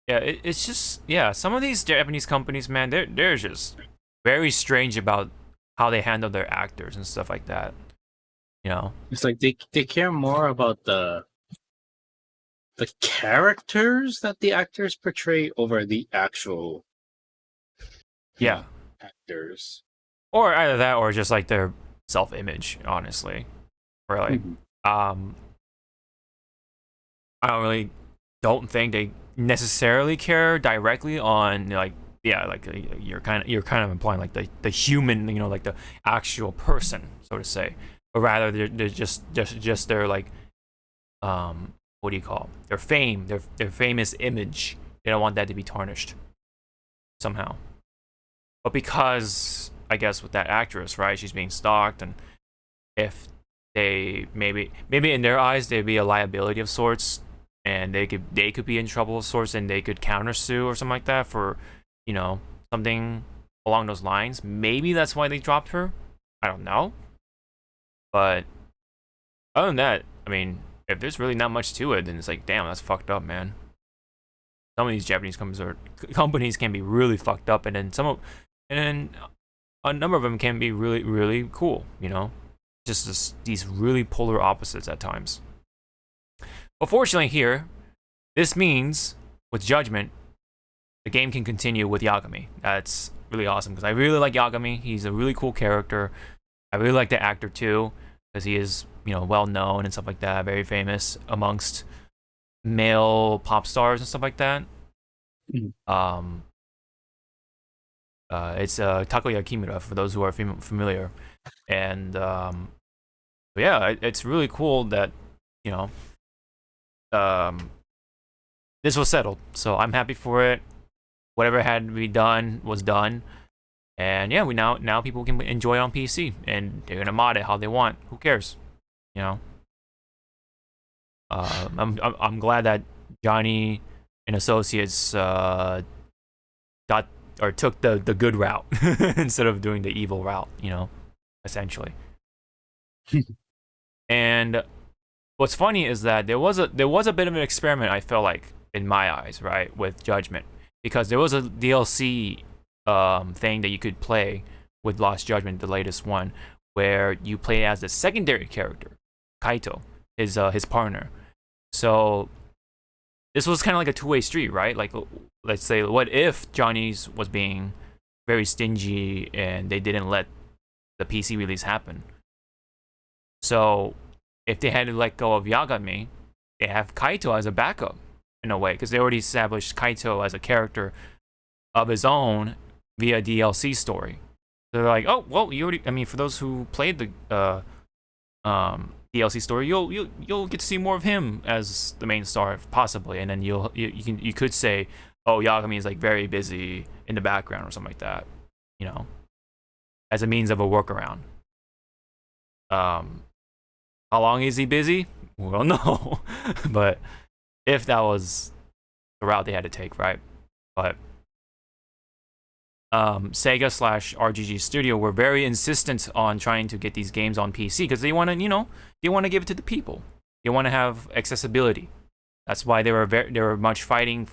yeah. It's just some of these Japanese companies, man, they're just very strange about how they handle their actors and stuff like that. You know, it's like they care more about the characters that the actors portray over the actual actors. Or either that, or just like their self-image, honestly. Really, I don't think they necessarily care directly on you're kind of implying like the human, you know, like the actual person, so to say, but rather they're just their like what do you call their fame, their famous image. They don't want that to be tarnished somehow. But because I guess with that actress, right, she's being stalked, and if they maybe in their eyes they'd be a liability of sorts, and they could be in trouble of sorts, and they could countersue or something like that for, you know, something along those lines. Maybe that's why they dropped her. I don't know. But other than that, I mean, if there's really not much to it, then it's like, damn, that's fucked up, man. Some of these Japanese companies can be really fucked up, and then a number of them can be really, really cool, you know? Just these really polar opposites at times. But fortunately here, this means, with Judgment, the game can continue with Yagami. That's really awesome, because I really like Yagami. He's a really cool character. I really like the actor, too, because he is, you know, well-known and stuff like that, very famous amongst male pop stars and stuff like that. It's Takuya Kimura, for those who are familiar. And yeah, it's really cool that, you know, this was settled. So I'm happy for it. Whatever had to be done was done. And yeah, we now people can enjoy it on PC, and they're gonna mod it how they want. Who cares? You know. I'm glad that Johnny and Associates took the good route instead of doing the evil route, you know, essentially. And what's funny is that there was a bit of an experiment, I felt like, in my eyes, right, with Judgment, because there was a DLC thing that you could play with Lost Judgment, the latest one, where you play as the secondary character, Kaito, his partner. So this was kind of like a two-way street, right? Like, let's say, what if Johnny's was being very stingy and they didn't let the PC release happen? So if they had to let go of Yagami, they have Kaito as a backup in a way, because they already established Kaito as a character of his own via DLC story. So they're like, oh well, you already. I mean, for those who played the DLC story, you'll get to see more of him as the main star, possibly, and then you could say, oh, Yagami is like very busy in the background or something like that, you know, as a means of a workaround. How long is he busy? We don't know. But if that was the route they had to take, right? But Sega/RGG Studio were very insistent on trying to get these games on PC, because they want to, you know, they want to give it to the people. They want to have accessibility. That's why they were much fighting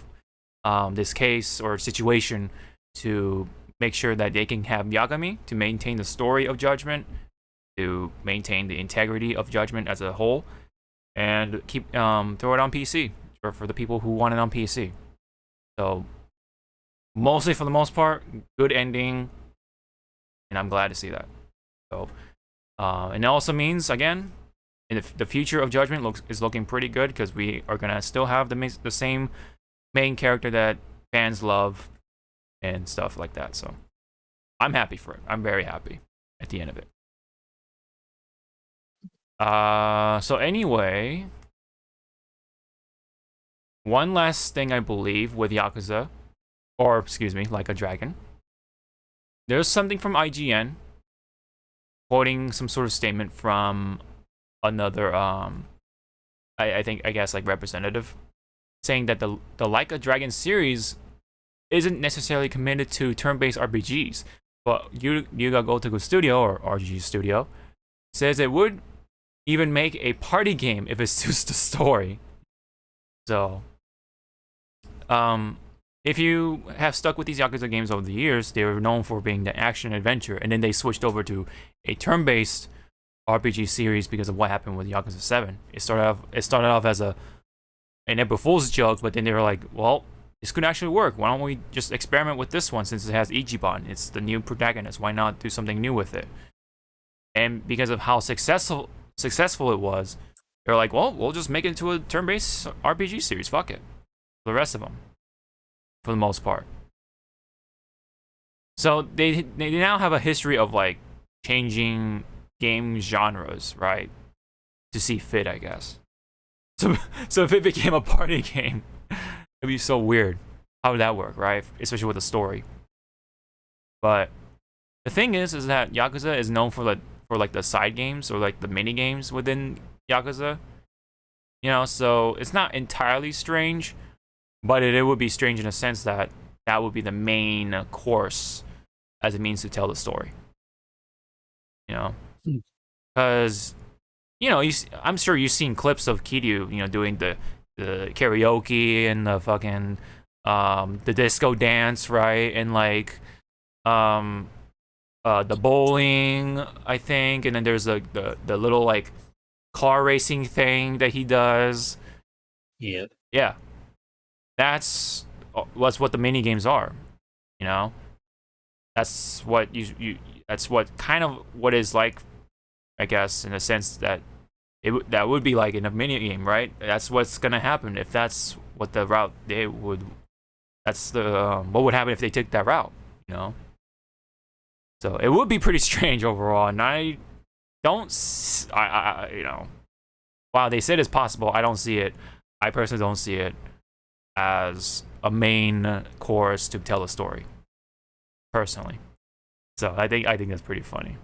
this case or situation to make sure that they can have Yagami to maintain the story of Judgment, to maintain the integrity of Judgment as a whole, and keep throw it on PC for the people who want it on PC. So mostly, for the most part, good ending, and I'm glad to see that. So and it also means, again, in the future of Judgment is looking pretty good, because we are gonna still have the same main character that fans love and stuff like that. So I'm happy for it. I'm very happy at the end of it. So anyway, one last thing, I believe, with Yakuza, or excuse me, Like a Dragon. There's something from IGN quoting some sort of statement from another I guess like representative, saying that the Like a Dragon series isn't necessarily committed to turn-based RPGs, but Yuga Gotoku Studio, or RGG Studio, says it would even make a party game if it suits the story. So, if you have stuck with these Yakuza games over the years, they were known for being the action adventure, and then they switched over to a turn-based RPG series because of what happened with Yakuza 7. It started off as an April Fool's joke, but then they were like, well, this could actually work. Why don't we just experiment with this one since it has Ichiban? It's the new protagonist. Why not do something new with it? And because of how successful it was, they're like, well, we'll just make it into a turn-based RPG series. Fuck it. The rest of them, for the most part. So they now have a history of like changing game genres, right? To see fit, I guess. So if it became a party game, it'd be so weird. How would that work, right? Especially with the story. But the thing is that Yakuza is known for like the side games or like the mini games within Yakuza. You know, so it's not entirely strange, but it would be strange in a sense that that would be the main course as a means to tell the story. You know, because you know, I'm sure you've seen clips of Kiryu, you know, doing the karaoke and the fucking the disco dance, right? And like the bowling, I think, and then there's the little like car racing thing that he does. Yeah, that's what the mini games are, you know. That's what that's what kind of what is like, I guess, in a sense that that would be like in a mini game, right? That's what's gonna happen if that's what the route they would. That's the what would happen if they took that route, you know. So it would be pretty strange overall, and I you know, while they said it's possible, I don't see it. I personally don't see it as a main course to tell a story, personally. So I think that's pretty funny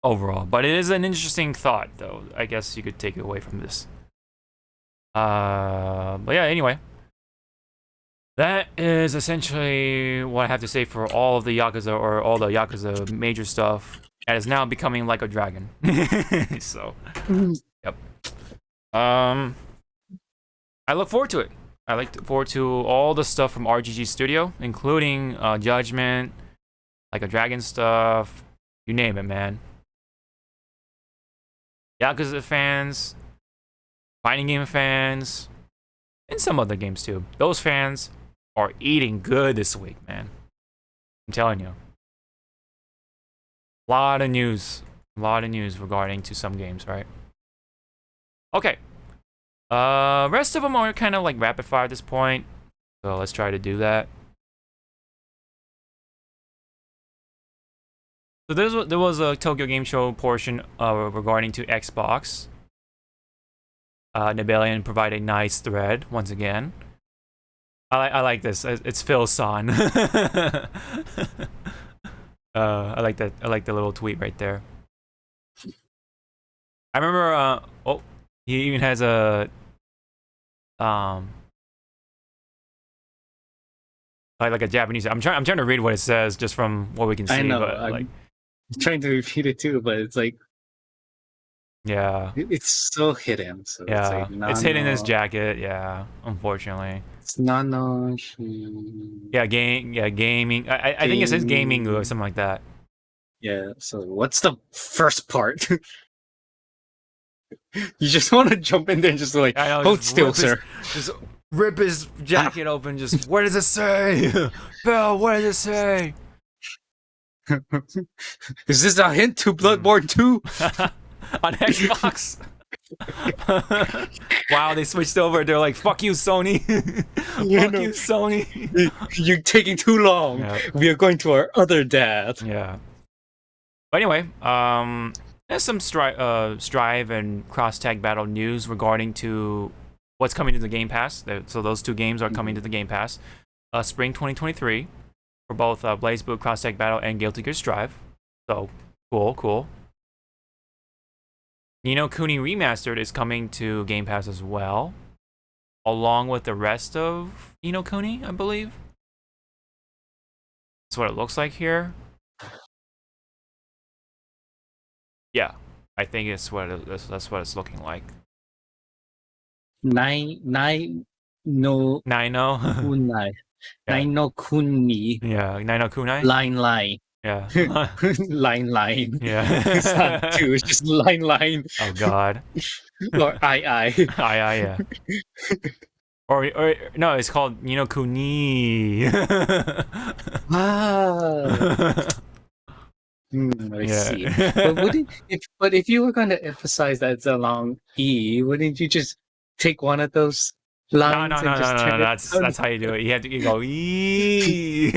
overall. But it is an interesting thought, though. I guess you could take it away from this. But yeah, anyway. That is essentially what I have to say for all of the Yakuza, or all the Yakuza major stuff. That is now becoming like a dragon. So, yep. I look forward to it. I look forward to all the stuff from RGG Studio, including Judgment, like a dragon stuff, you name it, man. Yakuza fans, fighting game fans, and some other games too. Those fans are eating good this week, man. I'm telling you. A lot of news regarding to some games, right? Okay. Rest of them are kind of like rapid fire at this point, so let's try to do that. So there was a Tokyo Game Show portion regarding to Xbox. Nibelian provided a nice thread once again. I like this. It's Phil-san. I like that. I like the little tweet right there. I remember. Oh, he even has a like a Japanese. I'm trying to read what it says just from what we can see. I know. But, I'm trying to repeat it too, but it's like. Yeah. It's so hidden. So yeah. it's like, it's hidden in his jacket. Yeah. Unfortunately. It's Nano. Yeah. Gaming. I think it says gaming or something like that. Yeah. So what's the first part? You just want to jump in there and just like hold still, sir. Just rip his jacket open. Just what does it say, Bill? What does it say? Is this a hint to Bloodborne 2? On Xbox? Wow, they switched over. They're like, "Fuck you, Sony! Fuck you, Sony! You're taking too long. Yeah. We are going to our other dad." Yeah. But anyway, there's some Strive and Cross Tag Battle news regarding to what's coming to the Game Pass. So those two games are coming to the Game Pass, spring 2023, for both BlazBlue Cross Tag Battle and Guilty Gear Strive. So cool. Ni no Kuni Remastered is coming to Game Pass as well. along with the rest of Ni no Kuni, I believe. That's what it looks like here. Yeah, I think it's that's what it's looking like. Nine no kunai. Yeah. Nine no kuni. Yeah, Nai no Kunai. Line. Yeah. line. Yeah. It's not two, it's just line. Oh god. Or I. Yeah. Or no, it's called Ni no Kuni. I see. But if you were going to emphasize that it's a long E, wouldn't you just take one of those lines No. That's how you do it. You go E.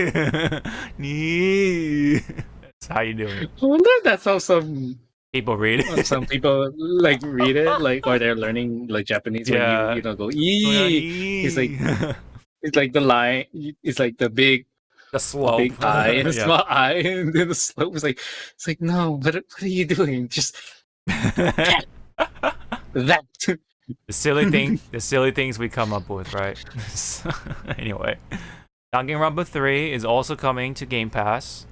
That's how you do it. I wonder if that's how some People read it. some people like read it, like, or they're learning like Japanese. Yeah. When you go E. It's like the line. It's like the big. The slope. Big I and a Yeah. small I, and then the slope is like, it's like, no, what are you doing? Just that. The silly things we come up with, right? Anyway, Danganronpa 3 is also coming to Game Pass.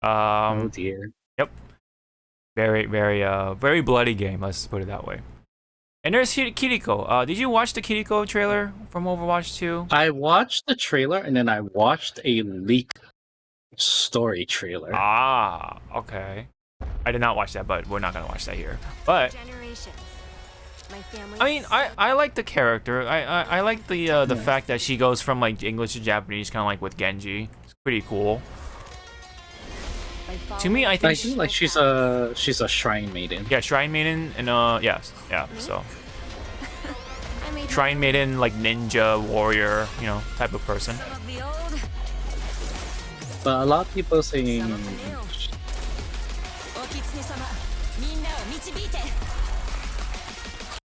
Oh dear. Yep. Very bloody game. Let's put it that way. And there's Kiriko. Did you watch the Kiriko trailer from Overwatch 2? I watched the trailer and then I watched a leaked story trailer. Ah, okay. I did not watch that, but we're not gonna watch that here. But I mean, I like the character. I like the fact that she goes from like English to Japanese, kind of like with Genji. It's pretty cool. To me, I think like she's a shrine maiden. Yeah, shrine maiden, and yes, yeah. So shrine maiden, like ninja warrior, type of person. But a lot of people saying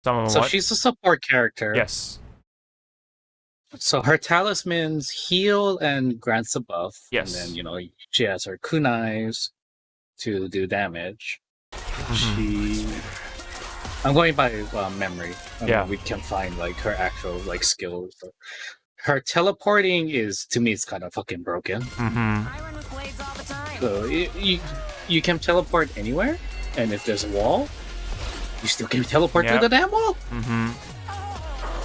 some of them. So what? she's a support character. Yes. So her talismans heal and grants a buff. Yes. And then, she has her kunais to do damage. I'm going by memory. We can find like her actual like skills. So her teleporting to me, it's kind of fucking broken. So you can teleport anywhere, and if there's a wall, you still can teleport to the damn wall.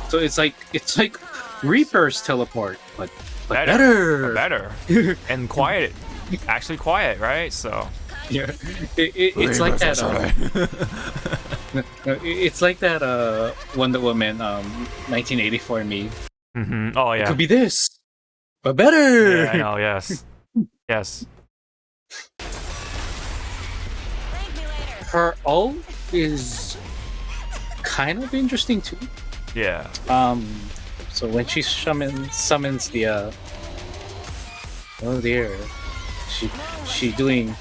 So it's like Reaper's teleport, but better and quiet. Actually quiet, right? So yeah, it's like that. It's like that Wonder Woman 1984 me. Oh yeah, it could be this, but better. Yeah, I know. Yes, yes. Her ult is kind of interesting too. Yeah. So when she summons the oh dear, she doing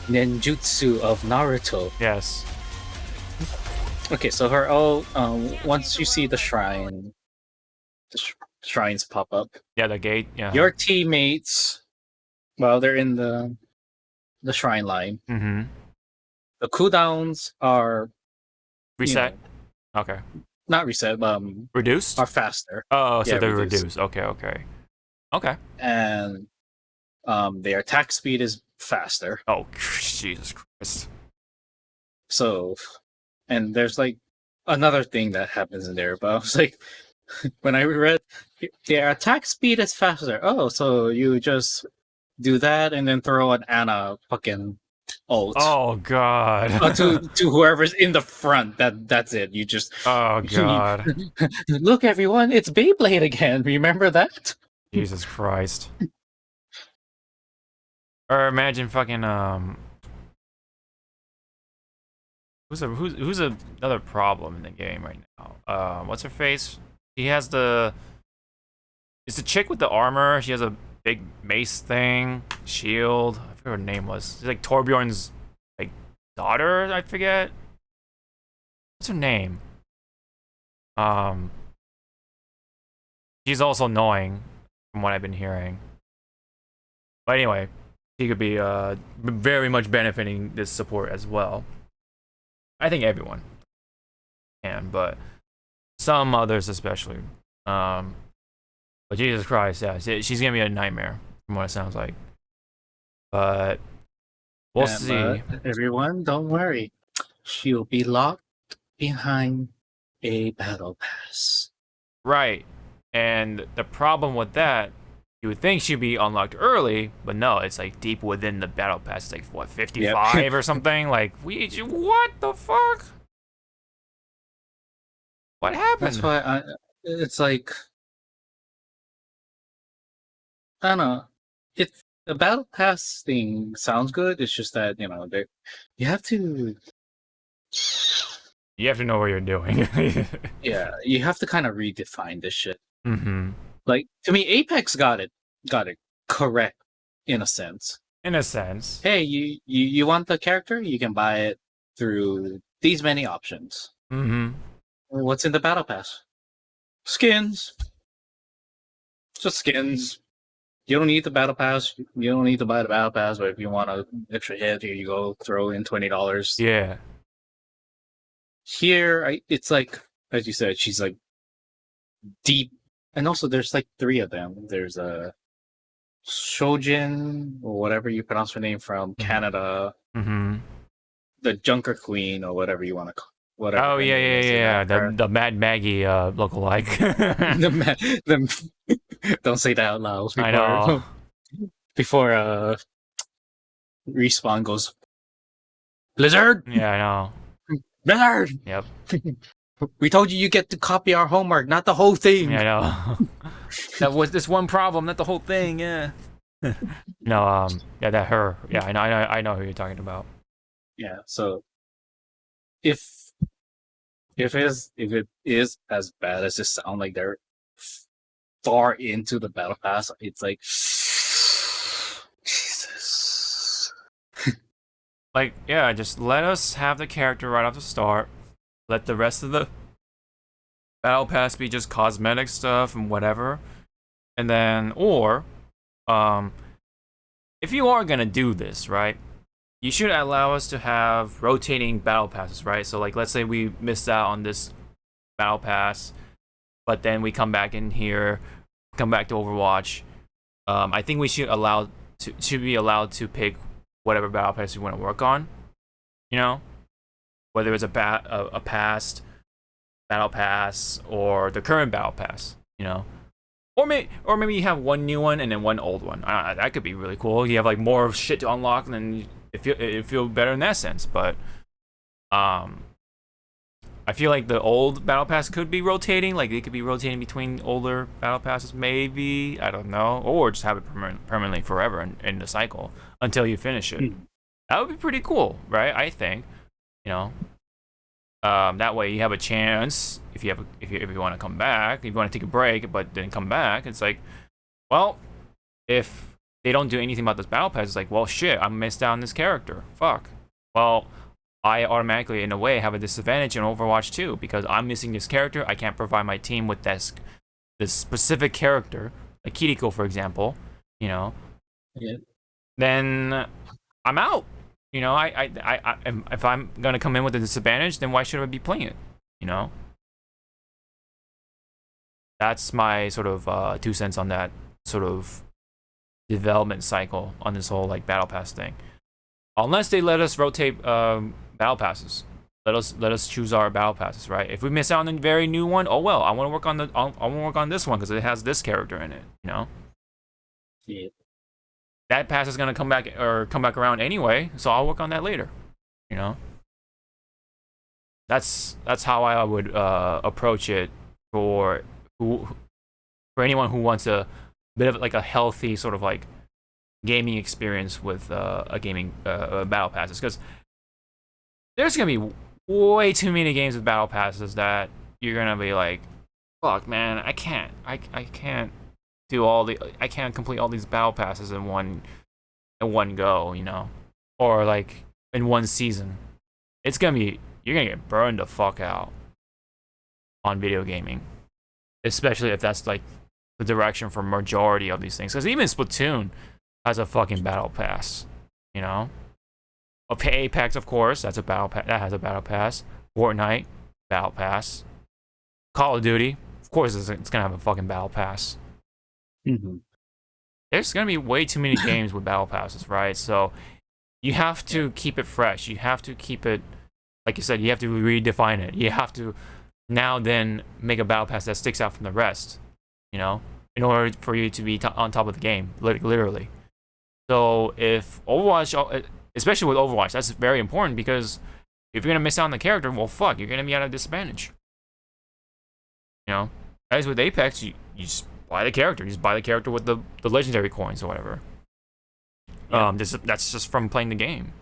ninjutsu of Naruto. Yes. Okay, so her once you see the shrine, shrines pop up. Yeah, the gate. Yeah. Your teammates, well, they're in the shrine line. The cooldowns are reset. Okay. Not reset. Reduced. Are faster. Oh, so they're reduced. Okay. And their attack speed is faster. Oh, Jesus Christ. So, and there's like another thing that happens in there, but I was like, when I read their attack speed is faster. Oh, so you just do that and then throw an Ana fucking ult. Oh god. To whoever's in the front. That's it. You just oh god. Look everyone, it's Beyblade again. Remember that? Jesus Christ. Or imagine fucking who's another problem in the game right now? What's her face? She has it's the chick with the armor. She has a big mace thing, shield. I forget what her name was. It's like Torbjorn's like daughter, I forget. What's her name? She's also annoying from what I've been hearing. But anyway, she could be very much benefiting this support as well. I think everyone can, but Some others especially. But Jesus Christ, yeah, she's gonna be a nightmare from what it sounds like. But we'll see. But everyone, don't worry. She'll be locked behind a battle pass. Right. And the problem with that, you would think she'd be unlocked early, but no, it's like deep within the battle pass. It's like what, 55 or something? Like, what the fuck? What happened? That's why it's like, I don't know. The battle pass thing sounds good. It's just that, you have to. You have to know what you're doing. Yeah, you have to kind of redefine this shit. Mm-hmm. Like, to me, Apex got it correct in a sense. In a sense. Hey, you want the character? You can buy it through these many options. Mm-hmm. What's in the battle pass? Skins. Just skins. You don't need the battle pass. You don't need to buy the battle pass, but if you want an extra hit, here you go. Throw in $20. Yeah. Here, it's like, as you said, she's like deep. And also, there's like 3 of them. There's a Shojin, or whatever you pronounce her name, from Canada. Mm-hmm. The Junker Queen, or whatever you want to call it. Whatever. Oh, yeah. The Mad Maggie lookalike. Don't say that out loud. I know. Before Respawn goes, Blizzard! Yeah, I know. Blizzard! Yep. We told you get to copy our homework, not the whole thing. Yeah, I know. That was this one problem, not the whole thing, yeah. No, yeah, that her. Yeah, I know who you're talking about. Yeah, so if it is as bad as it sounds, like they're far into the battle pass, it's like Jesus. Like, yeah, just let us have the character right off the start. Let the rest of the battle pass be just cosmetic stuff and whatever. And then, or if you are gonna do this, right, you should allow us to have rotating battle passes, right? So, like, let's say we missed out on this battle pass, but then we come back in here, come back to Overwatch. I think we should be allowed to pick whatever battle pass we want to work on. You know, whether it's a past battle pass or the current battle pass. You know, or maybe you have one new one and then one old one. That could be really cool. You have like more shit to unlock, and then it feel better in that sense. But I feel like the old battle pass could be rotating. Like, they could be rotating between older battle passes, maybe. I don't know. Or just have it permanently forever in the cycle until you finish it. That would be pretty cool, right? I think. You know, that way you have a chance if you want to come back, if you want to take a break, but then come back. It's like, well, if they don't do anything about this battle pass, it's like, well, shit, I missed out on this character. Fuck. Well, I automatically, in a way, have a disadvantage in Overwatch 2 because I'm missing this character. I can't provide my team with this specific character, like Kiriko, for example. You know, Yeah. then I'm out. You know, if I'm gonna come in with a disadvantage, then why should I be playing it? You know, that's my sort of 2 cents on that sort of development cycle on this whole like battle pass thing. Unless they let us rotate battle passes, let us choose our battle passes, right? If we miss out on the very new one, oh well. I want to work on this one because it has this character in it. You know. Yeah. That pass is gonna come back around anyway, so I'll work on that later. You know, that's how I would approach it for anyone who wants a bit of like a healthy sort of like gaming experience with a gaming battle passes, because there's gonna be way too many games with battle passes that you're gonna be like, fuck, man, I can't complete all these battle passes in one go, you know, or like in one season. You're gonna get burned the fuck out on video gaming, especially if that's like the direction for majority of these things. Because even Splatoon has a fucking battle pass, you know. Apex, of course, that has a battle pass. Fortnite, battle pass. Call of Duty, of course, it's gonna have a fucking battle pass. There's gonna be way too many games with battle passes, right? So you have to keep it fresh. You have to keep it, like you said, you have to redefine it. You have to now then make a battle pass that sticks out from the rest, you know, in order for you to be on top of the game, literally. So if Overwatch, especially with Overwatch, that's very important, because if you're gonna miss out on the character, well, fuck, you're gonna be at a disadvantage. You know, as with Apex, you just buy the character. You just buy the character with the legendary coins or whatever. Yeah. That's just from playing the game.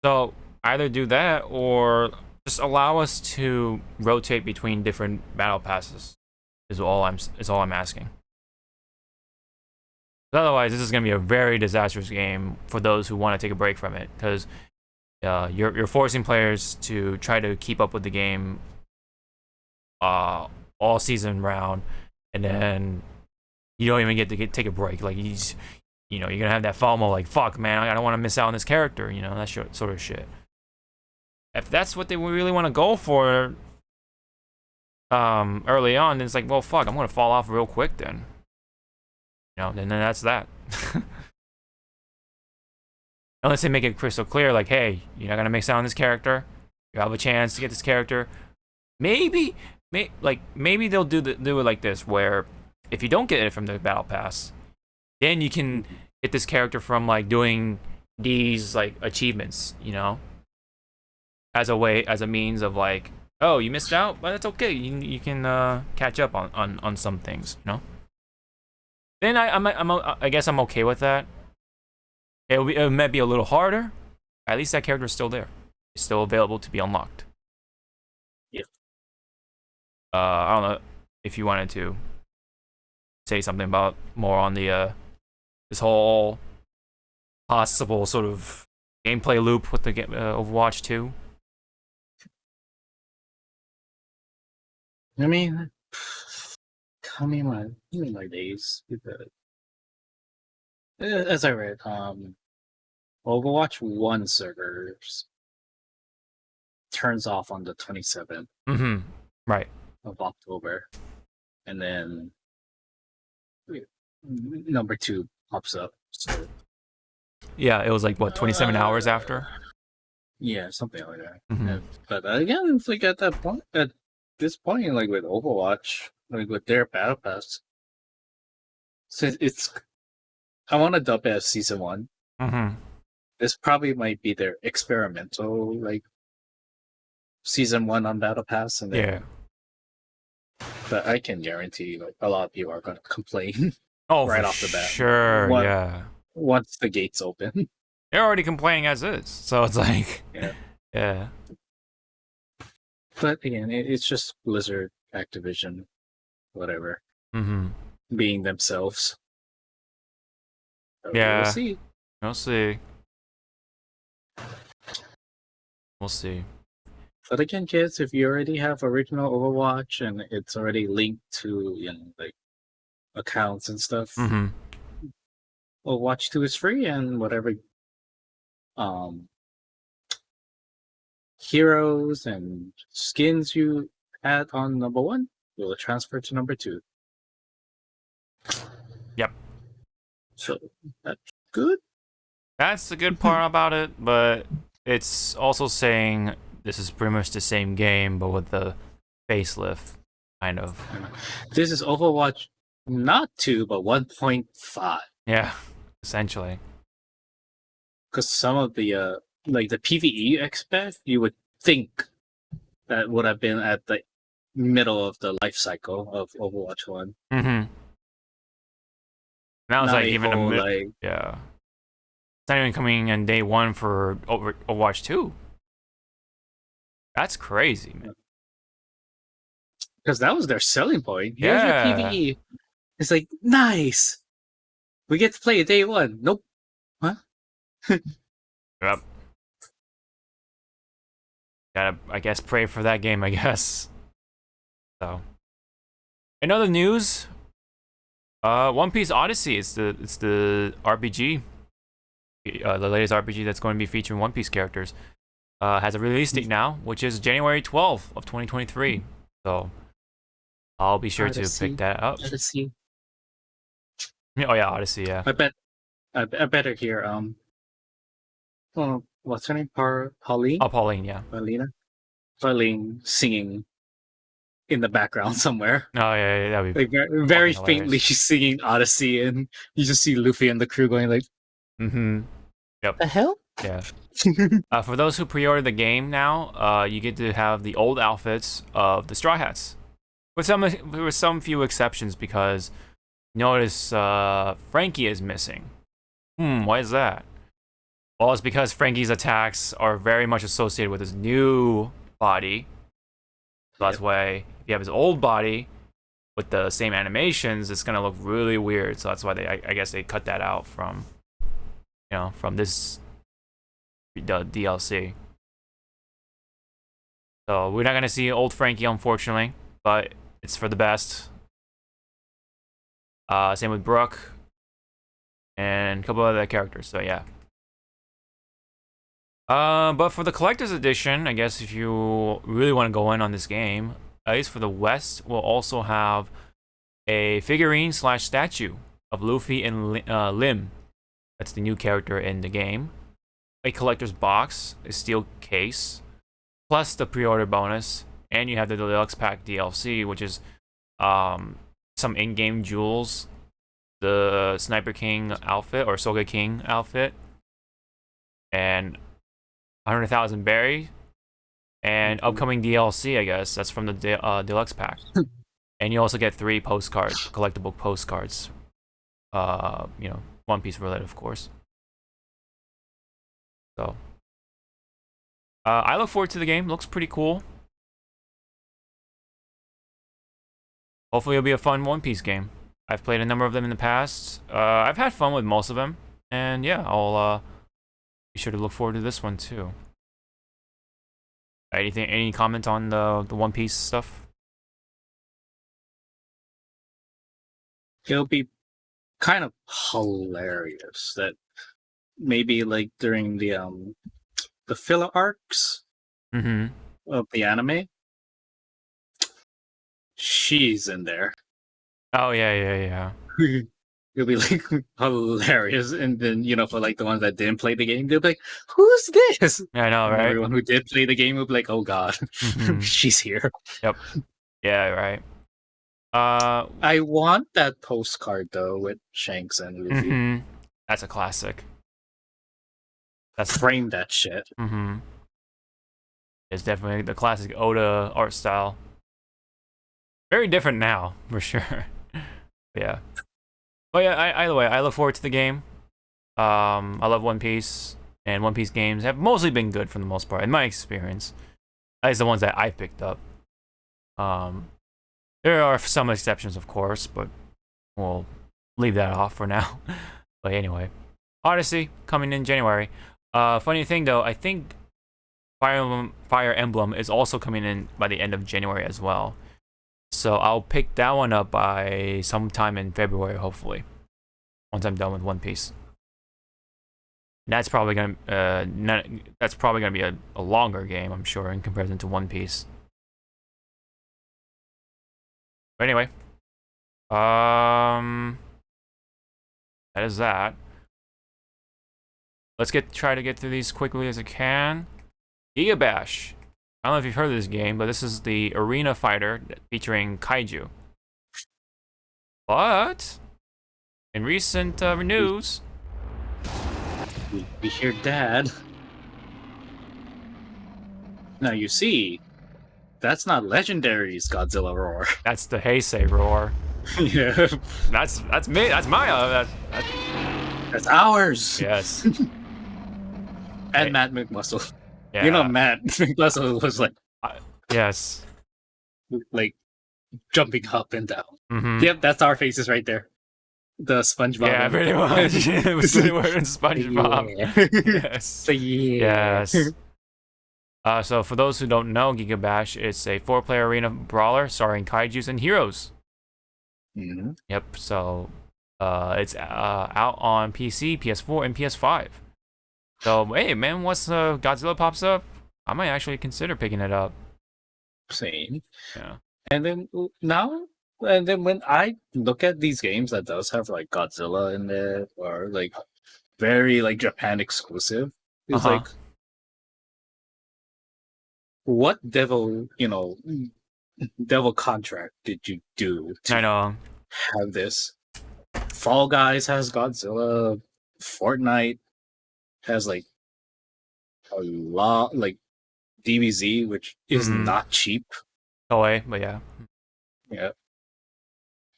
So either do that or just allow us to rotate between different battle passes. Is all I'm asking. Otherwise, this is gonna be a very disastrous game for those who want to take a break from it, because you're forcing players to try to keep up with the game all season round, and then you don't even get to take a break. Like you're gonna have that FOMO, like, fuck, man, I don't want to miss out on this character, that sort of shit. If that's what they really want to go for early on, then it's like, well, fuck, I'm gonna fall off real quick then. Then that's that. Unless they make it crystal clear, like, hey, you're not gonna miss out on this character. You have a chance to get this character. Maybe they'll do it like this, where if you don't get it from the battle pass, then you can get this character from like doing these like achievements, as a means of like, oh, you missed out, but that's okay. You can catch up on some things, Then I guess I'm okay with that. It might be a little harder. At least that character is still there. It's still available to be unlocked. Yeah. I don't know if you wanted to say something about more on the this whole possible sort of gameplay loop with the Overwatch 2. I mean, my days. As I read, Overwatch 1 servers turns off on the 27th. Right. Of October, and then number 2 pops up. So yeah, it was like what, 27 hours after. Yeah, something like that. But again, it's like at this point, like with Overwatch, like with their battle pass, so I want to dub it as season 1. This probably might be their experimental like season 1 on battle pass, and then, yeah. But I can guarantee, like, a lot of people are going to complain. Right off the bat. Sure, yeah. Once the gates open, they're already complaining as is, so it's like, yeah. But again, it's just Blizzard, Activision, whatever, being themselves. So yeah, we'll see. We'll see. But again, kids, if you already have original Overwatch and it's already linked to like accounts and stuff, Overwatch 2 is free, and whatever heroes and skins you had on number 1 will transfer to number 2. Yep. So that's good. That's the good part about it, but it's also saying this is pretty much the same game, but with the facelift, kind of. This is Overwatch not 2, but 1.5. Yeah, essentially. Because some of the like the PvE aspect, you would think that would have been at the middle of the life cycle of Overwatch 1. That was like even yeah. It's not even coming in day 1 for Overwatch 2. That's crazy, man. Because that was their selling point. Here's your PvE. It's like, nice. We get to play it day 1. Nope. Huh? Yep. Gotta, I guess, pray for that game, I guess. So, in other news, One Piece Odyssey. It's the RPG, the latest RPG that's going to be featuring One Piece characters. Has a release date now, which is January 12th of 2023. So I'll be sure to pick that up. Odyssey. Oh yeah, Odyssey. Yeah. I better hear what's her name? Pauline. Oh, Pauline. Yeah. Pauline singing in the background somewhere. Oh yeah, that'd be Like very faintly, she's singing Odyssey, and you just see Luffy and the crew going like, Yep. "The hell?" Yeah. For those who pre-order the game now, you get to have the old outfits of the Straw Hats, with some few exceptions, because notice Frankie is missing. Why is that? Well, it's because Frankie's attacks are very much associated with his new body. So that's why if you have his old body with the same animations, it's gonna look really weird. So that's why I guess they cut that out from, from this DLC. So we're not gonna see old Frankie, unfortunately, but it's for the best. Same with Brooke and a couple other characters. So yeah. But for the collector's edition, I guess if you really want to go in on this game, at least for the West, we'll also have a figurine / statue of Luffy and Lim. That's the new character in the game. A collector's box, a steel case, plus the pre-order bonus, and you have the deluxe pack DLC, which is some in-game jewels, the Sniper King outfit or Soga King outfit, and 100,000 berry, and upcoming DLC, I guess. That's from the deluxe pack. And you also get 3 postcards, collectible postcards. One Piece related, of course. So, I look forward to the game. Looks pretty cool. Hopefully it'll be a fun One Piece game. I've played a number of them in the past. I've had fun with most of them. And yeah, I'll be sure to look forward to this one too. Any comment on the One Piece stuff? It'll be kind of hilarious that maybe like during the filler arcs of the anime, she's in there. Oh yeah. It'll be like hilarious, and then for like the ones that didn't play the game, they'll be like, "Who's this?" Yeah, I know, and right? everyone who did play the game will be like, "Oh God, she's here." Yep. Yeah, right. I want that postcard though with Shanks and Luffy. That's a classic. Frame that shit. It's definitely the classic Oda art style. Very different now, for sure. Yeah. But yeah, either way, I look forward to the game. I love One Piece, and One Piece games have mostly been good for the most part, in my experience. At least the ones that I picked up. There are some exceptions, of course, but we'll leave that off for now. But anyway, Odyssey coming in January. Funny thing though, I think Fire Emblem is also coming in by the end of January as well. So I'll pick that one up by sometime in February, hopefully, once I'm done with One Piece. And that's probably gonna be a longer game, I'm sure, in comparison to One Piece. But anyway, that is that. Let's try to get through these quickly as I can. GigaBash. I don't know if you've heard of this game, but this is the arena fighter featuring kaiju. But in recent news, we hear Dad. Now you see, that's not Legendary's Godzilla roar. That's the Heisei roar. Yeah, that's me. That's my. That's ours. Yes. And Matt McMuscle. Yeah. Matt McMuscle was like, yes, like jumping up and down. Yep, that's our faces right there. The SpongeBob. Yeah, pretty much. We're in SpongeBob. Yeah. Yes. So, yeah. Yes. So for those who don't know, GigaBash is a 4-player arena brawler starring kaijus and heroes. Yep. So it's out on PC, PS4, and PS5. So hey, man, once Godzilla pops up, I might actually consider picking it up. Same. Yeah. And then now, and then when I look at these games that does have like Godzilla in it or like very like Japan exclusive, it's like, what devil contract did you do to have this? Fall Guys has Godzilla, Fortnite has like a lot, like DBZ, which is not cheap. But yeah. Yeah.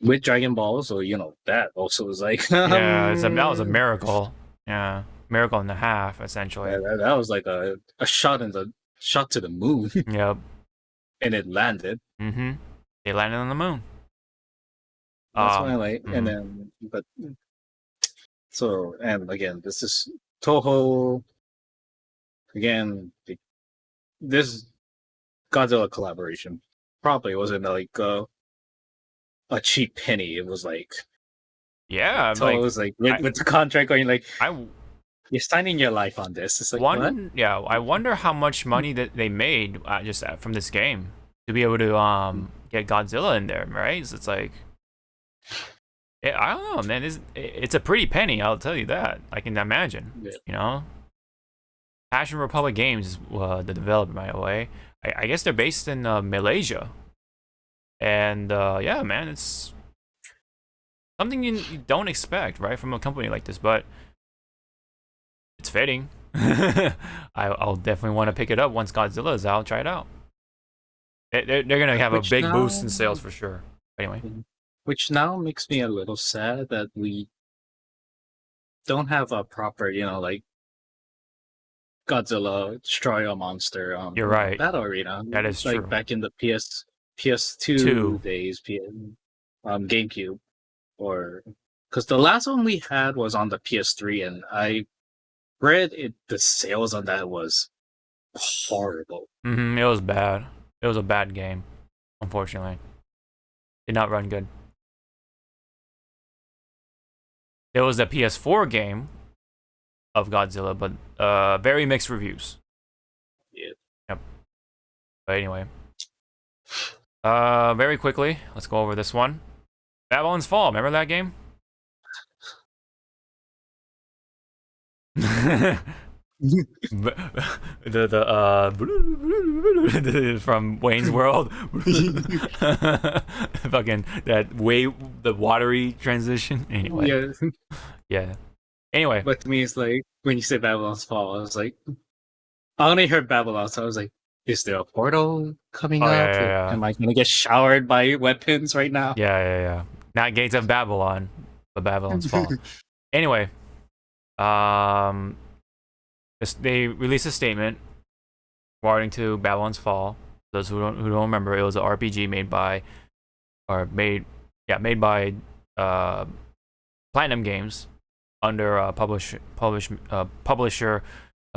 With Dragon Ball, so that also was like yeah, that was a miracle. Yeah, miracle and a half essentially. Yeah, that was like a shot to the moon. Yep. And it landed. Mm-hmm. It landed on the moon. That's why I like, and then and again, this is Toho. Again, this Godzilla collaboration probably wasn't like a cheap penny. It was like, Toho was like with the contract going like, you're signing your life on this. It's like, what? Yeah, I wonder how much money that they made just from this game to be able to get Godzilla in there, right? So it's like, I don't know, man. It's a pretty penny, I'll tell you that. I can imagine. Yeah. Passion Republic Games is the developer, by the way. I guess they're based in Malaysia. And yeah, man, it's something you don't expect, right, from a company like this, but it's fitting. I'll definitely want to pick it up once Godzilla is out. Try it out. They're gonna have a big boost in sales for sure. Anyway, which now makes me a little sad that we don't have a proper, like Godzilla destroy a monster. You're right. Battle arena. That is like true. Back in the PS2 days, GameCube, or because the last one we had was on the PS3, and I read the sales on that was horrible. It was bad. It was a bad game, unfortunately. Did not run good. There was a PS4 game of Godzilla, but very mixed reviews. Yeah. Yep. But anyway, very quickly, let's go over this one. Babylon's Fall. Remember that game? From Wayne's World. Fucking the watery transition. Anyway. Yeah. Anyway. But to me, it's like, when you say Babylon's Fall, I was like, I only heard Babylon, so I was like, is there a portal coming up? Yeah. Am I going to get showered by weapons right now? Yeah. Not Gates of Babylon, but Babylon's Fall. Anyway. They released a statement regarding to Babylon's Fall. Those who don't remember, it was an RPG made by Platinum Games under publisher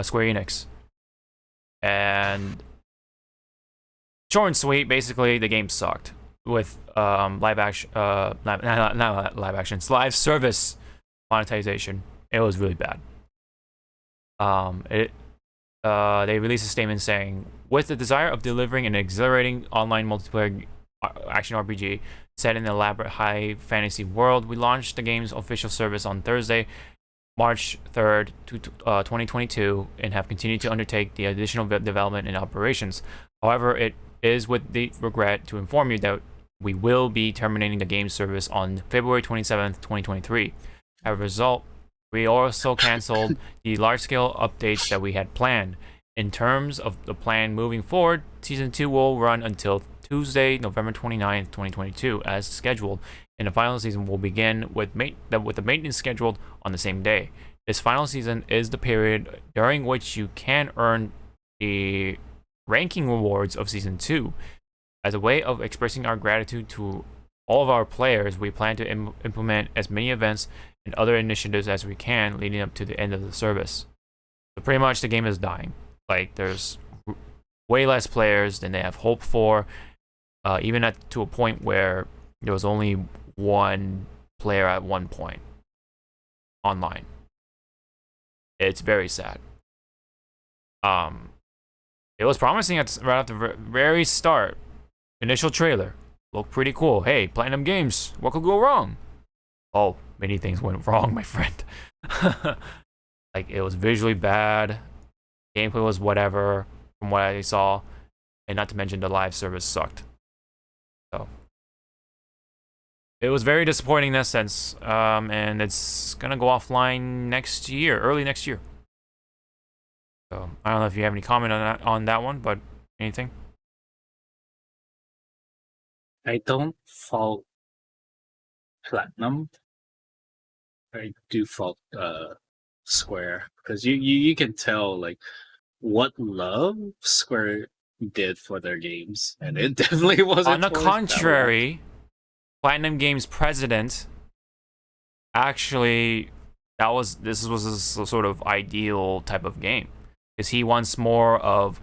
Square Enix. And short and sweet, basically the game sucked with live service monetization. It was really bad. They released a statement saying, with the desire of delivering an exhilarating online multiplayer action RPG set in an elaborate high fantasy world, we launched the game's official service on Thursday, March 3rd, 2022, and have continued to undertake the additional development and operations. However, it is with the regret to inform you that we will be terminating the game service on February 27th, 2023. As a result, we also canceled the large-scale updates that we had planned. In terms of the plan moving forward, Season 2 will run until Tuesday, November 29th, 2022, as scheduled, and the final season will begin with the maintenance scheduled on the same day. This final season is the period during which you can earn the ranking rewards of Season 2. As a way of expressing our gratitude to all of our players, we plan to implement as many events and other initiatives as we can leading up to the end of the service. So pretty much the game is dying. Like, there's way less players than they have hoped for, even to a point where there was only one player at one point online. It's very sad. It was promising right at the very start. Initial trailer. look pretty cool. Hey, Platinum Games, what could go wrong? Oh, many things went wrong, my friend. Like, it was visually bad, gameplay was whatever from what I saw, and not to mention the live service sucked. So it was very disappointing in that sense, and it's gonna go offline next year, early next year. So I don't know if you have any comment on that one, but anything? I don't fault Platinum. I do fault Square, because you can tell like what love Square did for their games, and it definitely wasn't. On the contrary, Platinum Games president actually this was a sort of ideal type of game, because he wants more of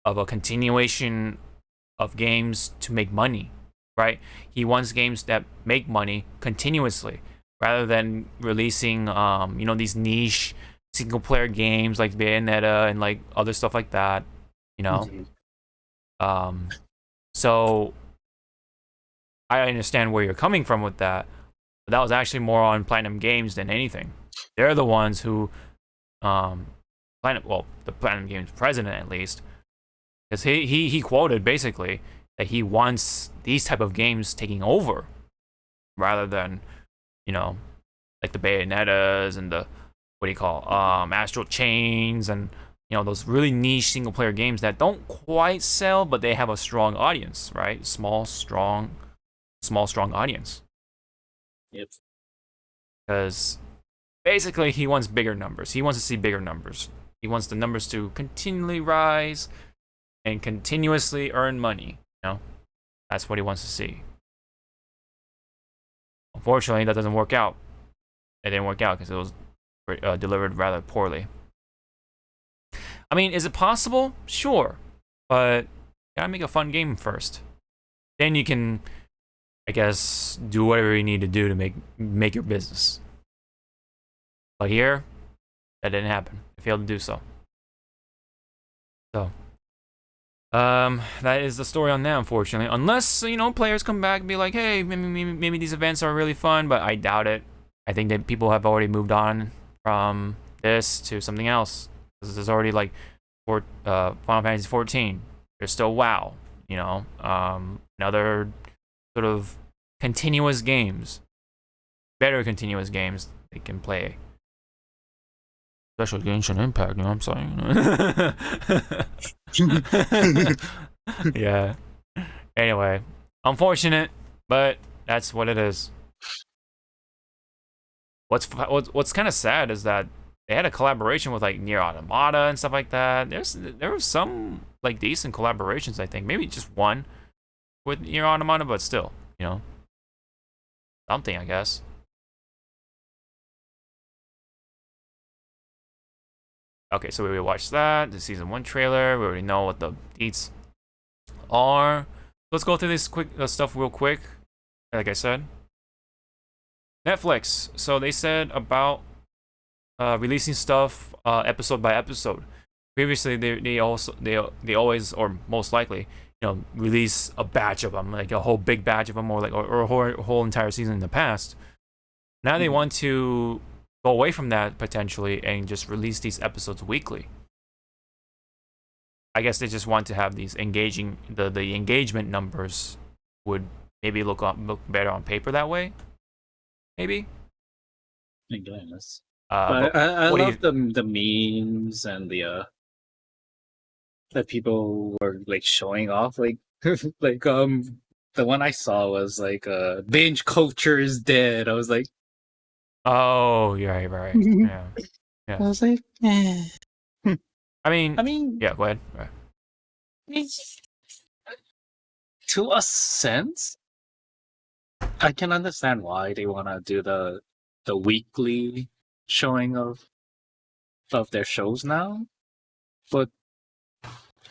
a continuation of games to make money, right? He wants games that make money continuously, rather than releasing you know, these niche single player games like Bayonetta and like other stuff like that, you know. So I understand where you're coming from with that, but that was actually more on Platinum Games than anything. They're the ones who the Platinum Games president, at least, because he quoted basically that he wants these type of games taking over rather than, you know, like the Bayonettas and the, what do you call, Astral Chains, and, you know, those really niche single player games that don't quite sell, but they have a strong audience, right? Small, strong audience. Yep. Because basically he wants bigger numbers. He wants to see bigger numbers. He wants the numbers to continually rise and continuously earn money. You know, that's what he wants to see. Unfortunately, that doesn't work out. It didn't work out because it was delivered rather poorly. I mean, is it possible? Sure, but you gotta make a fun game first. Then you can, I guess, do whatever you need to do to make your business. But here, that didn't happen. I failed to do so. So, that is the story on that, unfortunately. Unless, you know, players come back and be like, hey, maybe these events are really fun, but I doubt it. I think that people have already moved on from this to something else. There's already like Final Fantasy 14. There's still WoW, you know, another sort of continuous games, better continuous games they can play. Especially Genshin Impact, you know what I'm saying? Yeah. Anyway, unfortunate, but that's what it is. What's kind of sad is that they had a collaboration with like Nier Automata and stuff like that. There was some like decent collaborations, I think. Maybe just one with Nier Automata, but still, you know, something, I guess. Okay, so we watched that, the season 1 trailer. We already know what the deets are. Let's go through this quick stuff real quick. Like I said, Netflix. So they said about releasing stuff episode by episode. Previously, they always, or most likely, you know, release a batch of them, like a whole big batch of them, or like or a whole entire season in the past. Now they want to go away from that potentially and just release these episodes weekly. I guess they just want to have these engaging, the engagement numbers would maybe look better on paper that way. Maybe. I guess. But I love the memes and that people were like showing off, like like the one I saw was like binge culture is dead. I was like, oh, you're right. Yeah. I was like, eh. I mean, yeah, go ahead. Right. To a sense, I can understand why they want to do the weekly showing of their shows now, but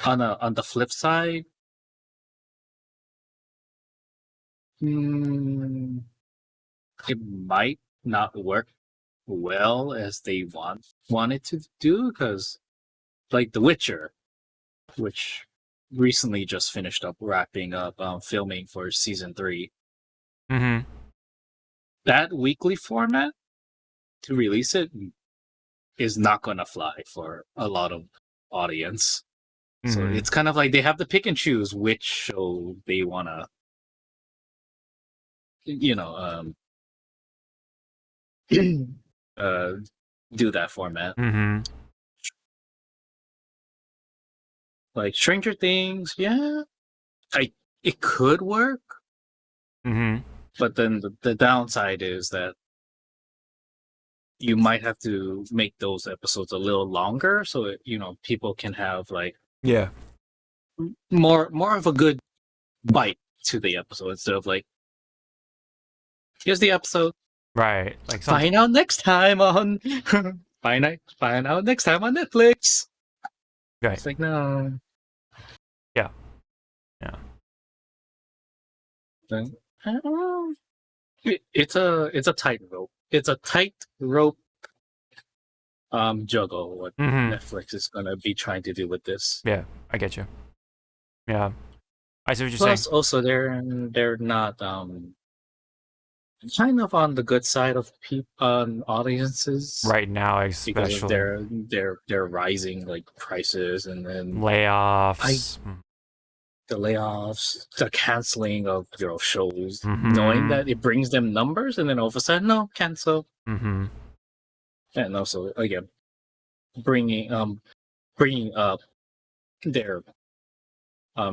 on the flip side, it might not work well as they want it to do, because like The Witcher, which recently just finished up wrapping up filming for season 3. Mm-hmm. That weekly format to release it is not gonna fly for a lot of audience. So Mm-hmm. it's kind of like they have to pick and choose which show they wanna, do that format. Mm-hmm. Like Stranger Things, yeah, it could work, Mm-hmm. but then the downside is that you might have to make those episodes a little longer, so that, people can have like Yeah. more of a good bite to the episode instead of like, here's the episode. Right. Like Find out next time on find out next time on Netflix. Right. It's like, no. Yeah. Yeah. Then, I don't know. It's a tightrope. It's a tightrope juggle what Mm-hmm. Netflix is gonna be trying to do with this. Yeah, I get you. Yeah. I see what you're Plus, saying. also they're not kind of on the good side of audiences Right now, because of especially their rising like prices and then layoffs. the layoffs, the canceling of shows, Mhm. knowing that it brings them numbers, and then all of a sudden, no, cancel. Mm-hmm. And also, again, bringing up their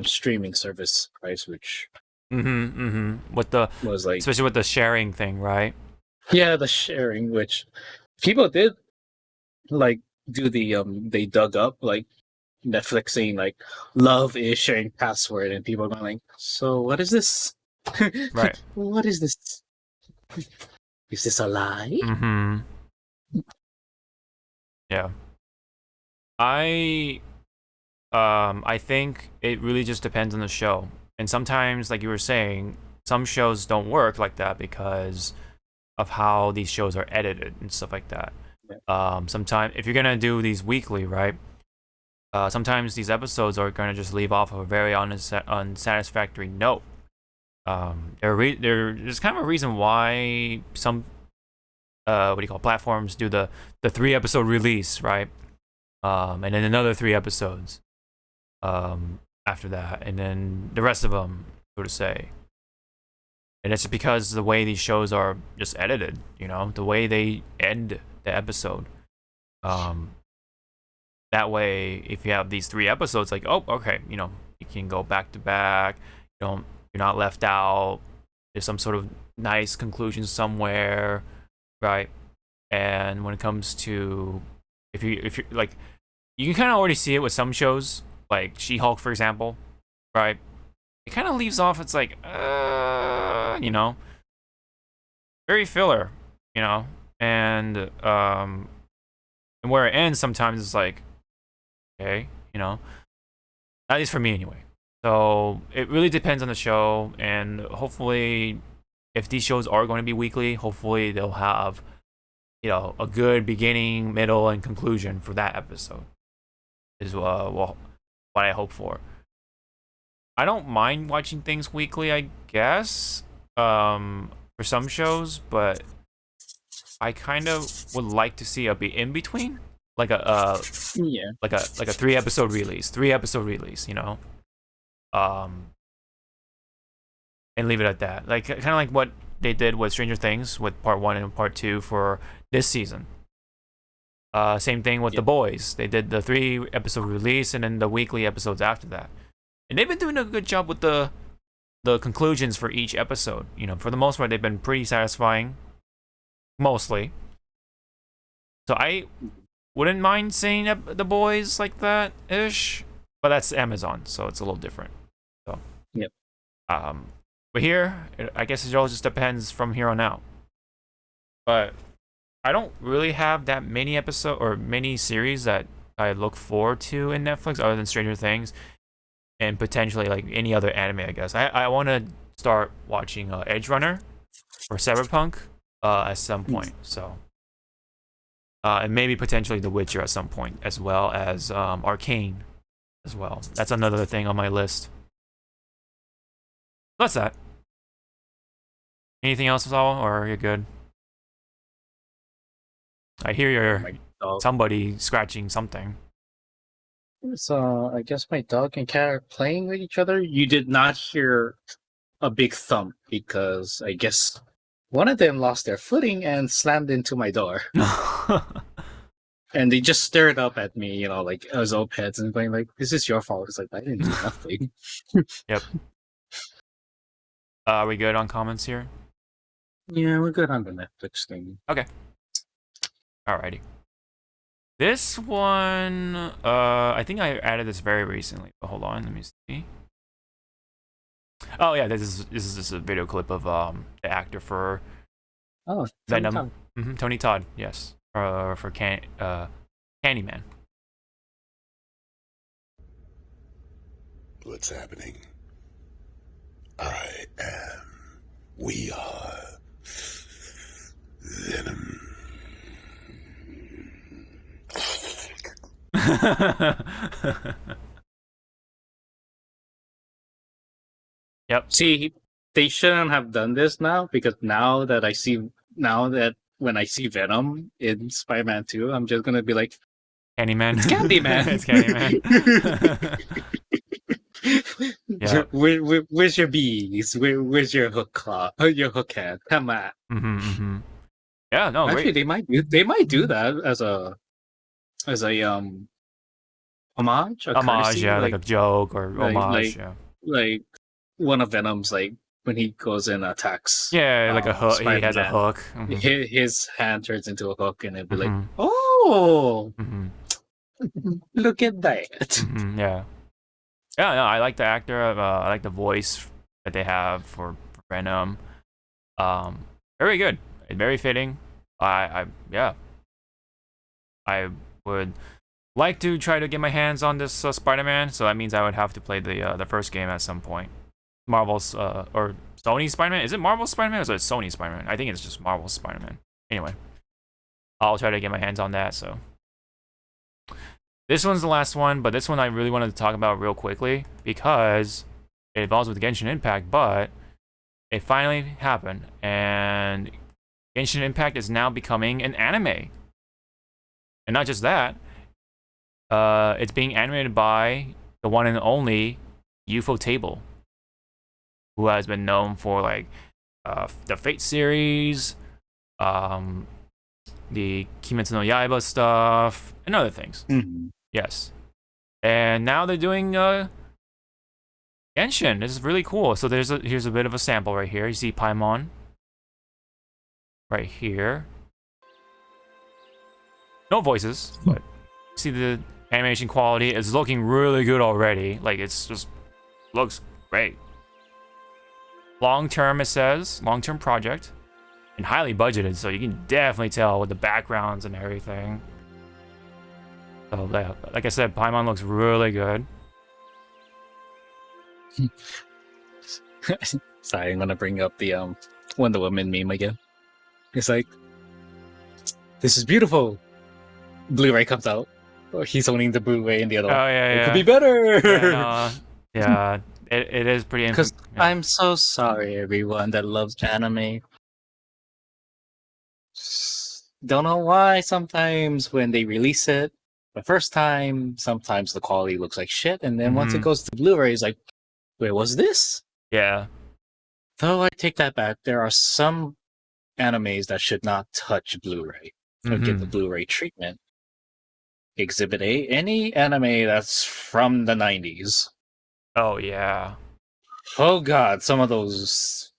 streaming service price, which Mm-hmm. Mm-hmm. With the was like, especially with the sharing thing, right? yeah, the sharing, which people did like do they dug up like Netflix saying like love is sharing password, and people are going like, so what is this? Right. What is this? Is this a lie? Mm-hmm. Yeah. I think it really just depends on the show. And sometimes, like you were saying, some shows don't work like that because of how these shows are edited and stuff like that. Yeah. Sometimes if you're gonna do these weekly, right? Sometimes these episodes are gonna just leave off of a very unsatisfactory note. There's kind of a reason why some platforms do the 3-episode release, right? And then another 3 episodes after that, and then the rest of them, so to say. And it's because the way these shows are just edited, the way they end the episode. That way, if you have these 3 episodes, like, oh, okay, you can go back to back. You're not left out. There's some sort of nice conclusion somewhere, right? And when it comes to if you're like, you can kind of already see it with some shows, like She-Hulk, for example, right? It kind of leaves off. It's like, very filler, and where it ends sometimes is like, okay, at least for me anyway. So it really depends on the show, and hopefully, if these shows are going to be weekly, hopefully they'll have, a good beginning, middle, and conclusion for that episode. Is what I hope for. I don't mind watching things weekly, I guess, for some shows, but I kind of would like to see a be in between, like a 3-episode release, and leave it at that. Like kind of like what they did with Stranger Things with part 1 and part 2 for this season. Same thing with The Boys. They did the 3-episode release and then the weekly episodes after that. And they've been doing a good job with the conclusions for each episode. For the most part, they've been pretty satisfying. Mostly. So I wouldn't mind seeing The Boys like that-ish. But that's Amazon, so it's a little different. So. Yep. But here, I guess it all just depends from here on out. But I don't really have that many episode or many series that I look forward to in Netflix other than Stranger Things and potentially like any other anime, I guess. I want to start watching Edge Runner or Cyberpunk at some point. So and maybe potentially The Witcher at some point, as well as Arcane. as well. That's another thing on my list. That's that. Anything else, Zawa, or you're good? I hear you're somebody scratching something. So I guess my dog and cat are playing with each other. You did not hear a big thump because I guess one of them lost their footing and slammed into my door. And they just stared up at me, like as old pets, and going like, "This is your fault." It's like, I didn't do nothing. Yep. Are we good on comments here? Yeah, we're good on the Netflix thing. Okay. Alrighty. This one, I think I added this very recently. But hold on, let me see. Oh yeah, this is just a video clip of the actor for Venom. Tony Todd, yes, for Candyman. What's happening? We are Venom. Yep. See, they shouldn't have done this now, because now that when I see Venom in Spider-Man 2, I'm just gonna be like, Candyman. It's Candyman. It's Candyman. Yeah. Where's your bees? Where's your hook claw? Your hook hand? Come on. Yeah, no. Actually, great. they might do that as a homage. Homage, yeah, like a joke or homage, yeah. Like one of Venom's, like when he goes and attacks. Yeah, like a hook. Spider-Man. He has a hook. His hand turns into a hook, and it'd be like, oh, look at that. Yeah. Yeah, no, I like the actor. I like the voice that they have for Venom. Very good. Very fitting. I would like to try to get my hands on this Spider-Man. So that means I would have to play the first game at some point. Marvel's or Sony Spider-Man. Is it Marvel's Spider-Man or is it Sony Spider-Man? I think it's just Marvel's Spider-Man. Anyway, I'll try to get my hands on that. So. This one's the last one, but this one I really wanted to talk about real quickly because it involves with Genshin Impact, but it finally happened, and Genshin Impact is now becoming an anime. And not just that, it's being animated by the one and only UFOTable, who has been known for like the Fate series, the Kimetsu no Yaiba stuff, and other things. Yes. And now they're doing Genshin. This is really cool. So here's a bit of a sample right here. You see Paimon right here. No voices, but see the animation quality is looking really good already. Like it's just looks great. Long term, it says, long-term project, and highly budgeted, so you can definitely tell with the backgrounds and everything. So yeah, like I said, Paimon looks really good. Sorry, I'm gonna bring up the Wonder Woman meme again. It's like, this is beautiful. Blu-ray comes out. Or he's owning the Blu-ray in the other one. Oh yeah, it could be better. Yeah, it is pretty. Because I'm so sorry, everyone that loves anime. Don't know why. Sometimes when they release it the first time, sometimes the quality looks like shit, and then once it goes to Blu-ray, it's like, wait, what's this? Yeah. Though I take that back. There are some animes that should not touch Blu-ray or get the Blu-ray treatment. Exhibit A, any anime that's from the 90s. Oh yeah. Oh god, some of those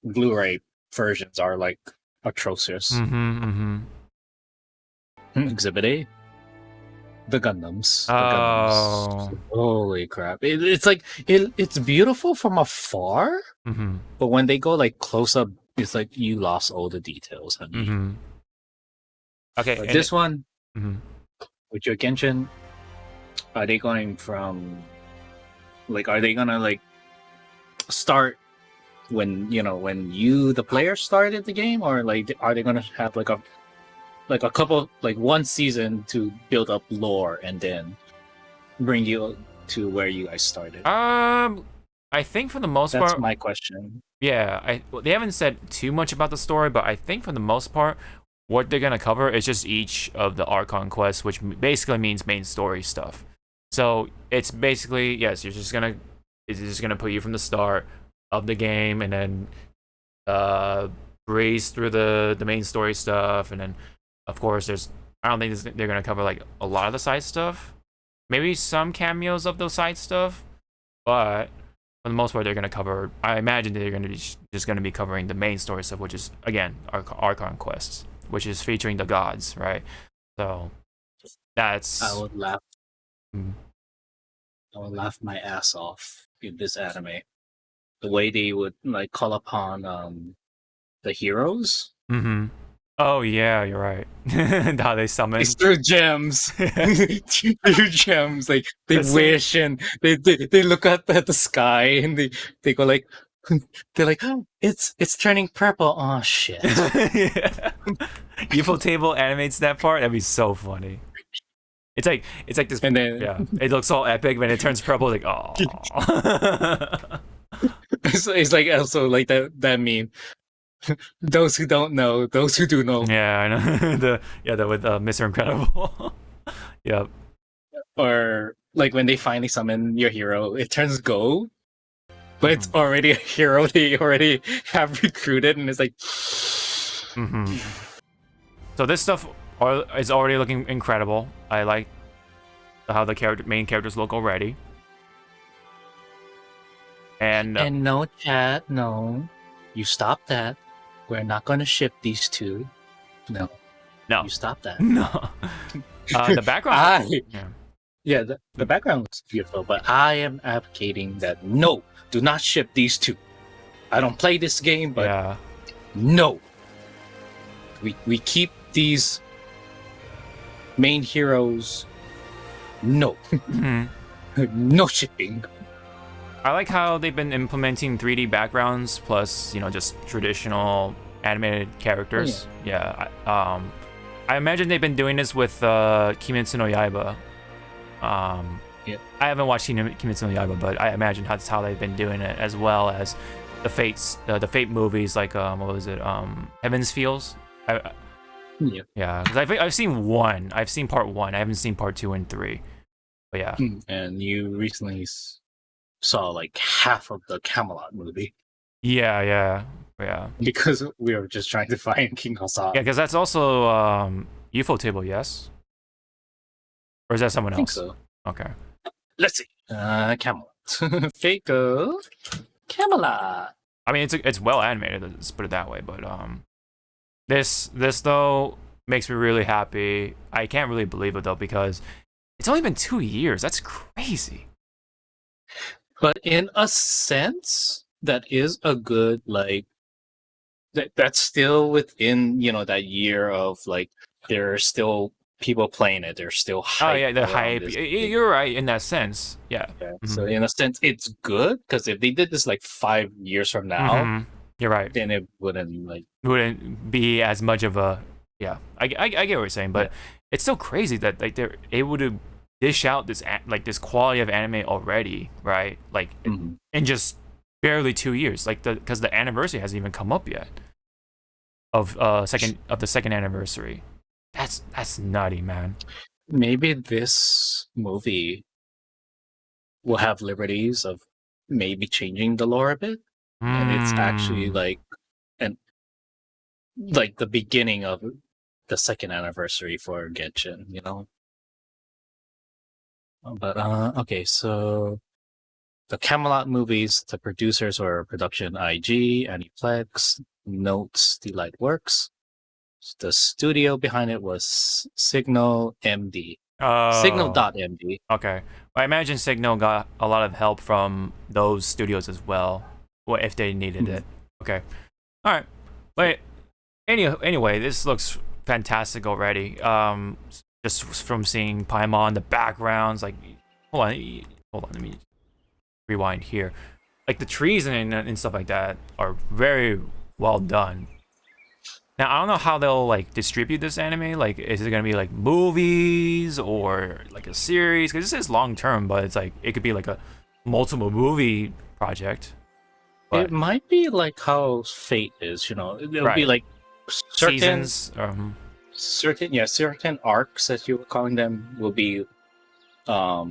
Blu-ray versions are like atrocious. Exhibit A, the Gundams. Holy crap! It's like it's beautiful from afar, but when they go like close up, it's like you lost all the details, honey. Okay, but this one with your Genshin, are they going from like? Are they gonna like start when you the player started the game, or like are they gonna have like a couple, like one season to build up lore and then bring you to where you guys started? I think for the most part. That's my question. Yeah, they haven't said too much about the story, but I think for the most part, what they're gonna cover is just each of the Archon quests, which basically means main story stuff. So it's basically, yes, it's just gonna put you from the start of the game, and then breeze through the main story stuff, and then of course I don't think they're gonna cover like a lot of the side stuff, maybe some cameos of the side stuff, but for the most part they're gonna cover. I imagine they're gonna be just gonna be covering the main story stuff, which is again Archon quests, which is featuring the gods, right? So that's I would laugh. I would laugh my ass off in this anime. The way they would like call upon the heroes. Mm-hmm. Oh yeah, you're right. How they summon. It's through gems. Through gems. Like they wish and they look at the sky and they go like they're like, oh, it's turning purple. Oh shit. Yeah. UFOTable animates that part. That'd be so funny. It's like this, and then it looks all epic when it turns purple. It's like, oh. It's like also like that meme. Those who don't know, those who do know. Yeah, I know. the with Mr. Incredible. Yep. Or like when they finally summon your hero, it turns gold, but it's already a hero they already have recruited, and it's like. Mm-hmm. So this stuff is already looking incredible. I like how the main characters look already. And no, chat, no. You stop that. We're not going to ship these two. No. You stop that. No. The background. The background looks beautiful, but I am advocating that no, do not ship these two. I don't play this game, but no. We keep these main heroes. No. No shipping. I like how they've been implementing 3D backgrounds plus, just traditional animated characters. Oh, yeah. I imagine they've been doing this with Kimetsu no Yaiba. I haven't watched Kimetsu no Yaiba, but I imagine that's how they've been doing it, as well as the Fate movies, like what was it? Heaven's Feels. Yeah, because I've seen one. I've seen part 1. I haven't seen part 2 and 3. But yeah. And you recently saw like half of the Camelot movie. Yeah. Because we were just trying to find King Hassan. Yeah, because that's also UFOTable, yes? Or is that someone else? I think so. Okay. Let's see. Camelot. Faker. Camelot. I mean, it's well animated. Let's put it that way. But this though makes me really happy. I can't really believe it though, because it's only been 2 years. That's crazy. But in a sense, that is a good that's still within that year of like there are still people playing it. There's still hype. Oh yeah, the hype. You're right in that sense. Yeah. Mm-hmm. So in a sense, it's good, because if they did this like 5 years from now, you're right. Then it wouldn't be as much of a I get what you're saying, but it's still crazy that like they're able to dish out this quality of anime already, right? Like in just barely 2 years, like because the anniversary hasn't even come up yet of the second anniversary. That's nutty, man. Maybe this movie will have liberties of maybe changing the lore a bit, and it's actually like the beginning of the second anniversary for Genshin, But okay, so the Camelot movies, the producers were Production IG, Aniplex, Notes, Delight Works. The studio behind it was Signal MD. Signal.md. Okay. Well, I imagine Signal got a lot of help from those studios as well, if they needed it. Okay. All right. Wait. Anyway, this looks fantastic already. Just from seeing Paimon, the backgrounds, like, hold on, let me rewind here. Like the trees and stuff like that are very well done. Now I don't know how they'll like distribute this anime. Like, is it gonna be like movies or like a series? Because this is long term, but it's like it could be like a multiple movie project. But It might be like how Fate is, you know. It'll be like certain seasons. certain arcs, as you were calling them, will be a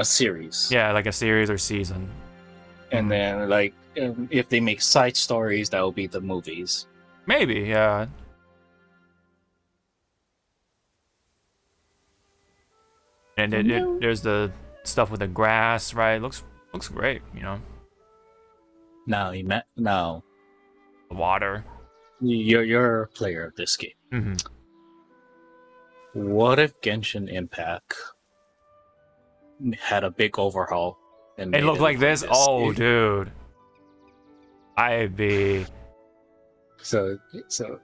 series. Yeah, like a series or season. And then like if they make side stories, that will be the movies. Maybe, yeah. And there's the stuff with the grass, right? Looks great, you know. Now The water. you're a player of this game. Mm-hmm. What if Genshin Impact had a big overhaul and It looked like this? Oh, game? dude. I'd be... So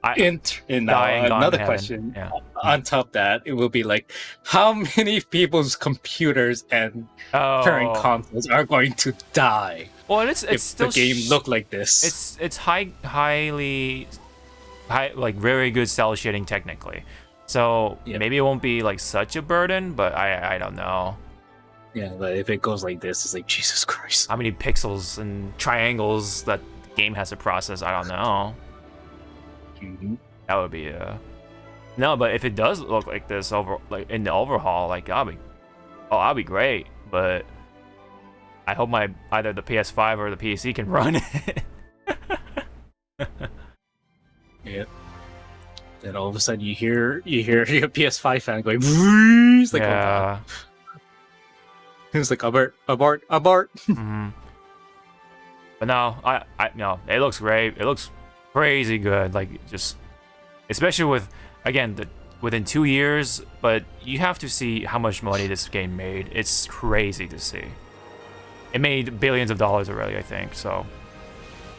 dying another on question. Yeah. On top of that, it will be like, how many people's computers and current consoles are going to die? Well, it's if still the game looked like this. It's highly like very good cell shading technically. So maybe it won't be like such a burden, but I don't know. Yeah, but if it goes like this, it's like Jesus Christ. How many pixels and triangles that the game has to process? I don't know. Mm-hmm. That would be no, but if it does look like this like in the overhaul, like I'll be great. But I hope either the PS5 or the PC can run it. Yeah. Then all of a sudden you hear your PS5 fan going, it's like, yeah. It's like abort. Mm-hmm. But no, I no, it looks great. It looks crazy good. Like, just especially with, again, within 2 years. But you have to see how much money this game made. It's crazy to see. It made billions of dollars already, I think. So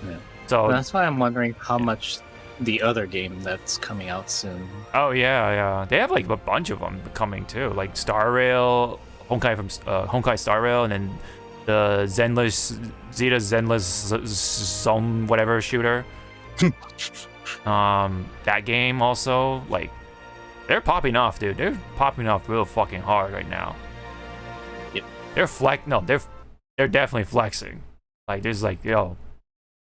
yeah. So that's why I'm wondering how much the other game that's coming out soon. Oh yeah. They have like a bunch of them coming too, like Star Rail, Honkai Star Rail, and then the Zeta Zenless Zone whatever shooter. That game also, like, they're popping off, dude. They're popping off real fucking hard right now. Yep. They're definitely flexing. Like, there's like, yo,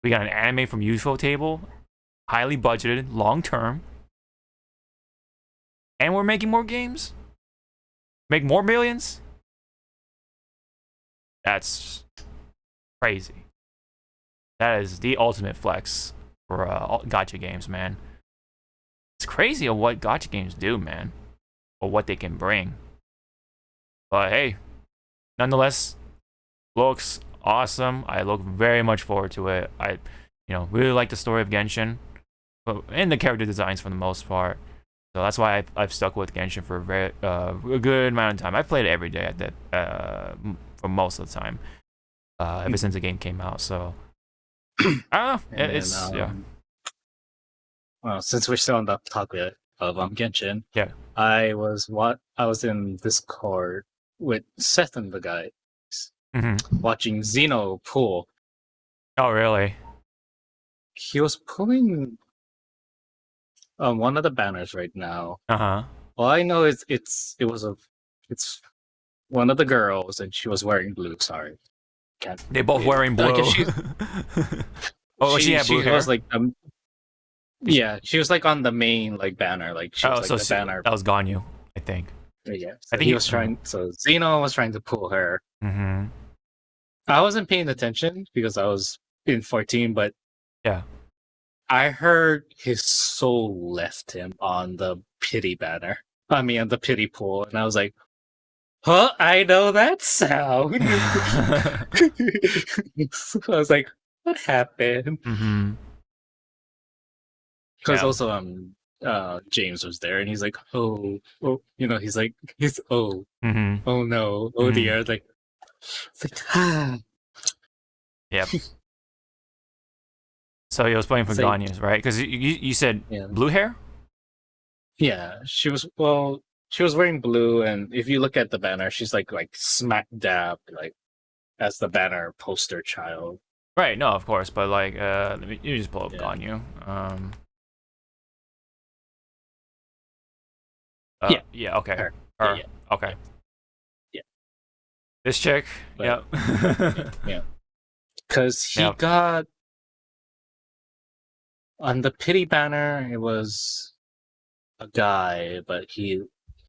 we got an anime from UFOTable, highly budgeted, long term, and we're making more games. Make more millions. That's crazy. That is the ultimate flex for gacha games, man. It's crazy of what gacha games do, man, or what they can bring. But hey, nonetheless, looks awesome. I look very much forward to it. I, really like the story of Genshin, and the character designs for the most part. So that's why I've stuck with Genshin for a good amount of time. I've played it every day at that for most of the time, ever since the game came out. So I don't know. It's yeah. Well, since we're still on the topic of Genshin, yeah, I was in Discord with Seth and the guys watching Xeno pull. Oh really? He was pulling one of the banners right now. All I know is it's one of the girls, and she was wearing blue. Sorry, they both wearing blue. She had blue hair. Was like yeah, she was like on the main like banner, like she was like the banner. That was Ganyu, I think. Yeah, so I think he was trying. So Xeno was trying to pull her. Mm-hmm. I wasn't paying attention because I was in 14, but yeah, I heard his soul left him on the pity banner. I mean, on the pity pool, and I was like, "Huh, I know that sound." So I was like, "What happened?" Mm-hmm. Because also, James was there, and he's like, "Oh, he's like, oh no, oh dear," like, it's like, ah. Yep. So he was playing for Ganyu's, right? Because you said blue hair? Yeah, she was wearing blue, and if you look at the banner, she's like smack dab, like, as the banner poster child. Right, no, of course, but like, let me just pull up Ganyu. Yeah, okay. Her. Her. Okay. Yeah. This chick. But, Yep. yeah. Because he got on the pity banner. It was a guy, but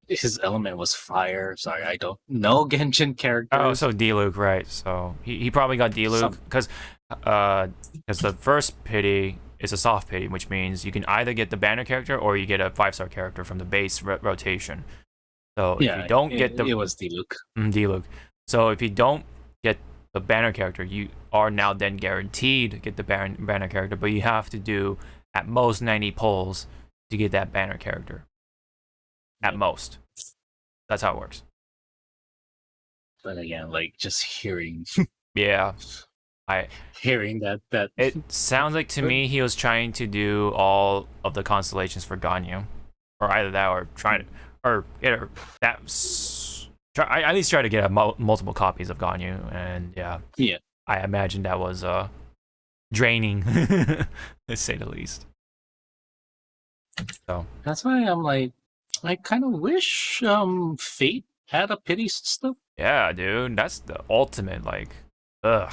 his element was fire. Sorry, I don't know Genshin characters. Oh, so D-Luke, right? So he probably got D-Luke because the first pity is a soft pity, which means you can either get the banner character or you get a 5-star character from the base rotation. So if you don't get the... It was D-Luke. D-Luke. So if you don't get the banner character, you are now then guaranteed to get the banner character, but you have to do at most 90 pulls to get that banner character. At most. That's how it works. But again, like, just hearing... yeah. Hearing that... It sounds like to me he was trying to do all of the constellations for Ganyu. Or either that or trying to... Or that's... I at least try to get multiple copies of Ganyu, and yeah. I imagine that was draining, to say the least. So that's why I'm like, I kind of wish Fate had a pity system. Yeah, dude, that's the ultimate, like, ugh.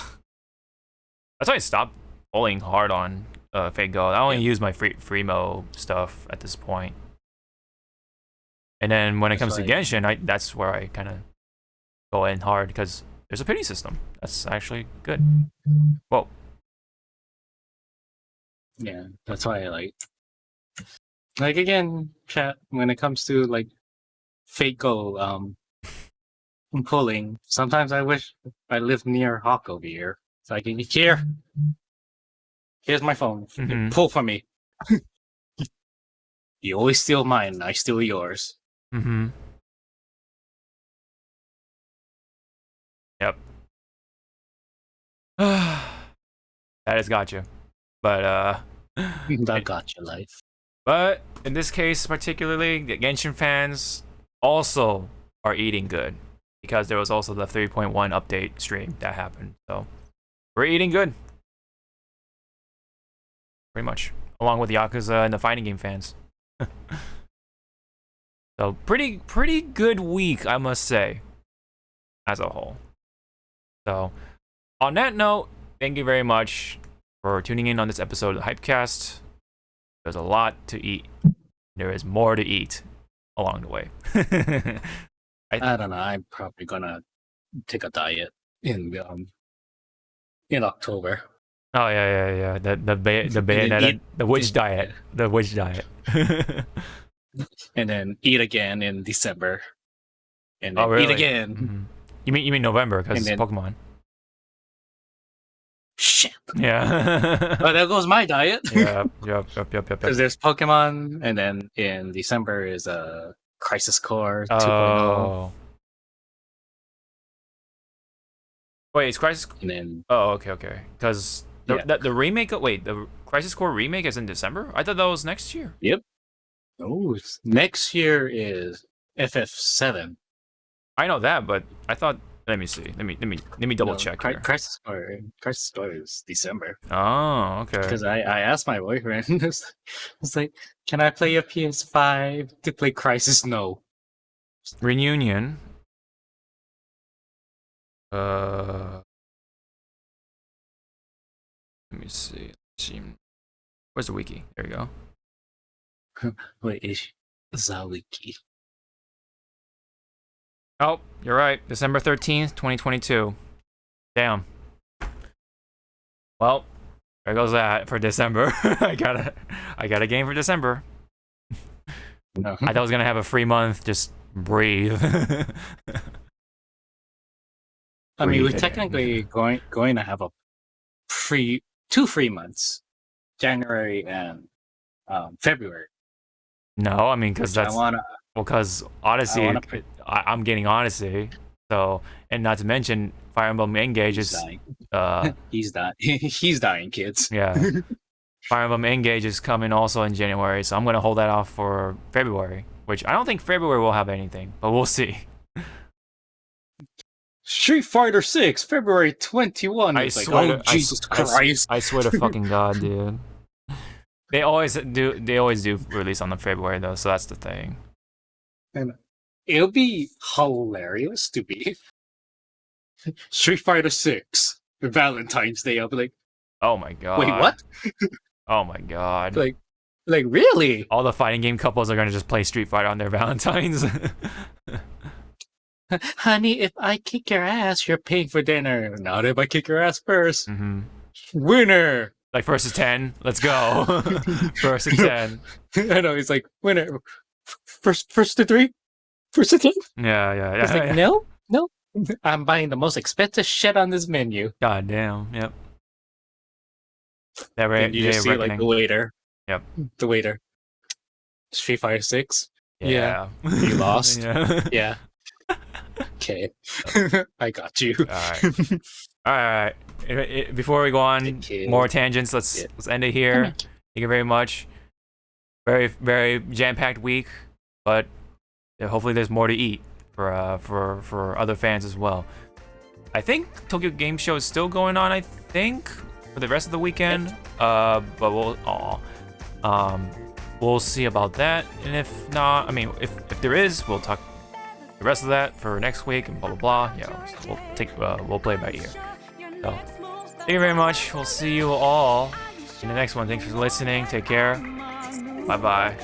That's why I stopped pulling hard on Fate Gold. I only use my Freemo stuff at this point. And then when it comes to Genshin, that's where I kind of go in hard because there's a pity system. That's actually good. Whoa. Yeah, that's why I like again, chat, when it comes to like Fate Go pulling, sometimes I wish I lived near Hawk over here. So I can here's my phone. Pull for me. You always steal mine, I steal yours. Yep. That has got you. But that got your life. But in this case particularly, the Genshin fans also are eating good because there was also the 3.1 update stream that happened. So we're eating good. Pretty much. Along with Yakuza and the fighting game fans. So pretty good week, I must say, as a whole. So on that note, thank you very much for tuning in on this episode of the Hypecast. There's a lot to eat. There is more to eat along the way. I don't know. I'm probably gonna take a diet in October. Oh yeah. The witch diet. The witch diet. And then eat again in December. And then really? Eat again. You mean November because it's Pokemon. Shit. Yeah. Oh, there goes my diet. Yep. Because there's Pokemon, and then in December is a Crisis Core 2.0. Oh. Wait, it's Crisis. And then. Oh, okay. Because the remake. The Crisis Core remake is in December. I thought that was next year. Yep. Oh, next year is FF7. I know that, but I thought. Let me see. Let me double check here. Crisis Core is December. Oh, okay. Because I asked my boyfriend, it's like, can I play a PS5 to play Crisis? No. Reunion. Let me see. Where's the wiki? There you go. Wait, is Zawiki? Oh, you're right. December 13th, 2022. Damn. Well, there goes that for December. I got a game for December. No. I thought I was gonna have a free month. Just breathe. I mean, we're technically going to have a two free months, January and February. No, I mean because because Odyssey. I'm getting Odyssey, so and not to mention Fire Emblem Engage is he's dying. He's dying, kids. Yeah. Fire Emblem Engage is coming also in January, so I'm gonna hold that off for February, which I don't think February will have anything, but we'll see. Street Fighter 6, February 21. I swear, Jesus Christ! I swear to fucking God, dude. They always do release on the February though, so that's the thing. And it'll be hilarious to be Street Fighter 6 Valentine's Day. I'll be like, oh my God. Wait, what? Oh my God. Like really? All the fighting game couples are gonna just play Street Fighter on their Valentines. Honey, if I kick your ass, you're paying for dinner. Not if I kick your ass first. Mm-hmm. Winner. Like first to 10. Let's go. First to 10. I know. He's like winner. First to 3. First to 10. Yeah. It's like no. I'm buying the most expensive shit on this menu. God damn. Yep. And you just see like the waiter. Yep. The waiter. Street Fighter 6. Yeah. You lost. Yeah. Yeah. Okay. I got you. All right. Before we go on more tangents, let's end it here. Thank you very much. Very, very jam-packed week, but hopefully there's more to eat for other fans as well. I think Tokyo Game Show is still going on, I think, for the rest of the weekend. But we'll see about that. And if not, I mean, if there is, we'll talk the rest of that for next week and blah blah blah. Yeah, we'll play it by ear. So thank you very much. We'll see you all in the next one. Thanks for listening. Take care. Bye bye.